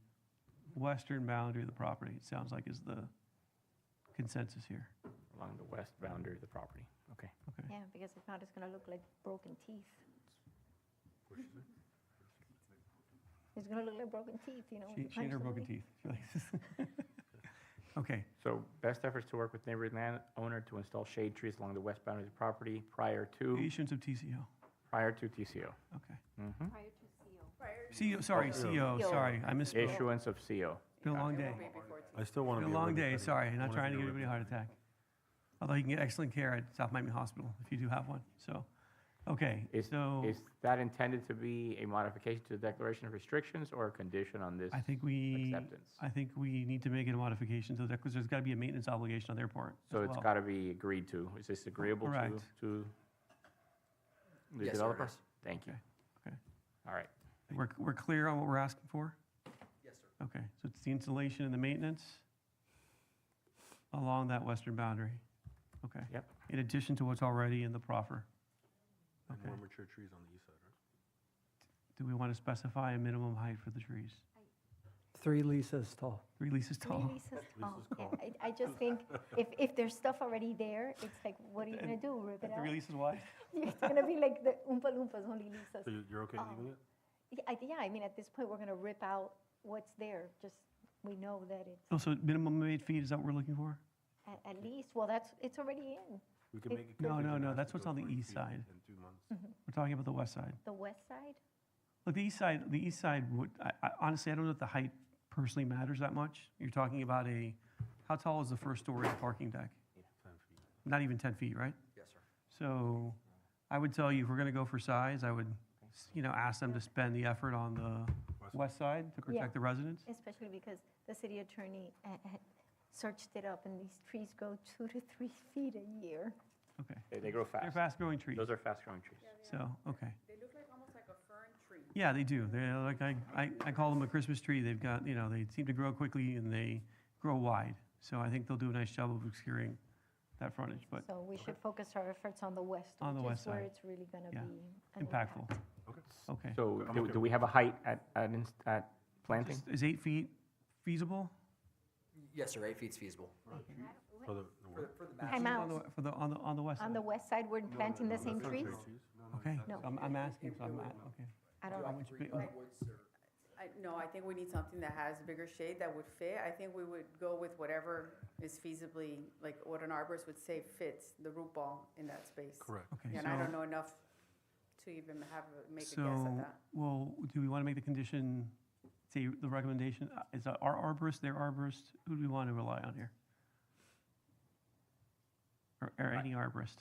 western boundary of the property, it sounds like is the consensus here. Along the west boundary of the property, okay. Yeah, because if not, it's gonna look like broken teeth. It's gonna look like broken teeth, when you She ain't punch her broken somebody. teeth. She likes- Okay, So best efforts to work with neighboring landowner to install shade trees along the west boundary of the property prior to issuance of TCO. TCO. Okay. Mhm. CO, sorry, CO, sorry, I misspoke. Issuance of CO. It's been a long day. I still want It's to been be a long day, ribbon-cutting. sorry, I not wanna trying to be give anybody a heart attack. Although you can get excellent care at South Miami Hospital if you do have one, so, okay, Is so that intended to be a modification to the declaration of restrictions or a condition on this I think we acceptance? need to make it a modification to that, because there's gotta be a maintenance obligation on their part So as it's well. got to be agreed to. Is this agreeable Correct. to the Yes, sir, it developer? is. Thank you. Okay. All right. We're clear on what we're asking for? Yes, sir. Okay, so it's the installation and the maintenance along that western boundary? Okay. Yep. In addition to what's already in the proffer? And Okay. more mature trees on the east side, right? Do we want to specify a minimum height for the trees? 3 Lisas tall. 3 Lisas tall? Lisa's tall. Yeah, I just think if there's stuff already there, it's like, what are you gonna do, rip it out? 3 Lisas wide? It's gonna be like the Oompa Loompas, only Lisas. So you're okay leaving it? Yeah, I mean, at this point, we're gonna rip out what's there, just, we know that it's Oh, so minimum of 8 feet, is that what we're looking for? at least, well, it's already in. We can It- make it. No, contingent, no, it has that's to what's go on the 40 east feet side. In 2 months. We're talking about the west side. The west side? Look, the east side would, honestly, I don't know if the height personally matters that much. You're talking about how tall is the first story of the parking deck? 10 feet. Not even 10 feet, right? Yes, sir. So I would tell you, if we're going to go for size, I would, ask them to spend the effort on the west side to Yeah. protect the residents. Especially because the city attorney had searched it up, and these trees go 2 to 3 feet a year. Okay. They grow fast. They're fast-growing trees. Those are fast-growing trees. So, okay. They look like almost like a fern tree. Yeah, they do. They're like, I call them a Christmas tree. They've got, they seem to grow quickly and they grow wide. So I think they'll do a nice job of obscuring that frontage, but So we should focus our efforts on the west, On the which west is where side. it's really gonna Yeah. be an impactful. impact. Okay. So do we have a height at planting? Is 8 feet feasible? Yes, sir, 8 feet's feasible. For the Time out. On the west On side? the west side, we're planting the same trees? Okay, No. so I'm asking, so I'm, okay. I don't know. No, I think we need something that has bigger shade that would fit. I think we would go with whatever is feasibly, like what an arborist would say fits the root ball in that space. Correct. Okay, And I so- don't know enough to even make a guess at So, that. well, do we want to make the condition, say, the recommendation, is our arborist, their arborist? Who do we want to rely on here? Or any arborist?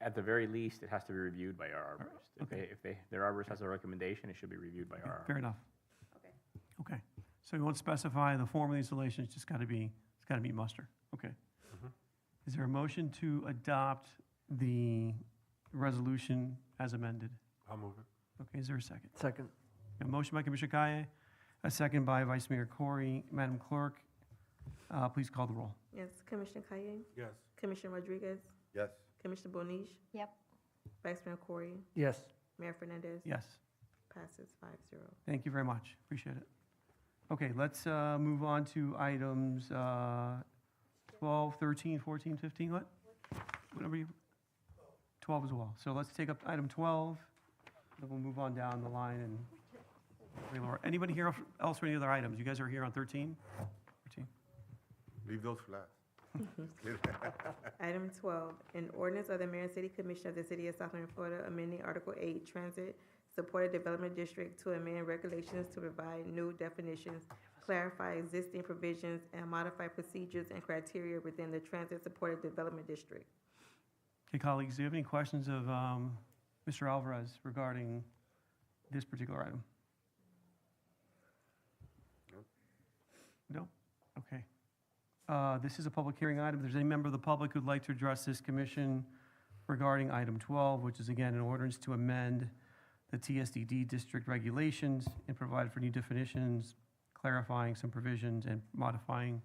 At the very least, it has to be reviewed by our arborist. Okay. If their arborist has a recommendation, it should be reviewed by our Fair arborist. enough. Okay. Okay, so we won't specify the form of the installation, it's just got to be, it's got to meet muster. Okay. Is there a motion to adopt the resolution as amended? I'll move it. Okay, is there a second? Second. A motion by Commissioner Kaye, a second by Vice Mayor Corey. Madam Clerk, please call the roll. Yes, Commissioner Kaye? Yes. Commissioner Rodriguez? Yes. Commissioner Bonish? Yep. Vice Mayor Corey? Yes. Mayor Fernandez? Yes. Passes 5-0. Thank you very much, appreciate it. Okay, let's move on to items 12, 13, 14, 15, what? Whatever you, 12 as well. So let's take up item 12, then we'll move on down the line and, anybody here else for any other items? You guys are here on 13? 13? Leave those for last. Item 12, an ordinance of the Mayor and City Commission of the City of South Miami, Florida, amending Article 8 Transit Supported Development District to amend regulations to provide new definitions, clarify existing provisions, and modify procedures and criteria within the Transit Supported Development District. Okay, colleagues, do you have any questions of Mr. Alvarez regarding this particular item? No? Okay. This is a public hearing item. If there's any member of the public who'd like to address this commission regarding item 12, which is again an ordinance to amend the TSDD district regulations and provide for new definitions, clarifying some provisions and modifying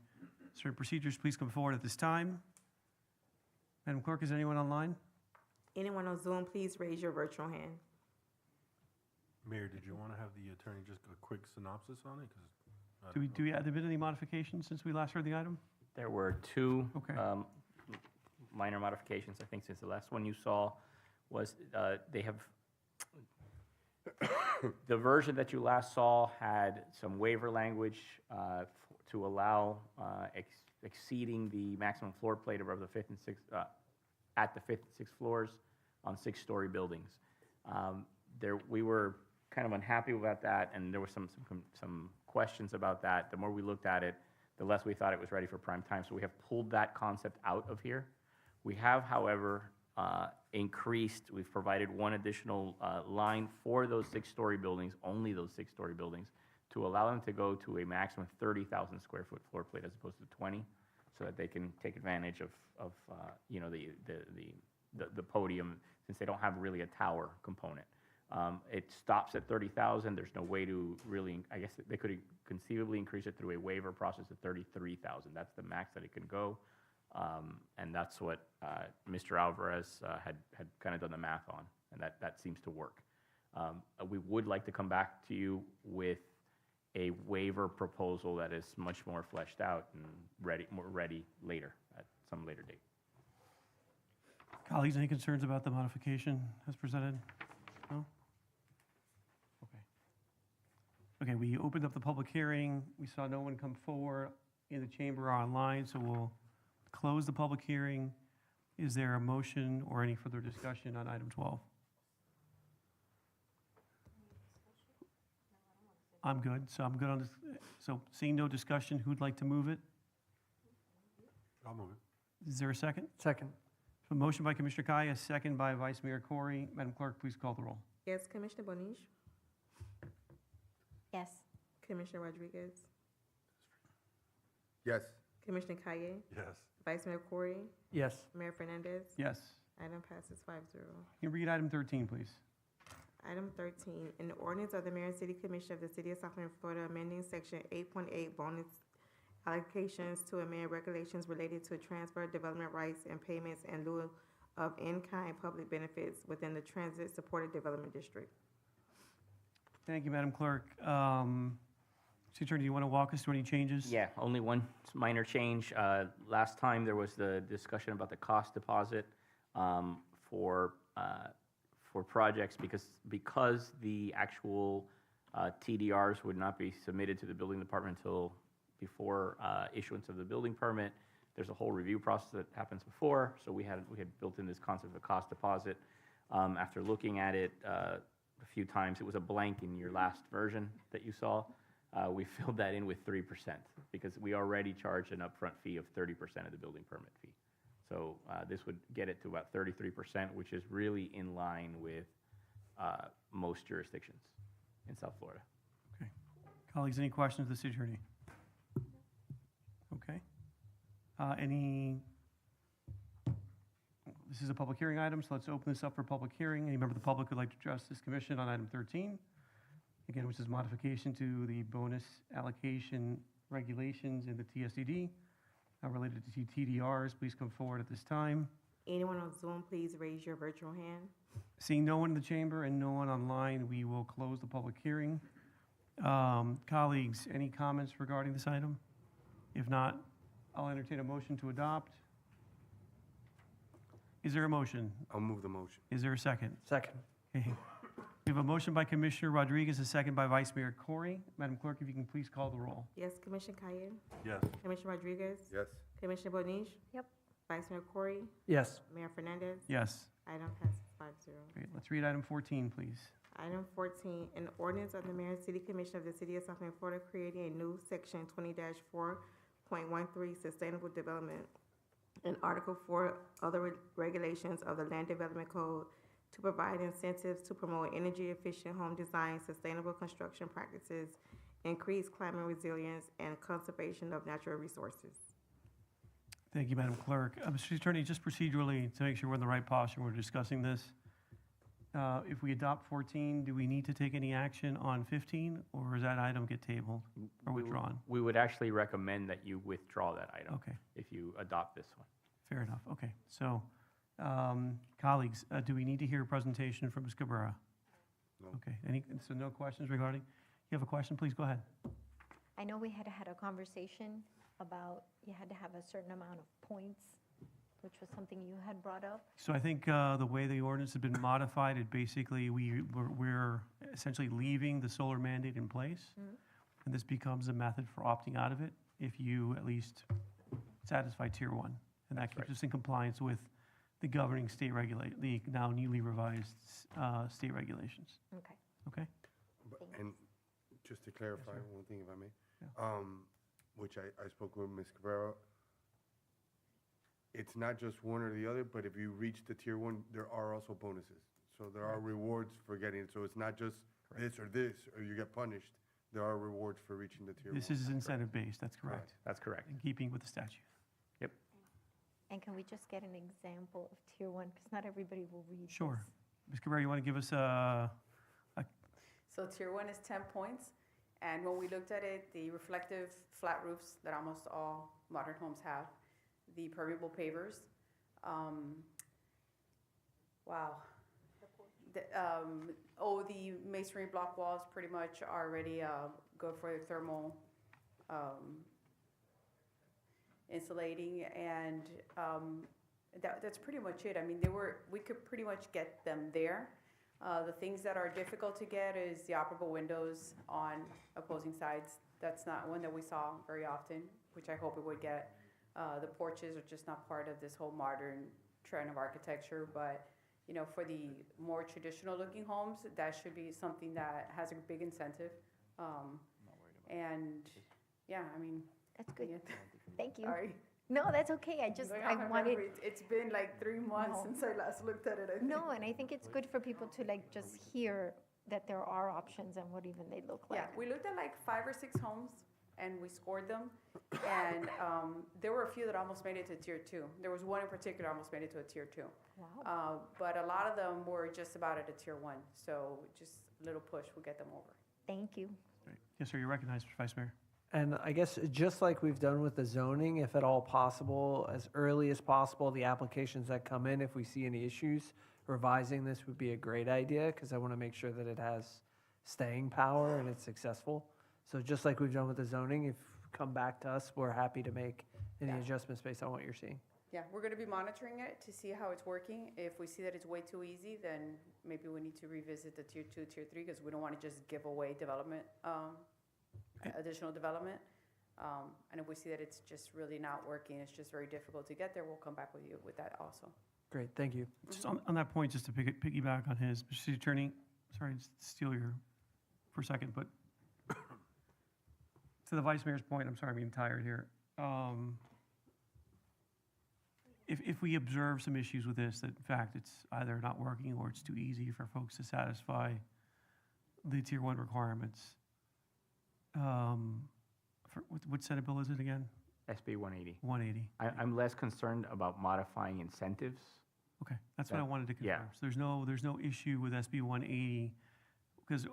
certain procedures, please come forward at this time. Madam Clerk, is anyone online? Anyone on Zoom, please raise your virtual hand. Mayor, did you want to have the attorney just a quick synopsis on it? 'Cause Have there been any modifications since we last heard the item? There were two Okay. minor modifications, I think, since the last one you saw was, they have, the version that you last saw had some waiver language to allow exceeding the maximum floor plate above the fifth and sixth, at the fifth and sixth floors on 6-story buildings. We were kind of unhappy about that, and there were some questions about that. The more we looked at it, the less we thought it was ready for prime time. So we have pulled that concept out of here. We have, however, we've provided one additional line for those 6-story buildings, only those 6-story buildings, to allow them to go to a maximum 30,000 square foot floor plate as opposed to 20, so that they can take advantage of the podium, since they don't have really a tower component. It stops at 30,000. There's no way to really, I guess they could conceivably increase it through a waiver process to 33,000. That's the max that it can go. And that's what Mr. Alvarez had kind of done the math on, and that seems to work. We would like to come back to you with a waiver proposal that is much more fleshed out and more ready later, at some later date. Colleagues, any concerns about the modification as presented? No? Okay. Okay, we opened up the public hearing. We saw no one come forward in the chamber or online, so we'll close the public hearing. Is there a motion or any further discussion on item 12? I'm good, so I'm good on this. So seeing no discussion, who'd like to move it? I'll move it. Is there a second? Second. A motion by Commissioner Kaye, a second by Vice Mayor Corey. Madam Clerk, please call the roll. Yes, Commissioner Bonish? Yes. Commissioner Rodriguez? Yes. Commissioner Kaye, Yes. Vice Mayor Corey, Yes. Mayor Fernandez. Yes. Item passes 5-0. Can you read item 13, please? Item 13, an ordinance of the Mayor and City Commission of the City of South Bend, Florida, amending Section 8.8 bonus allocations to amend regulations related to transfer, development rights, and payments in lieu of in-kind public benefits within the Transit Supported Development District. Thank you, Madam Clerk. City Attorney, do you want to walk us through any changes? Yeah, only one minor change. Last time, there was the discussion about the cost deposit for projects because the actual TDRs would not be submitted to the building department until before issuance of the building permit. There's a whole review process that happens before, so we had built in this concept of a cost deposit. After looking at it a few times, it was a blank in your last version that you saw. We filled that in with 3% because we already charge an upfront fee of 30% of the building permit fee. So this would get it to about 33%, which is really in line with most jurisdictions in South Florida. Okay. Colleagues, any questions of the City Attorney? Okay. This is a public hearing item, so let's open this up for public hearing. Any member of the public who'd like to address this commission on item 13? Again, which is modification to the bonus allocation regulations in the TSDD related to TDRs. Please come forward at this time. Anyone on Zoom, please raise your virtual hand. Seeing no one in the chamber and no one online, we will close the public hearing. Colleagues, any comments regarding this item? If not, I'll entertain a motion to adopt. Is there a motion? I'll move the motion. Is there a second? Second. Okay. We have a motion by Commissioner Rodriguez, a second by Vice Mayor Corey. Madam Clerk, if you can please call the roll. Yes, Commissioner Kaye, Yes. Commissioner Rodriguez, Yes. Commissioner Bonish, Yep. Vice Mayor Corey, Yes. Mayor Fernandez. Yes. Item passes 5-0. Great. Let's read item 14, please. Item 14, an ordinance of the Mayor and City Commission of the City of South Bend, Florida, creating a new section 20-4.13 Sustainable Development and Article 4 other regulations of the Land Development Code to provide incentives to promote energy-efficient home design, sustainable construction practices, increased climate resilience, and conservation of natural resources. Thank you, Madam Clerk. Mr. Attorney, just procedurally, to make sure we're in the right posture when we're discussing this, if we adopt 14, do we need to take any action on 15, or does that item get tabled or withdrawn? We would actually recommend that you withdraw that item. Okay. If you adopt this one. Fair enough. Okay. So, colleagues, do we need to hear a presentation from Ms. Cabrera? No. Okay. So no questions regarding? You have a question? Please go ahead. I know we had a conversation about you had to have a certain amount of points, which was something you had brought up. So I think the way the ordinance has been modified, it basically, we're essentially leaving the solar mandate in place. Mhm. And this becomes a method for opting out of it if you at least satisfy Tier 1. And that keeps us in compliance with the governing state the now newly revised state regulations. Okay. Okay? And just to clarify one thing, if I may, Yeah. which I spoke with Ms. Cabrera, it's not just one or the other, but if you reach the Tier 1, there are also bonuses. So there are rewards for getting it. So it's not just this, or you get punished. There are rewards for reaching the Tier 1. This is incentive-based, that's correct. That's correct. In keeping with the statute. Yep. And can we just get an example of Tier 1? Because not everybody will read Sure. this. Ms. Cabrera, you want to give us So tier 1 is 10 points, and when we looked at it, the reflective flat roofs that almost all modern homes have, the permeable pavers, wow. The masonry block walls pretty much are already good for thermal insulating, and that's pretty much it. I mean, we could pretty much get them there. The things that are difficult to get is the operable windows on opposing sides. That's not one that we saw very often, which I hope it would get. The porches are just not part of this whole modern trend of architecture, but for the more traditional looking homes, that should be something that has a big incentive. And yeah, I mean. That's good. Yeah. Thank you. Sorry. No, that's okay. I wanted. It's been like 3 months since I last looked at it. I think. No, and I think it's good for people to just hear that there are options and what even they look like. Yeah, we looked at like 5 or 6 homes and we scored them. And there were a few that almost made it to tier 2. There was one in particular almost made it to a tier 2. Wow. But a lot of them were just about at a tier 1. So just a little push will get them over. Thank you. Yes, sir, you're recognized, Vice Mayor. And I guess just like we've done with the zoning, if at all possible, as early as possible, the applications that come in, if we see any issues, revising this would be a great idea, because I want to make sure that it has staying power and it's successful. So just like we've done with the zoning, if you come back to us, we're happy to make any adjustments based on what you're seeing. Yeah, we're going to be monitoring it to see how it's working. If we see that it's way too easy, then maybe we need to revisit the tier 2, tier 3, because we don't want to just give away development, additional development. And if we see that it's just really not working, it's just very difficult to get there, we'll come back with you with that also. Great, thank you. Just on that point, just to piggyback on his, Mr. City Attorney, sorry to steal your for a second, but to the Vice Mayor's point, I'm sorry, I'm getting tired here. If we observe some issues with this, that in fact it's either not working or it's too easy for folks to satisfy the tier 1 requirements, what Senate bill is it again? SB 180. 180. I'm less concerned about modifying incentives. Okay, that's what I wanted to confirm. So there's no issue with SB 180, because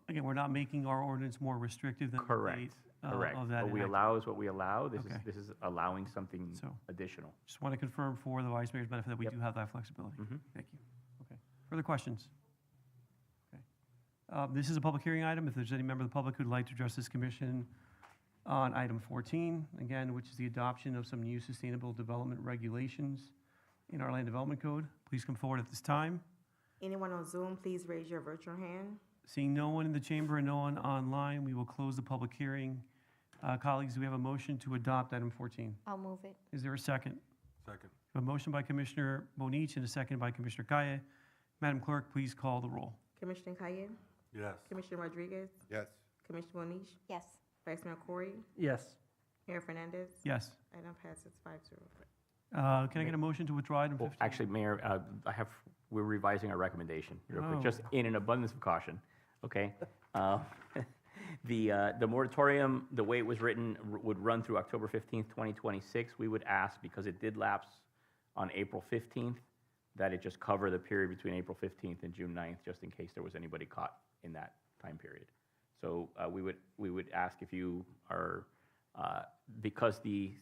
again, we're not making our ordinance more restrictive than the date of that. What we enactment. allow is what we allow. This Okay. is allowing something additional. Just want to confirm for the Vice Mayor's benefit that we do have that flexibility. Thank you. Okay. Further questions? Okay. This is a public hearing item. If there's any member of the public who'd like to address this commission on item 14, again, which is the adoption of some new sustainable development regulations in our land development code, please come forward at this time. Anyone on Zoom, please raise your virtual hand. Seeing no one in the chamber and no one online, we will close the public hearing. Colleagues, do we have a motion to adopt item 14? I'll move it. Is there a second? Second. A motion by Commissioner Bonich and a second by Commissioner Kaye. Madam Clerk, please call the roll. Commissioner Kaye? Yes. Commissioner Rodriguez? Yes. Commissioner Bonich? Yes. Vice Mayor Corey? Yes. Mayor Fernandez? Yes. Item passes 5-0. Can I get a motion to withdraw item 15? Well, actually, Mayor, we're revising our recommendation, real quick, Oh. just in an abundance of caution, okay? The moratorium, the way it was written, would run through October 15th, 2026. We would ask, because it did lapse on April 15th, that it just cover the period between April 15th and June 9th, just in case there was anybody caught in that time period. So we would ask if you are, because the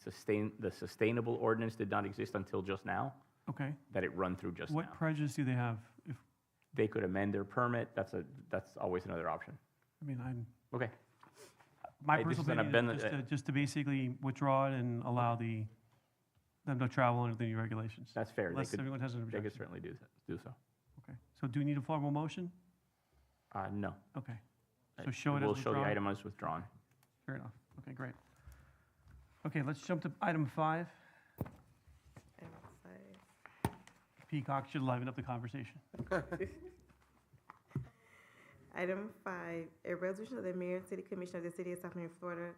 sustainable ordinance did not exist until just now, Okay. that it run through just now. What prejudice do they have? If, They could amend their permit. That's always another option. I mean, I'm, Okay. my This is personal an opinion is amendment, just to basically withdraw it and allow them to travel under the new regulations. That's fair. Unless everyone has an They objection. could certainly do so. Okay. So do we need a formal motion? No. Okay. So show it as We'll show the withdrawn? item as withdrawn. Fair enough. Okay, great. Okay, let's jump to item 5. Item 5. Peacock should liven up the conversation. Item 5, a resolution of the Mayor and City Commission of the City of South Miami, Florida,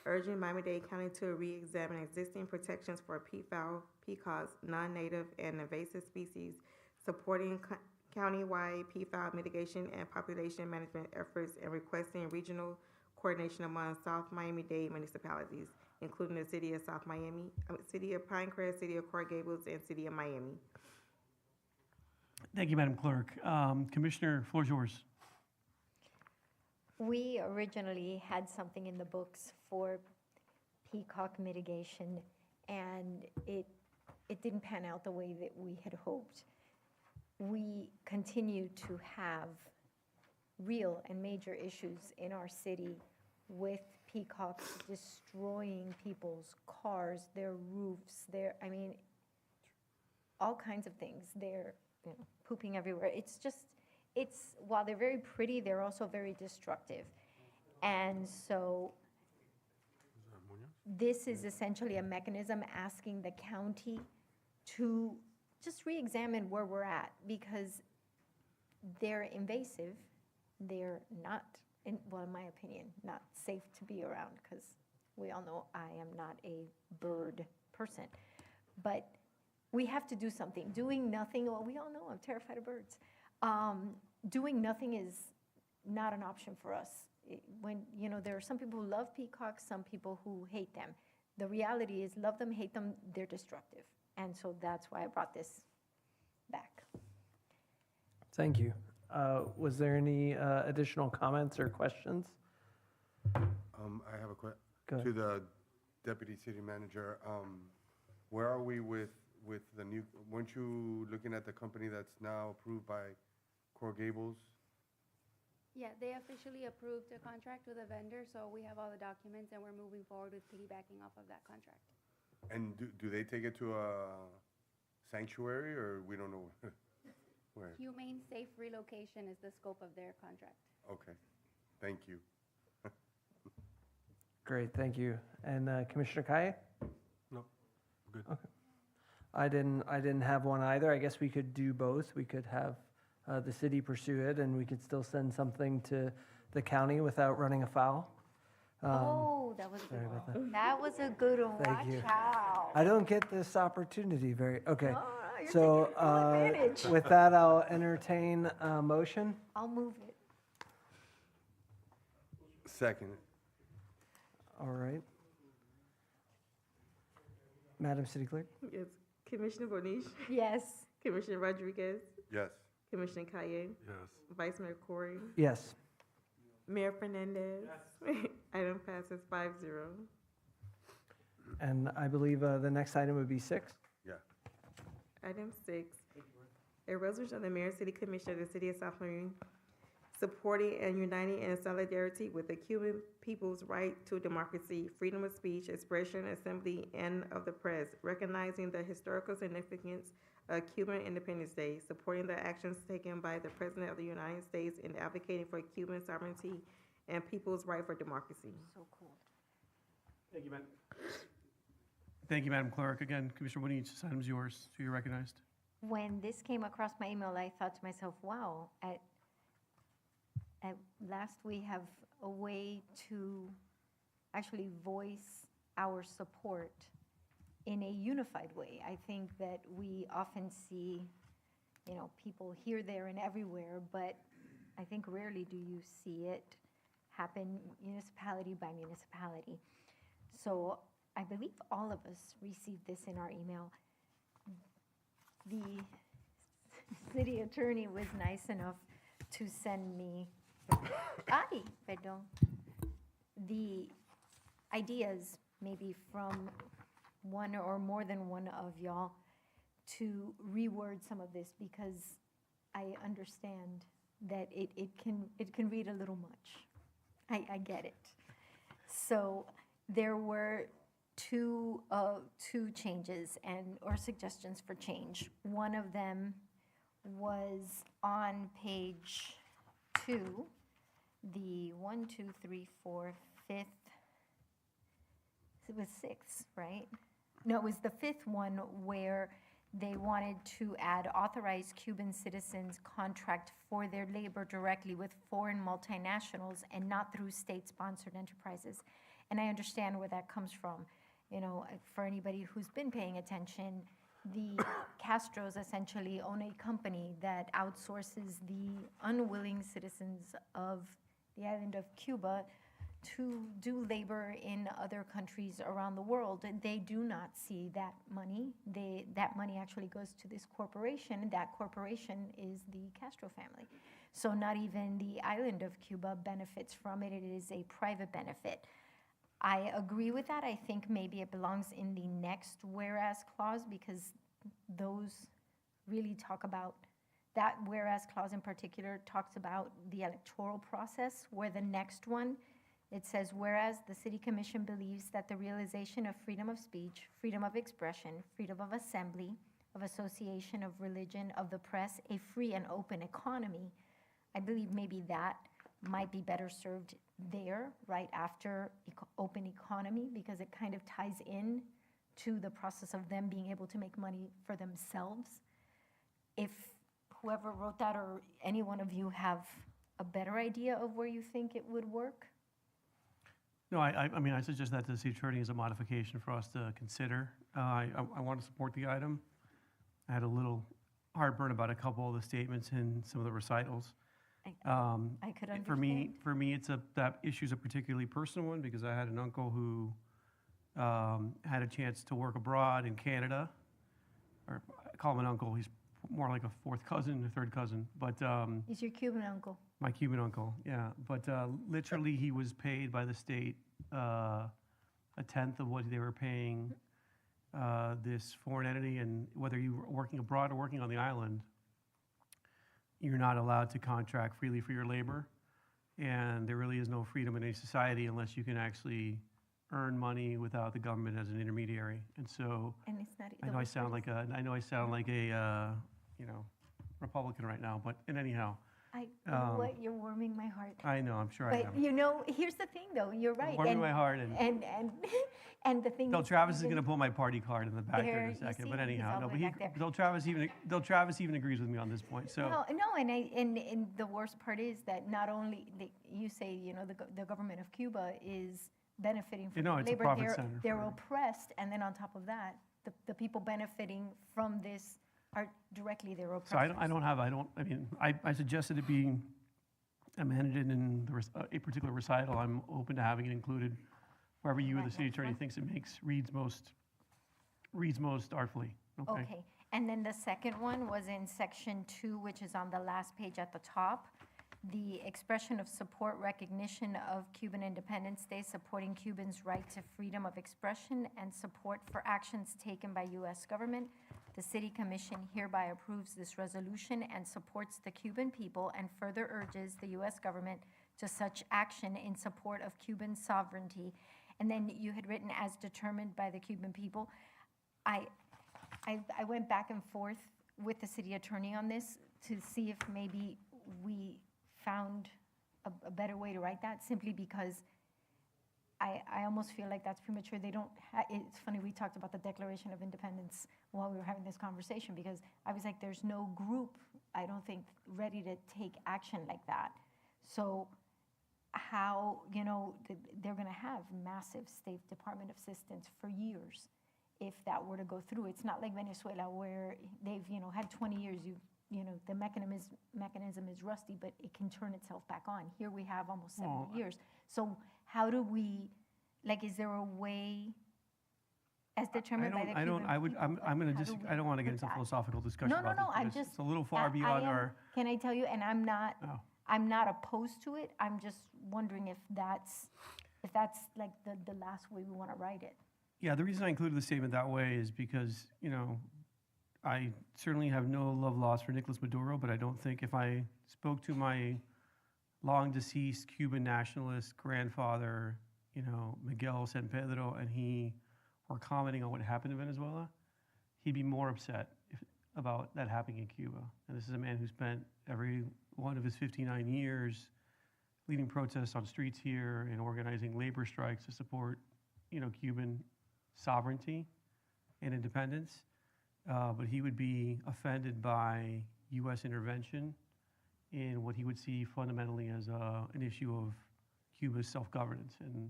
urging Miami-Dade County to re-examine existing protections for peafowl, peacocks, non-native and invasive species, supporting countywide peafowl mitigation and population management efforts, and requesting regional coordination among South Miami-Dade municipalities, including the City of South Miami, City of Pinecrest, City of Coral Gables, and City of Miami. Thank you, Madam Clerk. Commissioner, floor is yours. We originally had something in the books for peacock mitigation, and it didn't pan out the way that we had hoped. We continue to have real and major issues in our city with peacocks destroying people's cars, their roofs, all kinds of things. They're pooping everywhere. While they're very pretty, they're also very destructive. And so this is essentially a mechanism asking the county to just re-examine where we're at, because they're invasive. They're not, in my opinion, not safe to be around, because we all know I am not a bird person. But we have to do something. Doing nothing, well, we all know I'm terrified of birds. Doing nothing is not an option for us. when, you know, there are some people who love peacocks, some people who hate them. The reality is, love them, hate them, they're destructive. And so that's why I brought this back. Thank you. Was there any additional comments or questions? I have a Go question ahead. to the deputy city manager. Where are we with the new, weren't you looking at the company that's now approved by Coral Gables? Yeah, they officially approved a contract with a vendor, so we have all the documents and we're moving forward with piggybacking off of that contract. And do they take it to a sanctuary, or we don't know where? Humane Safe Relocation is the scope of their contract. Okay, thank you. Great, thank you. And Commissioner Kaye? No, good. Okay. I didn't have one either. I guess we could do both. We could have the city pursue it, and we could still send something to the county without running afoul. Oh, that was a sorry good about one. That was a good one. Thank you. Watch out. I don't get this opportunity okay. No, you're So taking full advantage. with that, I'll entertain a motion. I'll move it. Second. All right. Madam City Clerk? Yes. Commissioner Bonish? Yes. Commissioner Rodriguez? Yes. Commissioner Kaye? Yes. Vice Mayor Corey? Yes. Mayor Fernandez? Item passes 5-0. And I believe the next item would be 6. Yeah. Item 6, a resolution of the Mayor and City Commission of the City of South Marine supporting and uniting in solidarity with the Cuban people's right to democracy, freedom of speech, expression, assembly, and of the press, recognizing the historical significance of Cuban Independence Day, supporting the actions taken by the President of the United States in advocating for Cuban sovereignty and people's right for democracy. So cool. Thank you, Madam. Thank you, Madam Clerk. Again, Commissioner Bonich, this item's yours, so you're recognized. When this came across my email, I thought to myself, wow, at last we have a way to actually voice our support in a unified way. I think that we often see, you know, people here, there, and everywhere, but I think rarely do you see it happen municipality by municipality. So I believe all of us received this in our email. The city attorney was nice enough to send me, the ideas maybe from one or more than one of y'all to reword some of this, because I understand that it can read a little much. I get it. So there were two changes or suggestions for change. One of them was on page 2, the 1, 2, 3, 4, 5th. It was 6, right? No, it was the 5th one where they wanted to add authorized Cuban citizens contract for their labor directly with foreign multinationals and not through state-sponsored enterprises. And I understand where that comes from. You know, for anybody who's been paying attention, the Castros essentially own a company that outsources the unwilling citizens of the island of Cuba to do labor in other countries around the world. And they do not see that money. That money actually goes to this corporation, and that corporation is the Castro family. So not even the island of Cuba benefits from it. It is a private benefit. I agree with that. I think maybe it belongs in the next whereas clause, because those really talk about, that whereas clause in particular talks about the electoral process, where the next one, it says, whereas the City Commission believes that the realization of freedom of speech, freedom of expression, freedom of assembly, of association, of religion, of the press, a free and open economy, I believe maybe that might be better served there, right after open economy, because it kind of ties in to the process of them being able to make money for themselves. If whoever wrote that or any one of you have a better idea of where you think it would work? No, I mean, I suggest that to the city attorney as a modification for us to consider. I want to support the item. I had a little heartburn about a couple of the statements in some of the recitals. I could For me, that issue's a particularly personal one because I had an uncle who had a chance to work abroad in Canada, or I call him an uncle. He's more like a fourth cousin or third cousin, but He's your Cuban uncle. my Cuban uncle, yeah. But literally, he was paid by the state a tenth of what they were paying this foreign entity, and whether you were working abroad or working on the island, you're not allowed to contract freely for your labor, and there really is no freedom in any society unless you can actually earn money without the government as an intermediary. And so, And it's not. I know I sound like a Republican right now, but anyhow, You know what? You're warming my heart. I know, I'm sure I But am. you know, here's the thing, though. You're right. Warming my heart and the thing. Bill is, Travis is even going to pull my party card in the back there in there, a you second. see, But he's anyhow, all no. the But way back there. Bill Travis even agrees with me on this point. So No, and the worst part is that not only you say, you know, the government of Cuba is benefiting from You know, it's a labor. profit center They're for- oppressed, and then on top of that, the people benefiting from this are directly their oppressors. So I suggested it being amended in a particular recital. I'm open to having it included wherever you or the city attorney thinks it reads most artfully. Okay, and then the second one was in section 2, which is on the last page at the top. The expression of support, recognition of Cuban Independence Day, supporting Cubans' right to freedom of expression, and support for actions taken by U.S. government. The City Commission hereby approves this resolution and supports the Cuban people and further urges the U.S. government to such action in support of Cuban sovereignty. And then you had written as determined by the Cuban people. I went back and forth with the city attorney on this to see if maybe we found a better way to write that, simply because I almost feel like that's premature. They don't, it's funny, we talked about the Declaration of Independence while we were having this conversation, because I was like, there's no group, I don't think, ready to take action like that. So how, you know, they're gonna have massive State Department assistance for years if that were to go through. It's not like Venezuela where they've, you know, had 20 years, you know, the mechanism is rusty, but it can turn itself back on. Here we have almost 70 years. So how do we, like, is there a way as determined by the Cuban people? I don't want to get into a philosophical discussion about this. I'm because just. It's a little far beyond our. Can I tell you, and I'm not opposed to it, I'm just wondering if that's like the last way we want to write it. Yeah, the reason I included the statement that way is because, you know, I certainly have no love lost for Nicolas Maduro, but I don't think if I spoke to my long deceased Cuban nationalist grandfather, you know, Miguel San Pedro, and he were commenting on what happened in Venezuela, he'd be more upset about that happening in Cuba. And this is a man who spent every one of his 59 years leading protests on streets here and organizing labor strikes to support, you know, Cuban sovereignty and independence. But he would be offended by U.S. intervention in what he would see fundamentally as an issue of Cuba's self-governance. And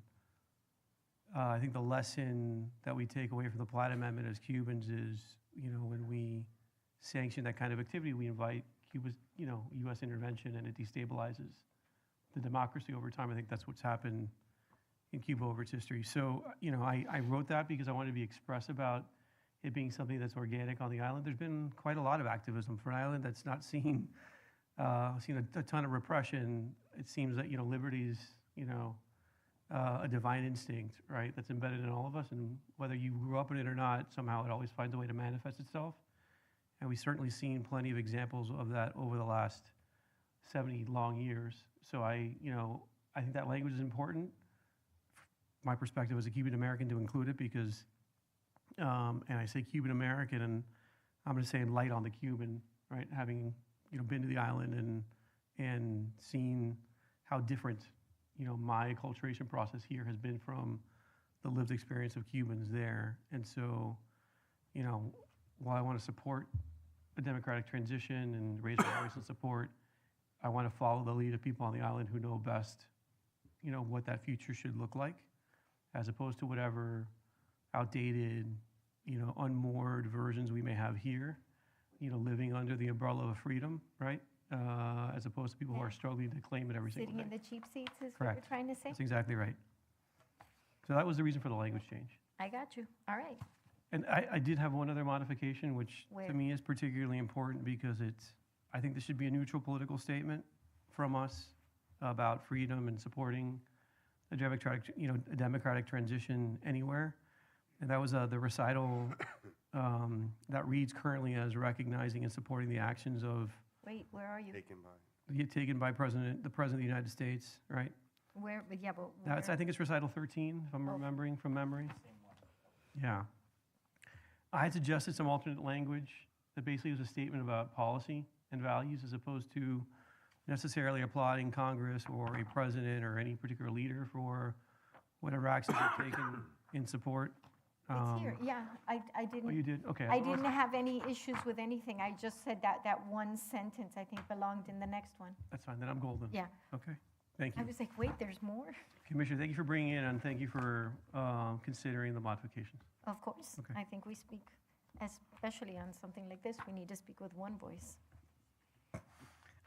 I think the lesson that we take away from the Platt Amendment as Cubans is, you know, when we sanction that kind of activity, we invite Cuba's, you know, U.S. intervention, and it destabilizes the democracy over time. I think that's what's happened in Cuba over its history. So, you know, I wrote that because I wanted to be express about it being something that's organic on the island. There's been quite a lot of activism for an island that's not seen a ton of repression. It seems that, you know, liberty's, you know, a divine instinct, right, that's embedded in all of us. And whether you grew up in it or not, somehow it always finds a way to manifest itself. And we've certainly seen plenty of examples of that over the last 70 long years. So I think that language is important. My perspective as a Cuban American to include it because, and I say Cuban American, and I'm going to say light on the Cuban, right? Having, you know, been to the island and seen how different, you know, my acculturation process here has been from the lived experience of Cubans there. And so, you know, while I want to support a democratic transition and raise my voice and support, I want to follow the lead of people on the island who know best, you know, what that future should look like, as opposed to whatever outdated, you know, unmoored versions we may have here, you know, living under the umbrella of freedom, right? as opposed to people who are struggling to claim it every single Sitting in day. the cheap seats is what Correct. you're trying to say? That's exactly right. So that was the reason for the language change. I got you. All right. And I did have one other modification, which Where? to me is particularly important because I think this should be a neutral political statement from us about freedom and supporting a democratic transition anywhere. And that was the recital that reads currently as recognizing and supporting the actions of Wait, where are you? Taken by. taken by the President of the United States, right? Where, but yeah, but That's, where? I think it's recital 13, if I'm Oh. remembering from memory. Yeah. I had suggested some alternate language that basically was a statement about policy and values as opposed to necessarily applauding Congress or a president or any particular leader for whatever actions they've taken in support. It's here, yeah, I didn't. Oh, you did? Okay. I didn't have any issues with anything. I just said that one sentence, I think, belonged in the next one. That's fine, then I'm golden. Yeah. Okay, thank I you. was like, wait, there's more? Commissioner, thank you for bringing it in, and thank you for considering the modifications. Of course. Okay. I think we speak, especially on something like this, we need to speak with one voice.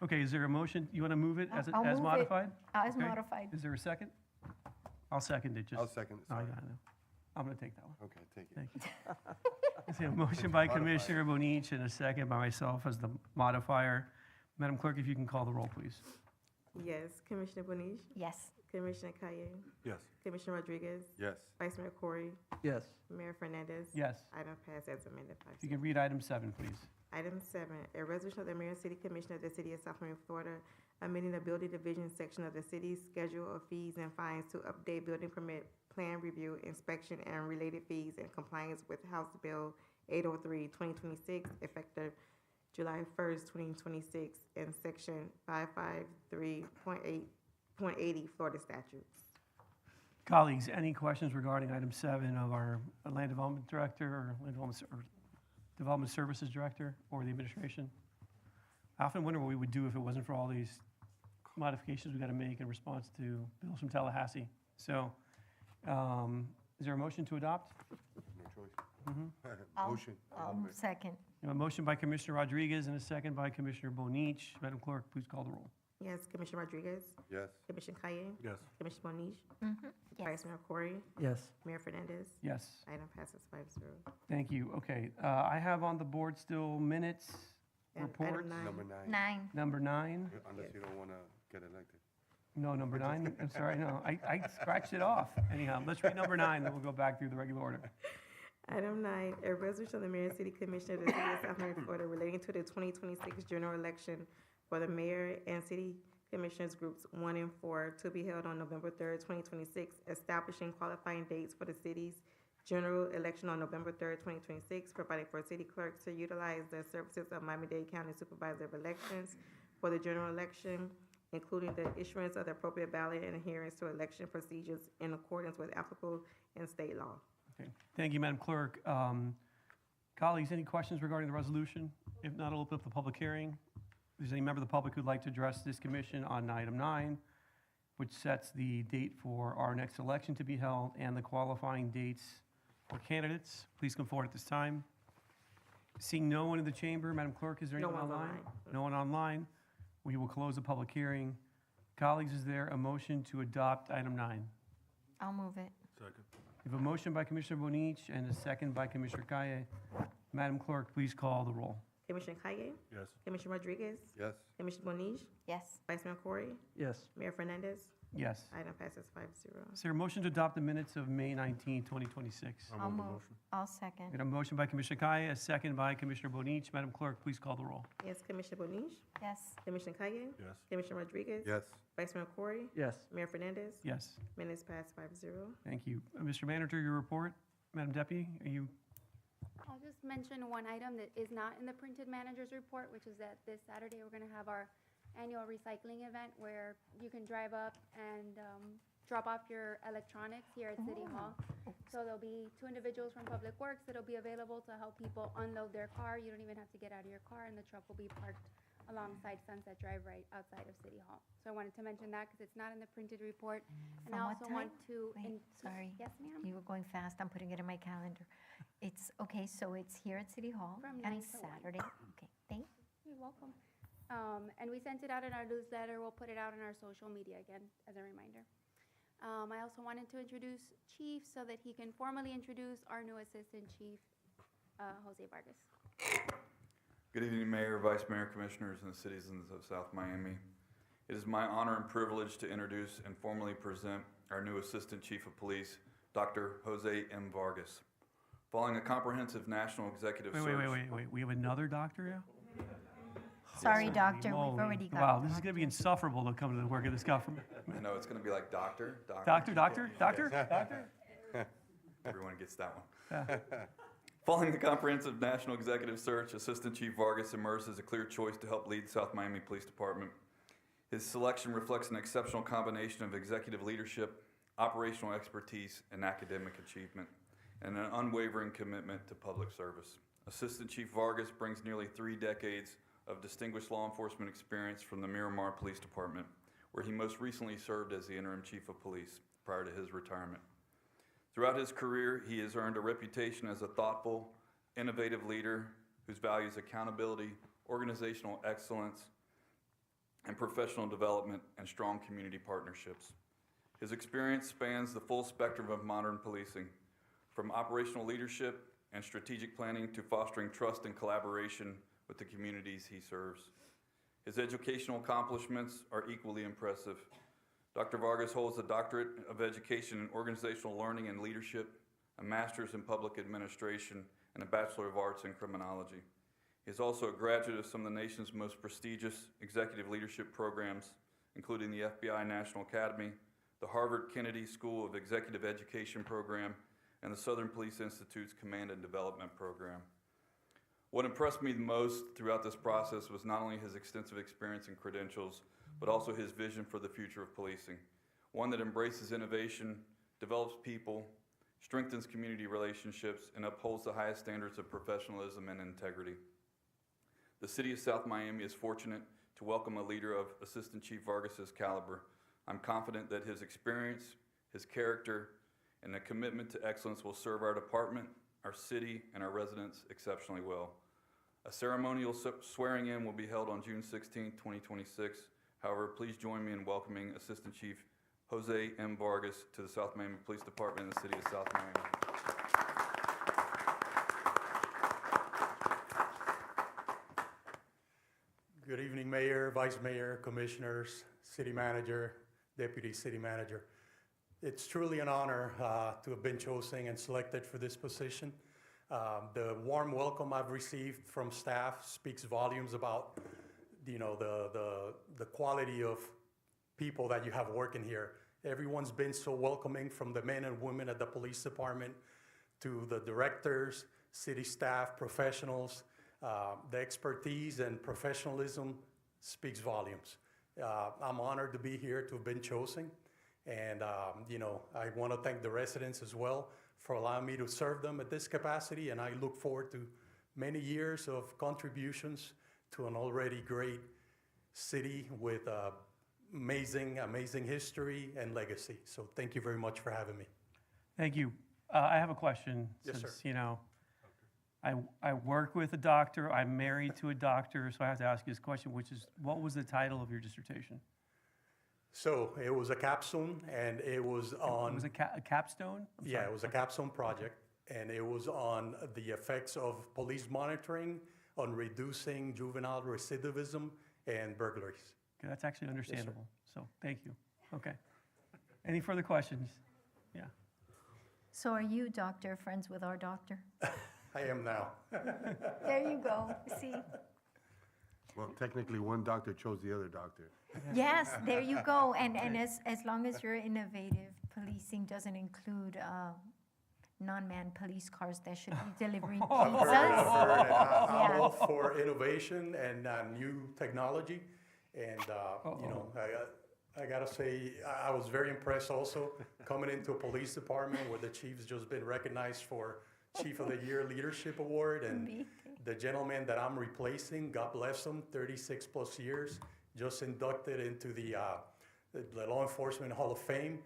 Okay, is there a motion? You want to move it as I'll move it modified? as Okay. modified. Is there a second? I'll second it, just. I'll second it, Oh, sorry. yeah, I know. I'm going to take that one. Okay, take it. Thank you. I see a motion by Commissioner Bonich and a second by myself as the modifier. Madam Clerk, if you can call the roll, please. Yes, Commissioner Bonich, Yes. Commissioner Kaye, Yes. Commissioner Rodriguez, Yes. Vice Mayor Corey, Yes. Mayor Fernandez. Yes. Item passed as amended, If you can read item 7, please. Item 7, a resolution of the Mayor and City Commission of the City of South Miami, Florida, amending the building division section of the city's schedule of fees and fines to update building permit, plan review, inspection, and related fees in compliance with House Bill 803, 2026, effective July 1st, 2026, and Section 553.80 Florida statutes. Colleagues, any questions regarding item 7 of our Land Development Director or Land Development, or Development Services Director or the administration? I often wonder what we would do if it wasn't for all these modifications we got to make in response to bills from Tallahassee. So, is there a motion to adopt? No choice. I'll- Motion. I'll move it. second. We have a motion by Commissioner Rodriguez and a second by Commissioner Bonich. Madam Clerk, please call the roll. Yes, Commissioner Rodriguez, Yes. Commissioner Kaye, Yes. Commissioner Bonich, Mm-hmm. Vice Mayor Corey, Yes. Mayor Fernandez. Yes, Item passes 5-0. thank you. Okay, I have on the board still minutes, And reports. item 9. Number 9. 9. Number 9. Unless you don't want to get elected. No, number 9. I'm sorry, no, I scratched it off. Anyhow, let's read number 9, then we'll go back through the regular order. Item 9, a resolution of the Mayor and City Commission of the City of South Miami, Florida relating to the 2026 general election for the mayor and city commissioners groups 1 and 4 to be held on November 3rd, 2026, establishing qualifying dates for the city's general election on November 3rd, 2026, providing for city clerks to utilize the services of Miami-Dade County Supervisor of Elections for the general election, including the issuance of the appropriate ballot and adherence to election procedures in accordance with applicable and state law. Okay, thank you, Madam Clerk. Colleagues, any questions regarding the resolution? If not, I'll open up the public hearing. If there's any member of the public who'd like to address this commission on item 9, which sets the date for our next election to be held and the qualifying dates for candidates, please come forward at this time. Seeing no one in the chamber, Madam Clerk, is there No anyone one's online? No one online. We will close the public hearing. Colleagues, is there a motion to adopt item 9? I'll move it. Second. We have a motion by Commissioner Bonich and a second by Commissioner Kaye. Madam Clerk, please call the roll. Commissioner Kaye, Yes. Commissioner Rodriguez, Yes. Commissioner Bonich, Yes. Vice Mayor Corey, Yes. Mayor Fernandez. Yes. Item passes 5-0. Is there a motion to adopt the minutes of May 19, 2026? I'll move. I'll second. We have a motion by Commissioner Kaye, a second by Commissioner Bonich. Madam Clerk, please call the roll. Yes, Commissioner Bonich, Yes. Commissioner Kaye, Yes. Commissioner Rodriguez. Yes. Vice Mayor Corey, Yes. Mayor Fernandez. Yes, Minutes passed 5-0. thank you. Mr. Manager, your report? Madam Deputy, are you? I'll just mention one item that is not in the printed manager's report, which is that this Saturday, we're gonna have our annual recycling event where you can drive up and drop off your electronics here at City Hall. So there'll be 2 individuals from Public Works that'll be available to help people unload their car. You don't even have to get out of your car, and the truck will be parked alongside Sunset Drive right outside of City Hall. So I wanted to mention that because it's not in the printed report. And I From what also want time? to. Wait, sorry. Yes, ma'am? You were going fast. I'm putting it in my calendar. It's, okay, so it's here at City Hall From on 9 to 1. Saturday. Okay, thank You're welcome. And we sent it out in our newsletter. We'll put it out in our social media again as a reminder. I also wanted to introduce Chief so that he can formally introduce our new Assistant Chief, Jose Vargas. Good evening, Mayor, Vice Mayor, Commissioners, and citizens of South Miami. It is my honor and privilege to introduce and formally present our new Assistant Chief of Police, Dr. Jose M. Vargas. Following a comprehensive national executive search. Wait. We have another doctor now? Sorry, doctor, we've Holy- already got. Wow, this is going to be insufferable to come to the work of this government. I know, it's going to be like doctor. Everyone gets that one. Yeah. Following the comprehensive national executive search, Assistant Chief Vargas emerged as a clear choice to help lead South Miami Police Department. His selection reflects an exceptional combination of executive leadership, operational expertise, and academic achievement, and an unwavering commitment to public service. Assistant Chief Vargas brings nearly 3 decades of distinguished law enforcement experience from the Miramar Police Department, where he most recently served as the interim chief of police prior to his retirement. Throughout his career, he has earned a reputation as a thoughtful, innovative leader whose values accountability, organizational excellence, and professional development and strong community partnerships. His experience spans the full spectrum of modern policing, from operational leadership and strategic planning to fostering trust and collaboration with the communities he serves. His educational accomplishments are equally impressive. Dr. Vargas holds a doctorate of education in organizational learning and leadership, a master's in public administration, and a Bachelor of Arts in criminology. He is also a graduate of some of the nation's most prestigious executive leadership programs, including the FBI National Academy, the Harvard Kennedy School of Executive Education program, and the Southern Police Institute's Command and Development program. What impressed me the most throughout this process was not only his extensive experience and credentials, but also his vision for the future of policing, one that embraces innovation, develops people, strengthens community relationships, and upholds the highest standards of professionalism and integrity. The city of South Miami is fortunate to welcome a leader of Assistant Chief Vargas's caliber. I'm confident that his experience, his character, and a commitment to excellence will serve our department, our city, and our residents exceptionally well. A ceremonial swearing in will be held on June 16, 2026. However, please join me in welcoming Assistant Chief Jose M. Vargas to the South Miami Police Department in the city of South Miami. Good evening, Mayor, Vice Mayor, Commissioners, City Manager, Deputy City Manager. It's truly an honor to have been chosen and selected for this position. The warm welcome I've received from staff speaks volumes about, the quality of people that you have working here. Everyone's been so welcoming, from the men and women at the police department to the directors, city staff, professionals. The expertise and professionalism speaks volumes. I'm honored to be here, to have been chosen. And, I want to thank the residents as well for allowing me to serve them at this capacity. And I look forward to many years of contributions to an already great city with amazing history and legacy. So thank you very much for having me. Thank you. I have a question. Yes, Since, sir. I work with a doctor, I'm married to a doctor, so I have to ask you this question, which is, what was the title of your dissertation? So it was a capstone, and it was on. It was a capstone? Yeah, it was a capstone project, and it was on the effects of police monitoring on reducing juvenile recidivism and burglaries. Okay, that's actually understandable, so thank you. Okay. Any further questions? Yeah. So are you, doctor, friends with our doctor? I am now. There you go, see? Well, technically, one doctor chose the other doctor. Yes, there you go. And as long as you're innovative, policing doesn't include non-manned police cars that should be delivering pizzas. I'm all for innovation and new technology. And, I gotta say, I was very impressed also coming into a police department where the chief's just been recognized for Chief of the Year Leadership Award. And the gentleman that I'm replacing, God bless him, 36 plus years, just inducted into the Law Enforcement Hall of Fame.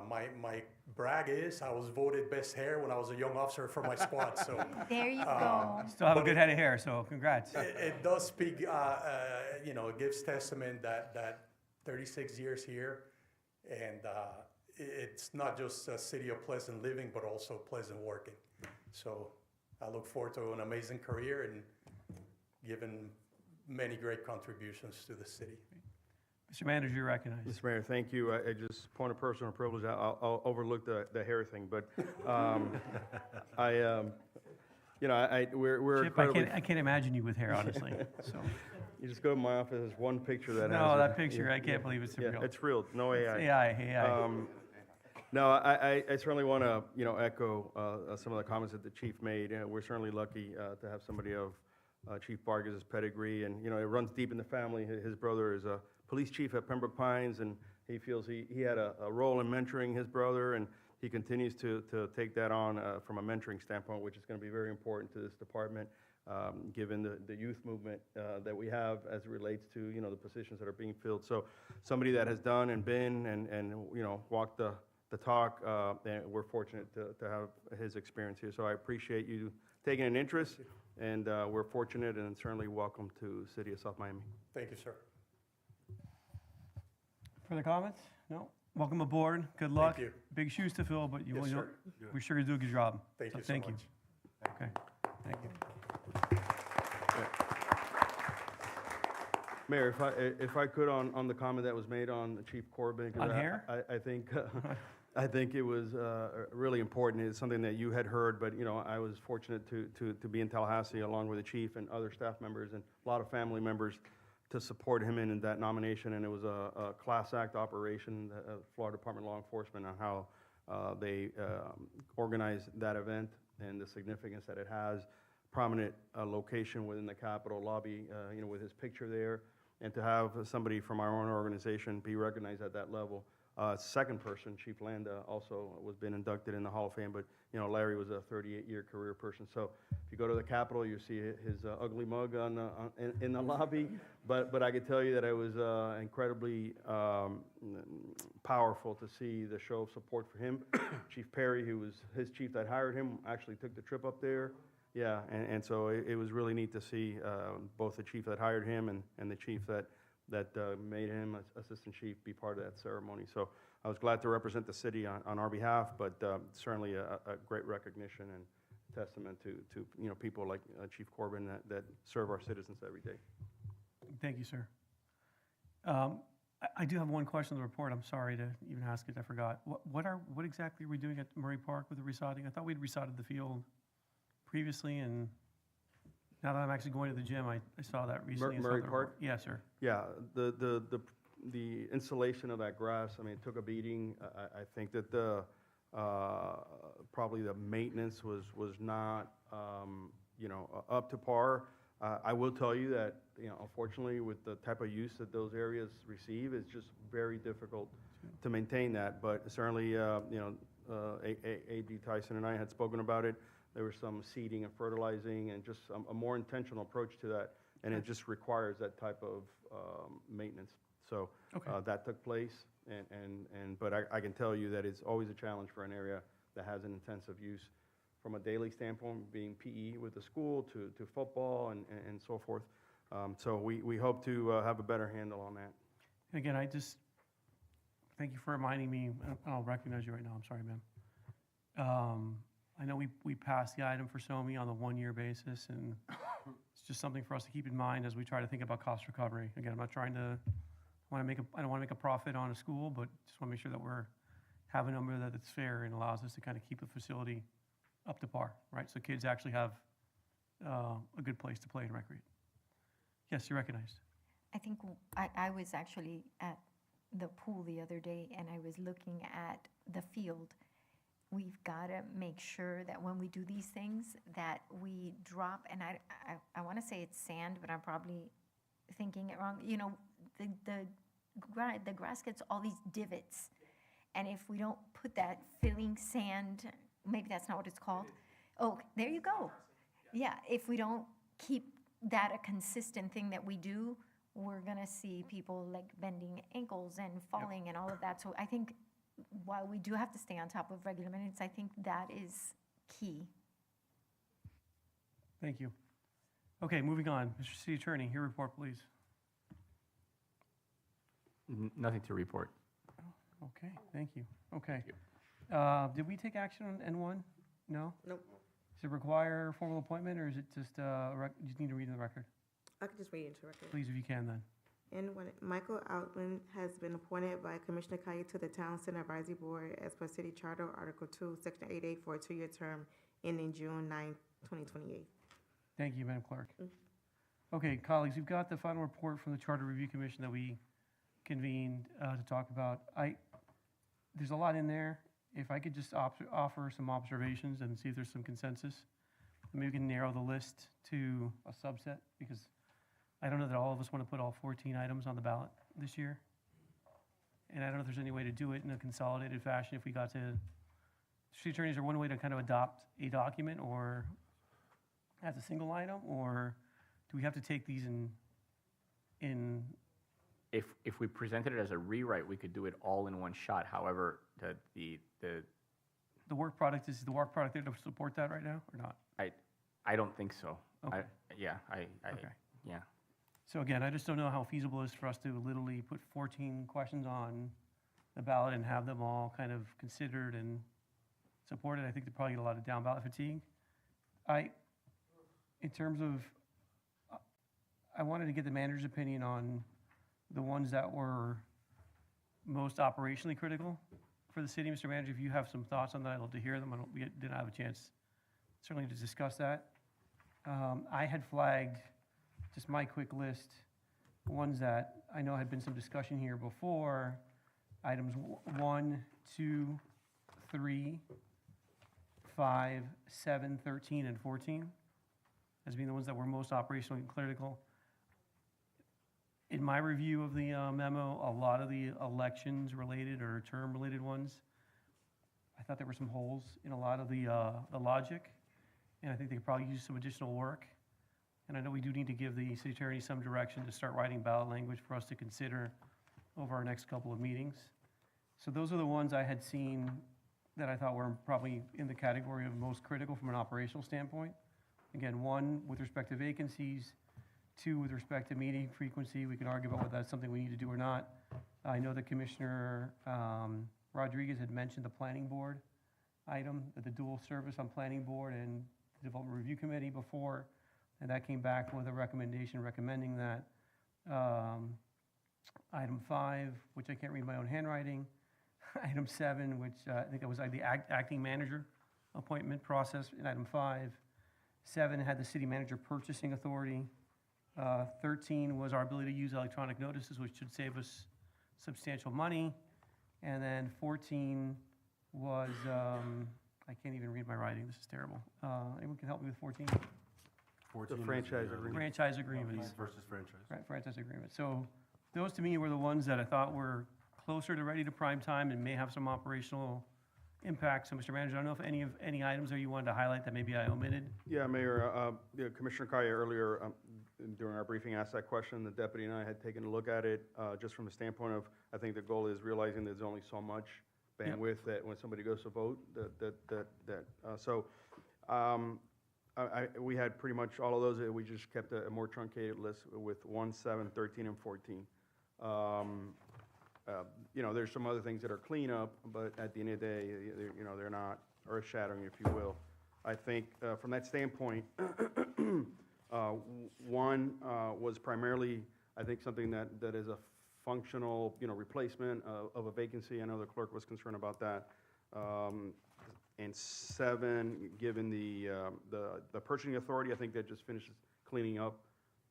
My brag is I was voted best hair when I was a young officer for my squad. So There you go. Still have a good head of hair, so congrats. it does speak, it gives testament that 36 years here, and it's not just a city of pleasant living, but also pleasant working. So I look forward to an amazing career and giving many great contributions to the city. Mr. Manager, you're recognized. Mr. Mayor, thank you. I just, point of personal privilege, I'll overlook the hair thing, but we're Chip, incredibly. I can't imagine you with hair, honestly, so. You just go to my office, there's one picture that has. No, it. that picture, I can't believe it's Yeah, real. it's real, no AI. It's AI. No, I certainly want to, echo some of the comments that the chief made. We're certainly lucky to have somebody of Chief Vargas' pedigree, and, it runs deep in the family. His brother is a police chief at Pembroke Pines, and he feels he had a role in mentoring his brother, and he continues to take that on from a mentoring standpoint, which is going to be very important to this department, given the youth movement that we have as it relates to, the positions that are being filled. So somebody that has done and been and walked the talk, and we're fortunate to have his experience here. So I appreciate you taking an interest, and we're fortunate and certainly welcome to City of South Miami. Thank you, sir. Further comments? No? Welcome aboard. Good luck. you. Big shoes to fill, but Yes, sir. we're sure you do a good job. Thank So you so Thank you. much. Okay, thank you. Mayor, if I could, on the comment that was made on Chief Corbin. 'cause On hair? I think it was really important. It's something that you had heard, but, I was fortunate to be in Tallahassee along with the chief and other staff members and a lot of family members to support him in that nomination. And it was a class act operation, Florida Department of Law Enforcement, on how they organized that event and the significance that it has. Prominent location within the Capitol lobby, with his picture there, and to have somebody from our own organization be recognized at that level. Second person, Chief Landa, also was been inducted in the Hall of Fame, but, Larry was a 38-year career person. So if you go to the Capitol, you see his ugly mug in the lobby. But I can tell you that it was incredibly powerful to see the show of support for him. Chief Perry, who was his chief that hired him, actually took the trip up there. Yeah, and so it was really neat to see both the chief that hired him and the chief that made him assistant chief be part of that ceremony. So I was glad to represent the city on our behalf, but certainly a great recognition and testament to people like Chief Corbin that serve our citizens every day. Thank you, sir. I do have one question on the report. I'm sorry to even ask it, I forgot. What exactly are we doing at Murray Park with the resodding? I thought we'd resodded the field previously, and now that I'm actually going to the gym, I saw that recently. and saw Murray the Park? report. Yes, sir. Yeah, the installation of that grass, it took a beating. I think that probably the maintenance was not, up to par. I will tell you that, unfortunately, with the type of use that those areas receive, it's just very difficult to maintain that. But certainly, A.D. Tyson and I had spoken about it. There was some seeding and fertilizing and just a more intentional approach to that, and it just requires that type of maintenance. So that took place, but I can tell you that it's always a challenge for an area that has an intensive use from a daily standpoint, being PE with the school to football and so forth. So we hope to have a better handle on that. Again, I just, thank you for reminding me, and I'll recognize you right now, I'm sorry, ma'am. I know we passed the item for SOMI on the one-year basis, and it's just something for us to keep in mind as we try to think about cost recovery. Again, I'm not trying to, I don't want to make a profit on a school, but just want to make sure that we're have a number that's fair and allows us to kind of keep a facility up to par, right? So kids actually have a good place to play and recreate. Yes, you're recognized. I think I was actually at the pool the other day, and I was looking at the field. We've got to make sure that when we do these things, that we drop, and I want to say it's sand, but I'm probably thinking it wrong. The grass gets all these divots, and if we don't put that filling sand, maybe that's not what it's called. Oh, there you go. Yeah, if we don't keep that a consistent thing that we do, we're gonna see people like bending ankles and falling and all of that. So I think while we do have to stay on top of regular minutes, I think that is key. Thank you. Okay, moving on. Mr. City Attorney, your report, please. Nothing to report. Okay, thank you. Okay. Did we take action on N1? No? Nope. Does it require formal appointment, or is it just, you just need to read in the record? I could just read into record. Please, if you can, then. And when Michael Outland has been appointed by Commissioner Kaya to the Town Center Advisory Board as per City Charter, Article 2, Section 88, for a 2-year term ending June 9, 2028. Thank you, Madam Clerk. Okay, colleagues, we've got the final report from the Charter Review Commission that we convened to talk about. There's a lot in there. If I could just offer some observations and see if there's some consensus, maybe we can narrow the list to a subset, because I don't know that all of us want to put all 14 items on the ballot this year. And I don't know if there's any way to do it in a consolidated fashion if we got to, City Attorney, is there one way to kind of adopt a document or as a single item, or do we have to take these in? If we presented it as a rewrite, we could do it all in one shot. However, The work product, is the work product there to support that right now, or not? I don't think so. Okay. Okay. Yeah. So again, I just don't know how feasible it is for us to literally put 14 questions on the ballot and have them all kind of considered and supported. I think they probably get a lot of down ballot fatigue. In terms of, I wanted to get the manager's opinion on the ones that were most operationally critical for the city. Mr. Manager, if you have some thoughts on that, I'd love to hear them. We didn't have a chance certainly to discuss that. I had flagged, just my quick list, ones that I know had been some discussion here before, items 1, 2, 3, 5, 7, 13, and 14, as being the ones that were most operationally critical. In my review of the memo, a lot of the elections-related or term-related ones, I thought there were some holes in a lot of the logic, and I think they could probably use some additional work. And I know we do need to give the city attorney some direction to start writing ballot language for us to consider over our next couple of meetings. So those are the ones I had seen that I thought were probably in the category of most critical from an operational standpoint. Again, 1, with respect to vacancies, 2, with respect to meeting frequency. We can argue about whether that's something we need to do or not. I know that Commissioner Rodriguez had mentioned the planning board item, the dual service on planning board and the Development Review Committee before, and that came back with a recommendation recommending that. Item 5, which I can't read my own handwriting. Item 7, which I think that was the acting manager appointment process in item 5. 7 had the city manager purchasing authority. 13 was our ability to use electronic notices, which should save us substantial money. And then 14 was, I can't even read my writing, this is terrible. Anyone can help me with 14? 14 the franchise agreement. Franchise agreements. Versus franchise. Right, franchise agreement. So those to me were the ones that I thought were closer to ready to prime time and may have some operational impact. So Mr. Manager, I don't know if any items there you wanted to highlight that maybe I omitted? Yeah, Mayor, Commissioner Kaya earlier during our briefing asked that question. The deputy and I had taken a look at it just from the standpoint of, I think the goal is realizing there's only so much bandwidth that when somebody goes to vote, we had pretty much all of those. We just kept a more truncated list with 1, 7, 13, and 14. There's some other things that are cleanup, but at the end of the day, they're not earth-shattering, if you will. I think from that standpoint, 1 was primarily, I think, something that is a functional, replacement of a vacancy. I know the clerk was concerned about that. And 7, given the purchasing authority, I think that just finishes cleaning up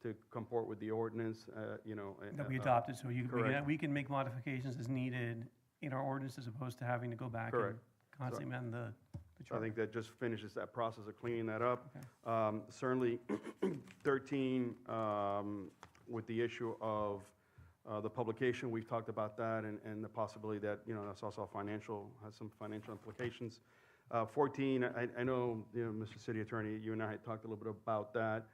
to comport with the ordinance, That we adopted, so correct. we can make modifications as needed in our ordinance as opposed to having to go back and Correct. constantly amend the So I think that just finishes that process of cleaning that up. Okay. Certainly, 13, with the issue of the publication, we've talked about that and the possibility that, that's also has some financial implications. 14, I know, Mr. City Attorney, you and I had talked a little bit about that.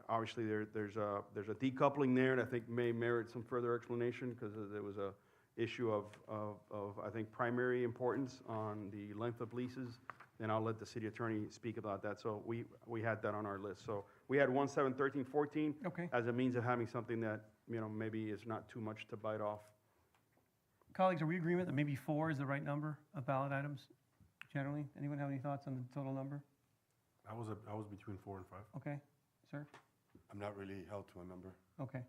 Obviously, there's a decoupling there that I think may merit some further explanation because there was issue of, I think, primary importance on the length of leases, then I'll let the city attorney speak about that. So we had that on our list. So we had 1, 7, 13, 14 Okay. as a means of having something that, maybe is not too much to bite off. Colleagues, are we in agreement that maybe 4 is the right number of ballot items generally? Anyone have any thoughts on the total number? I was between 4 and 5. Okay, sir? I'm not really held to a number. Okay.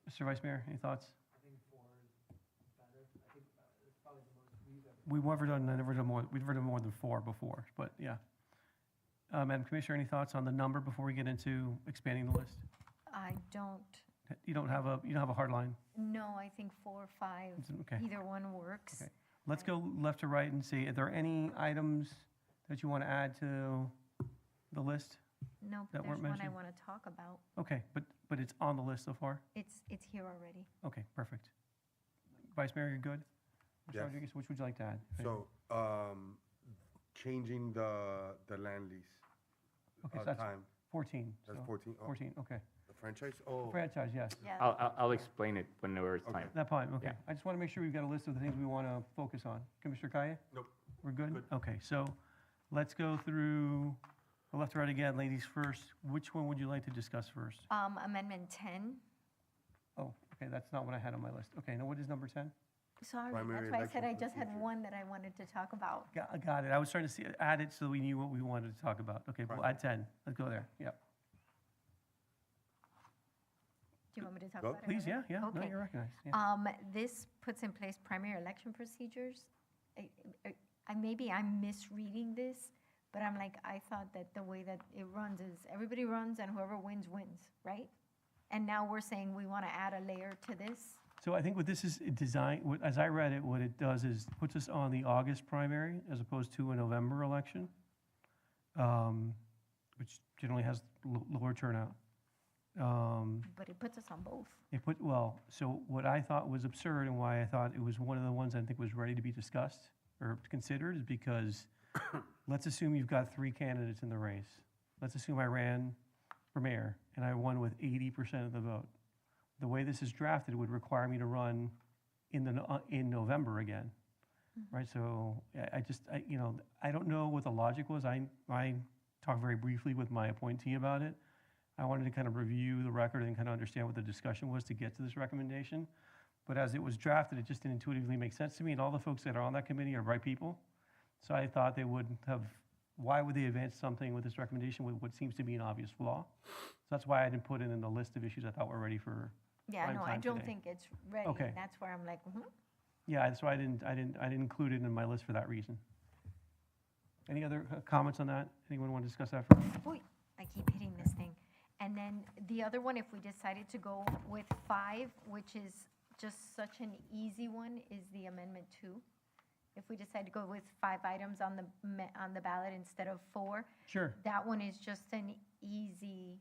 Mr. Vice Mayor, any thoughts? We've never done more than 4 before, but yeah. Madam Commissioner, any thoughts on the number before we get into expanding the list? I don't, You don't have a hard line? no, I think 4 or 5, Okay. either one works. Okay. Let's go left to right and see, are there any items that you want to add to the list? No, That but there's weren't one I mentioned? want to talk about. Okay, but it's on the list so far? It's here already. Okay, perfect. Vice Mayor, you're good? Mr. Yes. Rodriguez, which would you like to add? So, changing the land lease Okay, so that's time. 14. That's so 14? Oh. 14, okay. The franchise? Oh. Franchise, yes. I'll explain it whenever it's time. That point, okay. Yeah. I just want to make sure we've got a list of the things we want to focus on. Commissioner Kaye? Nope. We're good? Okay, so let's go through the left to right again. Ladies first. Which one would you like to discuss first? Amendment 10. Oh, okay, that's not what I had on my list. Okay, now what is number 10? Sorry, Primary that's why I said I election just had one that I wanted to talk about. Got it. I was trying to add it so we knew what we wanted to talk about. Okay, we'll add 10. Let's go there. Yep. Do you want me to talk Go. about it? Please, right yeah, now? yeah. No, Okay. you're recognized. Yeah. This puts in place primary election procedures. Maybe I'm misreading this, but I'm like, I thought that the way that it runs is everybody runs and whoever wins, wins, right? And now we're saying we want to add a layer to this. So I think what this is designed, as I read it, what it does is puts us on the August primary as opposed to a November election, which generally has lower turnout. But it puts us on both. So what I thought was absurd and why I thought it was one of the ones I think was ready to be discussed or considered is because let's assume you've got 3 candidates in the race. Let's assume I ran for mayor and I won with 80% of the vote. The way this is drafted would require me to run in November again, right? So I don't know what the logic was. I talked very briefly with my appointee about it. I wanted to kind of review the record and kind of understand what the discussion was to get to this recommendation. But as it was drafted, it just didn't intuitively make sense to me. And all the folks that are on that committee are bright people. So I thought they would have, why would they advance something with this recommendation with what seems to be an obvious flaw? So that's why I didn't put it in the list of issues I thought were ready for Yeah, prime no, I time don't today. think it's ready. Okay. That's where I'm like, Yeah, that's why I didn't include it in my list for that reason. Any other comments on that? Anyone want to discuss that first? Boy, I keep hitting this thing. And then the other one, if we decided to go with 5, which is just such an easy one, is the Amendment 2. If we decide to go with 5 items on the ballot instead of 4. Sure. That one is just an easy.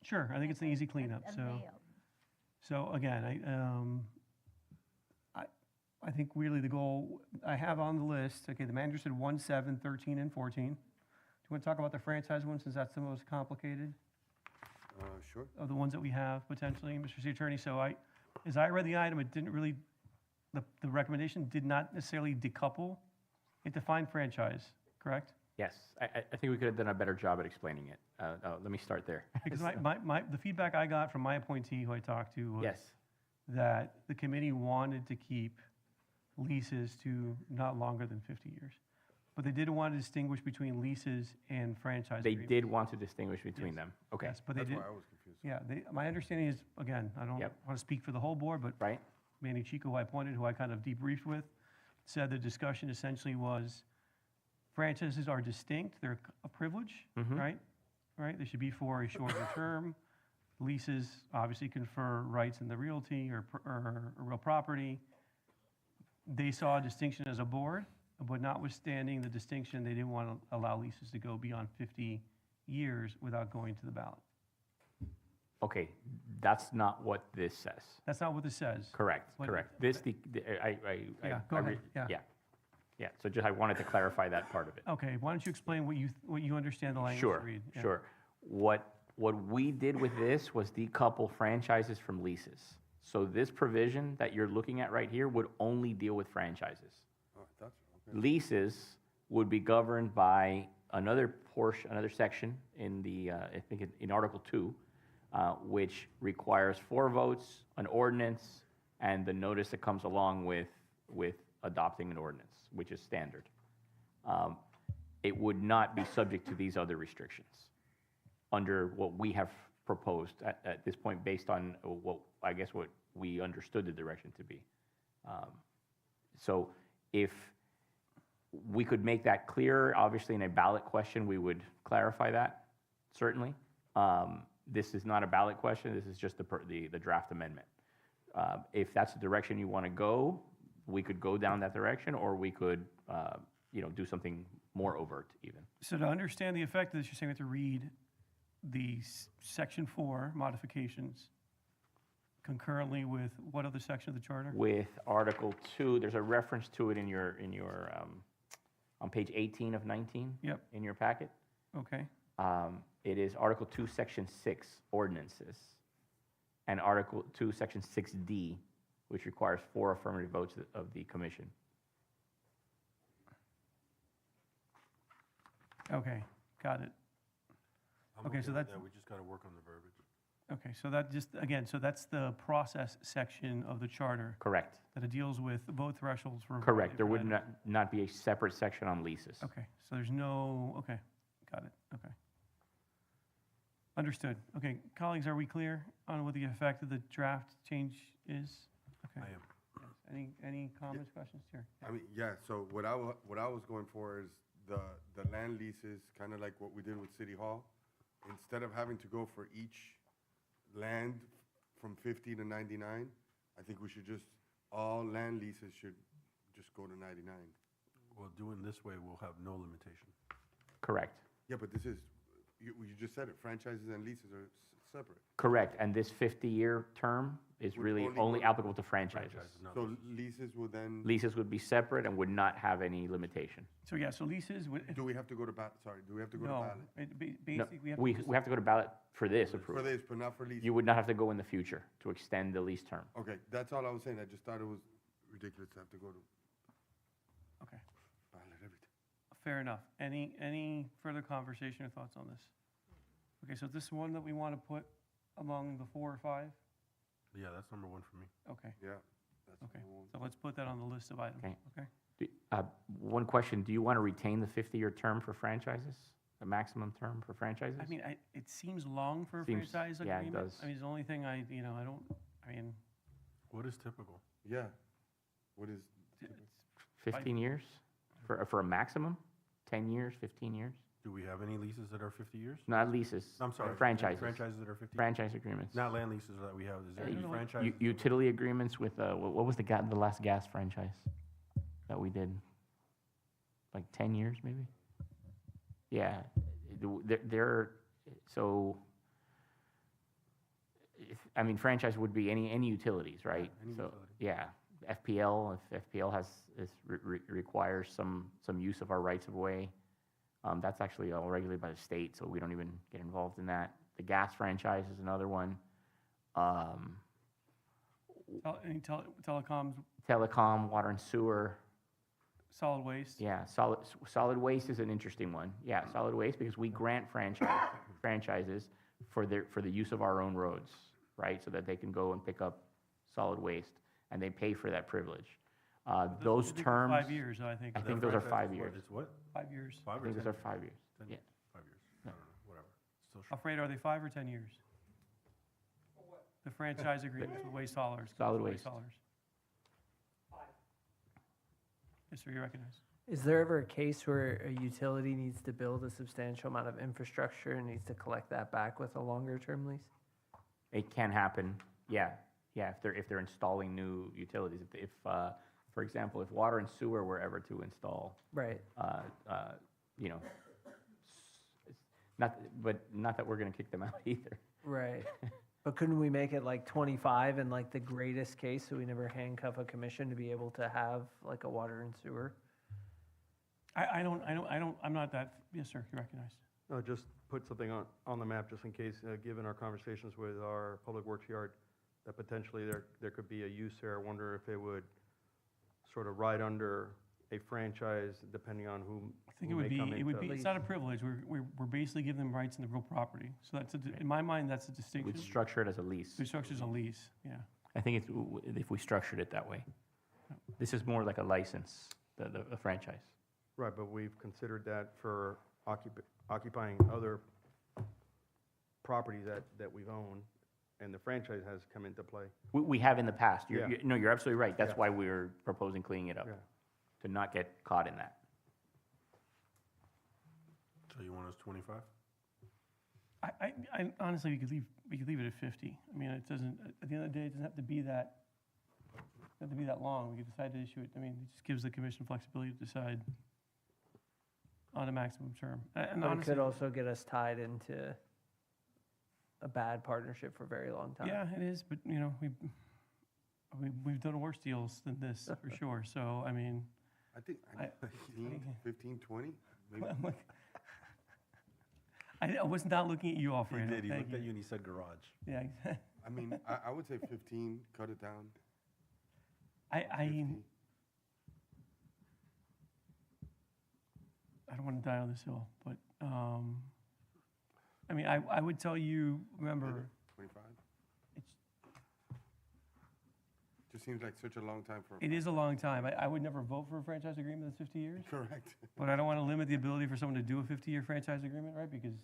Sure, I think it's an easy cleanup, a so. layup. So again, I think really the goal I have on the list, okay, the manager said 1, 7, 13, and 14. Do you want to talk about the franchise one since that's the most complicated Sure. of the ones that we have potentially, Mr. City Attorney? So as I read the item, it didn't really, the recommendation did not necessarily decouple. It defined franchise, correct? Yes, I think we could have done a better job at explaining it. Let me start there. Because the feedback I got from my appointee who I talked to was Yes. that the committee wanted to keep leases to not longer than 50 years. But they didn't want to distinguish between leases and franchise They agreements. did want to distinguish between Yes. them. Okay. Yes, but they That's did. why I was confused. Yeah, my understanding is, again, I don't Yep. want to speak for the whole board, but Right. Manny Chico, who I appointed, who I kind of debriefed with, said the discussion essentially was franchises are distinct, they're a privilege, Mhm. right? Right, they should be for a shorter term. Leases obviously confer rights in the realty or real property. They saw a distinction as a board, but notwithstanding the distinction, they didn't want to allow leases to go beyond 50 years without going to the ballot. Okay, that's not what this says. That's not what this says. Correct, But- correct. This, Yeah, go ahead, yeah. Yeah, so just, I wanted to clarify that part of it. Okay, why don't you explain what you understand the language to Sure, read? Yeah. sure. What we did with this was decouple franchises from leases. So this provision that you're looking at right here would only deal with franchises. Oh, that's, okay. Leases would be governed by another portion, another section in the, I think in Article 2, which requires 4 votes, an ordinance, and the notice that comes along with adopting an ordinance, which is standard. It would not be subject to these other restrictions under what we have proposed at this point based on what we understood the direction to be. So if we could make that clear, obviously in a ballot question, we would clarify that, certainly. This is not a ballot question, this is just the draft amendment. If that's the direction you want to go, we could go down that direction, or we could, do something more overt even. So to understand the effect of this, you're saying we have to read the Section 4 modifications concurrently with what other section of the charter? With Article 2, there's a reference to it in your on page 18 of 19. Yep. In your packet. Okay. It is Article 2, Section 6, ordinances, and Article 2, Section 6D, which requires 4 affirmative votes of the commission. Okay, got it. I'm Okay, so with that's, that. We just got to work on the verbiage. okay, so that just, again, so that's the process section of the charter. Correct. That it deals with vote thresholds for. Correct. There would different not be a separate section on leases. items. Okay, so there's no, okay, got it, okay. Understood. Okay, colleagues, are we clear on what the effect of the draft change is? Okay. I am. Any comments, questions here? I mean, yeah, so what I was going for is the land leases, kind of like what we did with City Hall. Instead of having to go for each land from 50 to 99, I think we should all land leases should just go to 99. Well, doing this way, we'll have no limitation. Correct. Yeah, but this is, you just said it, franchises and leases are separate. Correct. And this 50-year term is Would really only only go- applicable to franchises. So leases would then, Leases would be separate and would not have any limitation. So, yeah, so leases, do we have to go to ballot? Sorry, do we have to go to no, ballot? No, basically, we have to we just- have to go to ballot for this For approval. this, but not for leases? You would not have to go in the future to extend the lease term. Okay, that's all I was saying. I just thought it was ridiculous to have to go to Okay, ballot everything. fair enough. Any further conversation or thoughts on this? Okay, so this one that we want to put among the 4 or 5? Yeah, that's number 1 for me. Okay, Yeah. That's okay. number one. So let's put that on the list of items, Okay. okay? One question, do you want to retain the 50-year term for franchises? The maximum term for franchises? I mean, it seems long for a Seems- franchise yeah, it agreement. does. I mean, it's the only thing I mean, What is typical? Yeah. What is, it's 15 years for a maximum? 10 years, 15 years? Do we have any leases that are 50 years? Not leases. I'm sorry. Franchises. Franchises that are 50? Franchise agreements. Not land leases that we have. Is there any franchise? Utility agreements with, what was the last gas franchise that we did? Like 10 years, maybe? Yeah, so, I mean, franchise would be any utilities, right? Any So, utility. yeah, FPL, if FPL requires some use of our rights of way, that's actually all regulated by the state, so we don't even get involved in that. The gas franchise is another one. any telecoms, Telecom, water and sewer. solid waste. Yeah, solid waste is an interesting one. Yeah, solid waste, because we grant franchises for the use of our own roads, right? So that they can go and pick up solid waste, and they pay for that privilege. Those I think terms. 5 years, I think. I think those are 5 Franchise is years. It's what? 5 years. 5 I or think 10 those are years? 5 years. 10 Yeah. 5 years. I don't know, whatever. Still short. Afraid, are they 5 or 10 years? The franchise agreements with waste haulers. Solid commercial waste. haulers. Yes, sir, you recognize. Is there ever a case where a utility needs to build a substantial amount of infrastructure and needs to collect that back with a longer-term lease? It can happen, yeah, if they're installing new utilities. If, for example, if water and sewer were ever to install, Right. you know, not that we're gonna kick them out either. Right. But couldn't we make it like 25 in like the greatest case, so we never handcuff a commission to be able to have like a water and sewer? I'm not that, yes, sir, you recognize. No, just put something on the map, just in case, given our conversations with our public works yard, that potentially there could be a use there. I wonder if it would sort of ride under a franchise depending on who I think who may come it would into- be, it's not a privilege, we're basically giving them rights in the real property. So that's, in my mind, that's a distinction. We'd structure it as a lease. We structure it as a lease, yeah. I think it's, if we structured it that way. This is more like a license, a franchise. Right, but we've considered that for occupying other properties that we've owned, and the franchise has come into play. We have in the past. Yeah. No, you're absolutely right. That's Yeah. why we're proposing cleaning it up, Yeah. to not get caught in that. So you want us 25? I honestly, we could leave it at 50. I mean, it doesn't, at the end of the day, it doesn't have to be that, long. We could decide to issue it. I mean, it just gives the commission flexibility to decide on a maximum term. And But it honestly, could also get us tied into a bad partnership for a very long time. yeah, it is, but, we've done worse deals than this, for sure. So, I mean, I think 15, 20, maybe. I was not looking at you, Alfredo. He did. He Thank looked at you and he said garage. Yeah, I mean, I would say 15, cut it down. I don't want to die on this hill, but, I mean, I would tell you, remember, 25? Just seems like such a long time for. it is a long time. I would never vote for a franchise agreement that's 50 years. Correct. But I don't want to limit the ability for someone to do a 50-year franchise agreement, right? Because,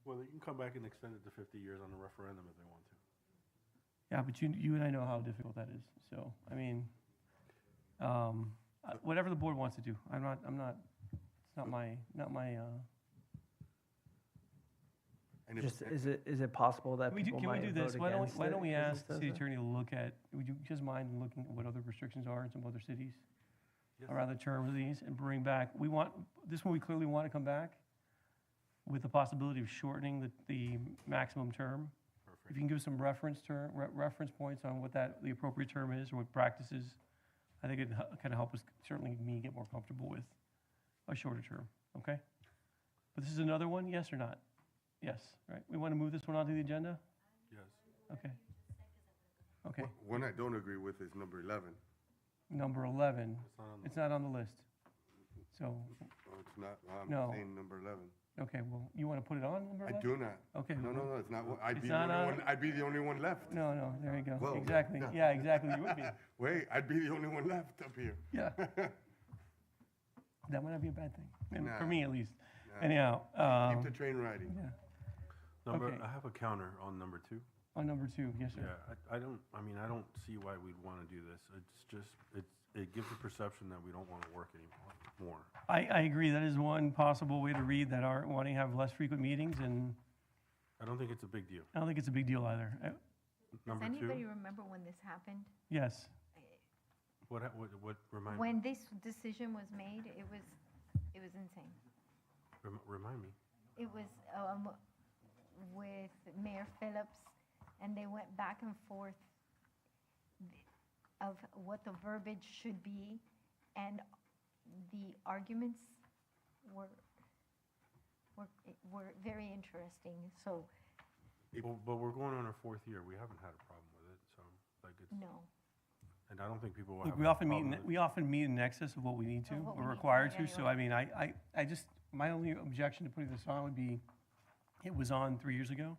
Well, they can come back and extend it to 50 years on a referendum if they want to. yeah, but you and I know how difficult that is. So, I mean, whatever the board wants to do. I'm not, it's not my, And if- Just, is it possible that Can we people do might this? vote Why against don't it we because ask it the city doesn't? attorney to look at, would you just mind looking at what other restrictions are in some other cities around the term of these and bring back, this one we clearly want to come back with the possibility of shortening the maximum term. If you can give some reference points on what the appropriate term is or what practices, I think it'd kind of help us, certainly me, get more comfortable with a shorter term, okay? But this is another one, yes or not? Yes, right? We want to move this one onto the agenda? Yes. Okay. Okay. One I don't agree with is number 11. Number 11, it's not on the list. So, Oh, it's not, I'm No. saying number 11. okay, well, you want to put it on number 11? I do not. Okay. No, it's not, I'd It's be the not only on- one, I'd be the only one left. No, there you go. Well, Exactly. Yeah, exactly, you would be. Wait, I'd be the only one left up here. Yeah. That might not be a bad thing, and for Nah. me at least. Nah. Anyhow. Keep the train riding. Yeah. Number, Okay. I have a counter on number 2. On number 2, yes, sir. Yeah, I don't see why we'd want to do this. It's just, it gives the perception that we don't want to work anymore. I agree, that is one possible way to read that are wanting to have less frequent meetings, and I don't think it's a big deal. I don't think it's a big deal either. Does Number 2, anybody remember when this happened? Yes. what remind me? When this decision was made, it was insane. Remind me. It was with Mayor Phillips, and they went back and forth of what the verbiage should be, and the arguments were very interesting. So But we're going on our 4th year. We haven't had a problem with it, so it's. no. And I don't think people will Look, have we a often problem meet, with we often meet in excess of what we need to, Of what we or need to, required yeah, to, so you're I mean, I just, my only objection to putting this on would be, it was on 3 years ago,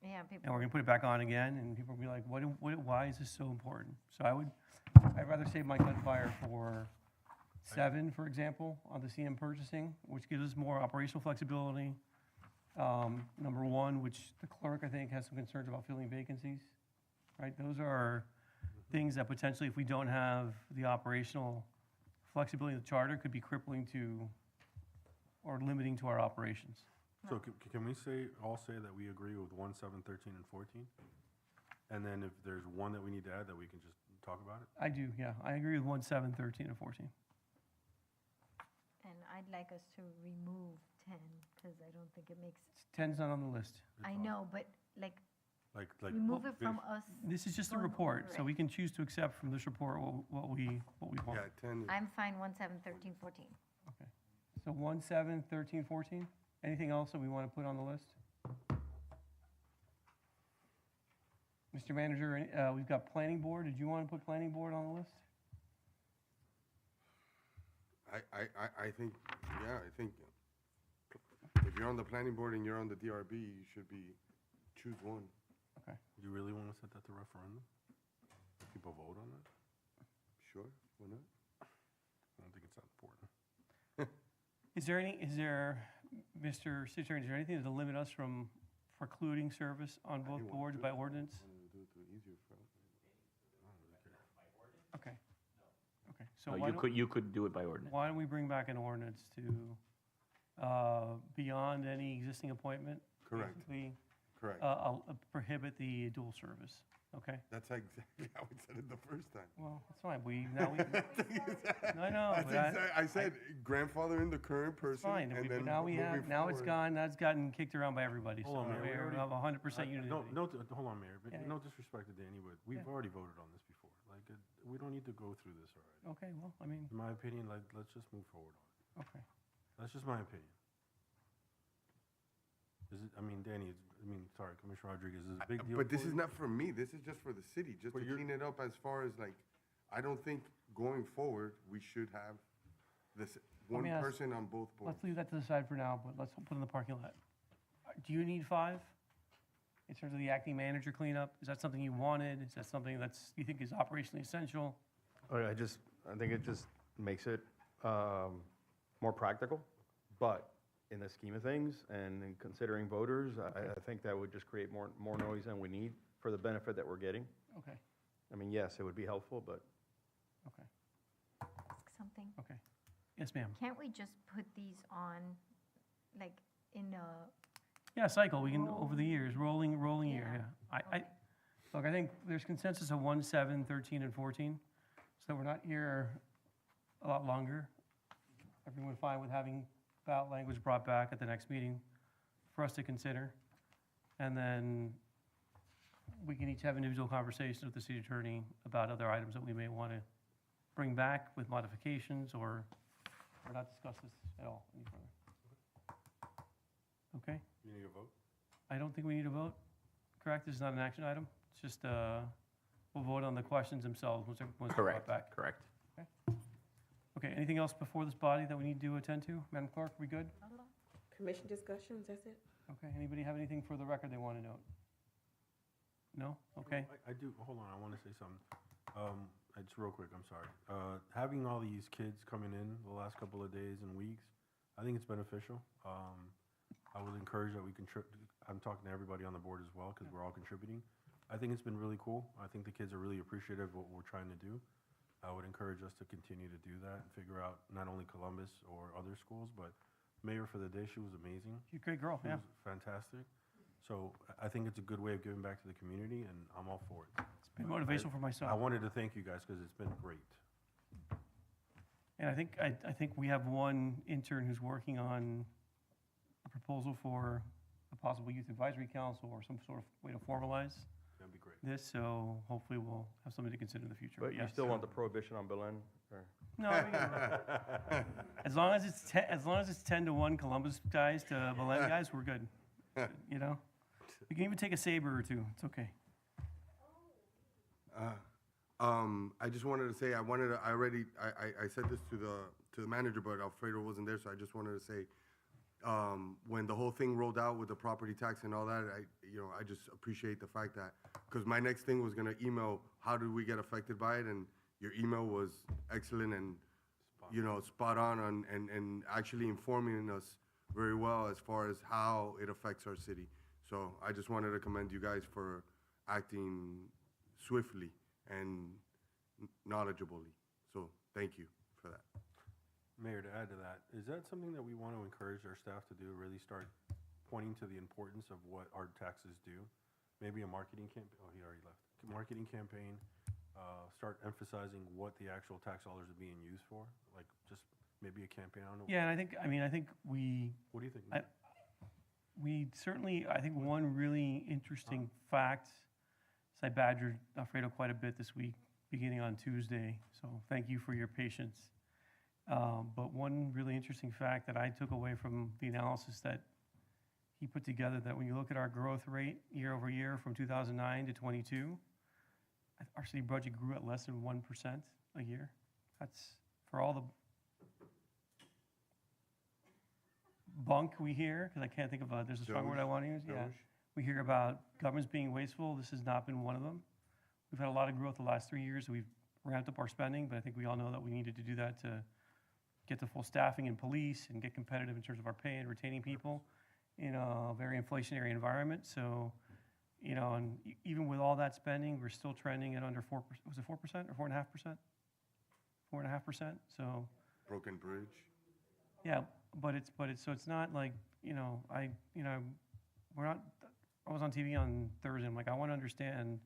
Yeah, and people. we're gonna put it back on again, and people will be like, why is this so important? So I'd rather save my gunfire for 7, for example, on the CM purchasing, which gives us more operational flexibility. Number 1, which the clerk, I think, has some concerns about filling vacancies, right? Those are things that potentially, if we don't have the operational flexibility of the charter, could be crippling to, or limiting to our operations. So can we all say that we agree with 1, 7, 13, and 14? And then if there's one that we need to add, that we can just talk about it? I do, yeah. I agree with 1, 7, 13, and 14. And I'd like us to remove 10, because I don't think it makes, 10's not on the list. I know, but Like remove it from us. This is just a going report, over so it. we can choose to accept from this report what we want. Yeah, 10 is. I'm fine, 1, 7, 13, 14. Okay. So 1, 7, 13, 14? Anything else that we want to put on the list? Mr. Manager, we've got planning board. Did you want to put planning board on the list? I think, yeah, I think if you're on the planning board and you're on the DRB, you should choose one. Okay. Do you really want to set that to referendum? People vote on it? Sure, why not? I don't think it's that important. Mr. City Attorney, is there anything to limit us from precluding service on both boards by ordinance? Okay. Okay, so No, why don't, you could do it by ordinance. why don't we bring back an ordinance to, beyond any existing appointment? Correct. basically, Correct. Prohibit the dual service, okay? That's exactly how we said it the first time. Well, that's fine, I know, but I said grandfather in the current person. fine, and then now we have, moving now it's forward- gone, that's gotten kicked around by everybody, so Hold on, Mayor, we we already- have 100% unity. Hold on, Mayor, but Yeah. no disrespect to Danny, but we've Yeah. already voted on this before. Like, we don't need to go through this already. Okay, well, I mean, In my opinion, like, let's just move forward on it. okay. That's just my opinion. Danny, sorry, Commissioner Rodriguez, is it a big deal? But this for is you? not for me, this is just for the city, just But to you're- clean it up as far as like, I don't think going forward, we should have this one me ask- person on both boards. Let's leave that to the side for now, but let's put it in the parking lot. Do you need 5? In terms of the acting manager cleanup? Is that something you wanted? Is that something you think is operationally essential? I think it just makes it more practical, but in the scheme of things and in considering voters, I think that would just create more noise than we need for the benefit that we're getting. Okay, Yes, it would be helpful, but okay, Ask something. okay. Yes, ma'am. Can't we just put these on, like, in a, Yeah, cycle, we can, over the years, rolling year, yeah. Look, I think there's consensus of 1, 7, 13, and 14, so we're not here a lot longer. Everyone fine with having ballot language brought back at the next meeting for us to consider? And then we can each have individual conversations with the city attorney about other items that we may want to bring back with modifications or not discuss this at all any further. Okay? You need a vote? I don't think we need a vote, correct? This is not an action item. It's just, we'll vote on the questions themselves once they're brought Correct, back. correct. Okay, anything else before this body that we need to attend to? Madam Clerk, we good? Commission discussions, that's it? Okay, anybody have anything for the record they want to note? No? Okay. I do, hold on, I want to say something. It's real quick, I'm sorry. Having all these kids coming in the last couple of days and weeks, I think it's beneficial. I would encourage that we I'm talking to everybody on the board as well, because we're all contributing. I think it's been really cool. I think the kids are really appreciative of what we're trying to do. I would encourage us to continue to do that and figure out not only Columbus or other schools, but Mayor for the day, she was amazing. She's a great girl, She yeah. was fantastic. So I think it's a good way of giving back to the community, and I'm all for it. It's been motivational for myself. I wanted to thank you guys because it's been great. And I think we have one intern who's working on a proposal for a possible youth advisory council or some sort of way to formalize That'd be great. this, so hopefully we'll have something to consider in the future. But you yes. still want the prohibition on Belen? Or? No, as long as it's 10-1 Columbus guys to Belen guys, we're good. You know, we can even take a saber or two. It's okay. I just wanted to say, I said this to the manager, but Alfredo wasn't there, so I just wanted to say, when the whole thing rolled out with the property tax and all that, I just appreciate the fact that, because my next thing was gonna email, how did we get affected by it? And your email was excellent and, spot on and actually informing us very well as far as how it affects our city. So I just wanted to commend you guys for acting swiftly and knowledgeably. So thank you for that. Mayor, to add to that, is that something that we want to encourage our staff to do, really start pointing to the importance of what our taxes do? Maybe a marketing campaign, he already left. Marketing campaign, start emphasizing what the actual tax dollars are being used for, like just maybe a campaign, I don't know. Yeah, and I think we. What do you think? We certainly, I think one really interesting fact, I badgered Alfredo quite a bit this week, beginning on Tuesday, so thank you for your patience. But one really interesting fact that I took away from the analysis that he put together that when you look at our growth rate year over year from 2009 to 22, our city budget grew at less than 1% a year. That's for all the bunk we hear, because I can't think of there's a strong word I want to use. Yeah. We hear about governments being wasteful. This has not been one of them. We've had a lot of growth the last 3 years. We've ramped up our spending, but I think we all know that we needed to do that to get to full staffing in police and get competitive in terms of our pay and retaining people in a very inflationary environment. So, and even with all that spending, we're still trending at under 4%. Was it 4% or 4.5%? 4.5%. So. Broken bridge. Yeah, but it's so it's not like, we're not. I was on TV on Thursday. I'm like, I want to understand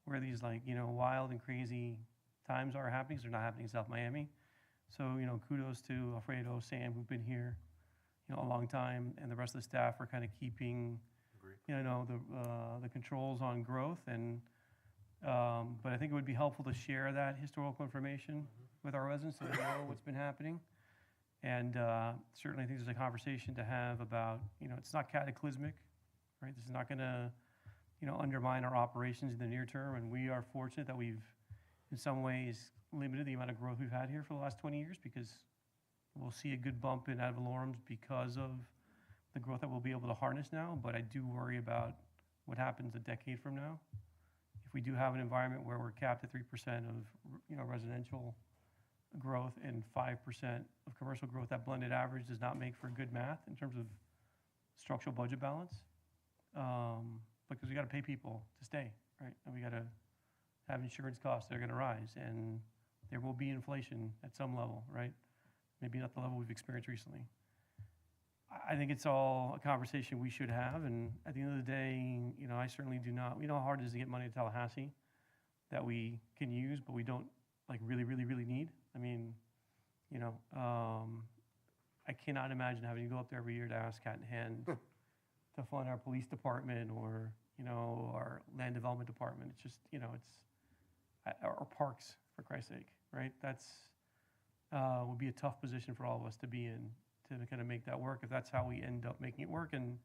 where these wild and crazy times are happening. 'Cause they're not happening in South Miami. So kudos to Alfredo, Sam, who've been here, a long time, and the rest of the staff are kind of keeping, the controls on growth. And but I think it would be helpful to share that historical information with our residents so they know what's been happening. And certainly, I think there's a conversation to have about, it's not cataclysmic, right? This is not going to, undermine our operations in the near term. And we are fortunate that we've, in some ways, limited the amount of growth we've had here for the last 20 years because we'll see a good bump in ad valorem because of the growth that we'll be able to harness now. But I do worry about what happens a decade from now. If we do have an environment where we're capped at 3% of, residential growth and 5% of commercial growth, that blended average does not make for good math in terms of structural budget balance. Because we got to pay people to stay, right? And we got to have insurance costs that are going to rise, and there will be inflation at some level, right? Maybe not the level we've experienced recently. I think it's all a conversation we should have, and at the end of the day, I certainly do not. We know how hard it is to get money to Tallahassee that we can use, but we don't really, really, really need. I mean, I cannot imagine having to go up there every year to ask Cat in Hand to fund our police department or, our land development department. It's just, our parks, for Christ's sake, right? That's, would be a tough position for all of us to be in to kind of make that work if that's how we end up making it work. And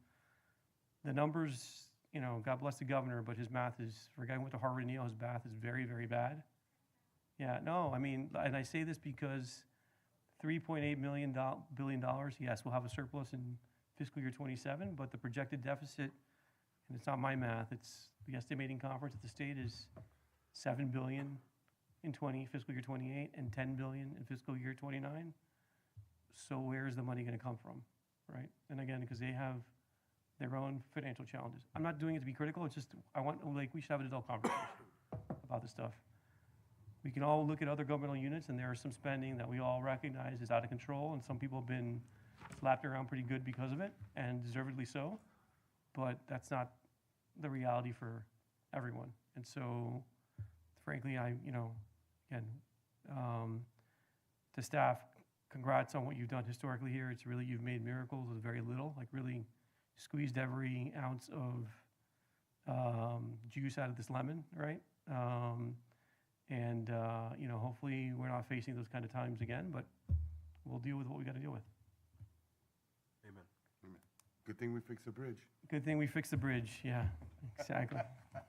the numbers, God bless the governor, but his math is, for a guy who went to Harvard and Yale, his math is very, very bad. Yeah, no, I mean, and I say this because $3.8 billion, yes, we'll have a surplus in fiscal year 27, but the projected deficit, and it's not my math, it's the estimating conference at the state is $7 billion in fiscal year 28 and $10 billion in fiscal year 29. So where's the money going to come from, right? And again, because they have their own financial challenges. I'm not doing it to be critical. It's just, we should have an adult conversation about this stuff. We can all look at other governmental units, and there is some spending that we all recognize is out of control, and some people have been slapped around pretty good because of it, and deservedly so. But that's not the reality for everyone. And so, frankly, to staff, congrats on what you've done historically here. It's really, you've made miracles with very little, really squeezed every ounce of juice out of this lemon, right? Hopefully we're not facing those kind of times again, but we'll deal with what we got to deal with. Amen. Amen. Good thing we fixed the bridge. Good thing we fixed the bridge. Yeah, exactly. Oh,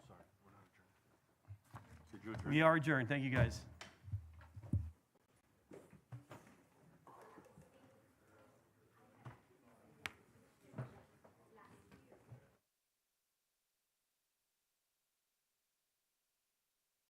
sorry. We're not adjourned. We are adjourned. Thank you, guys.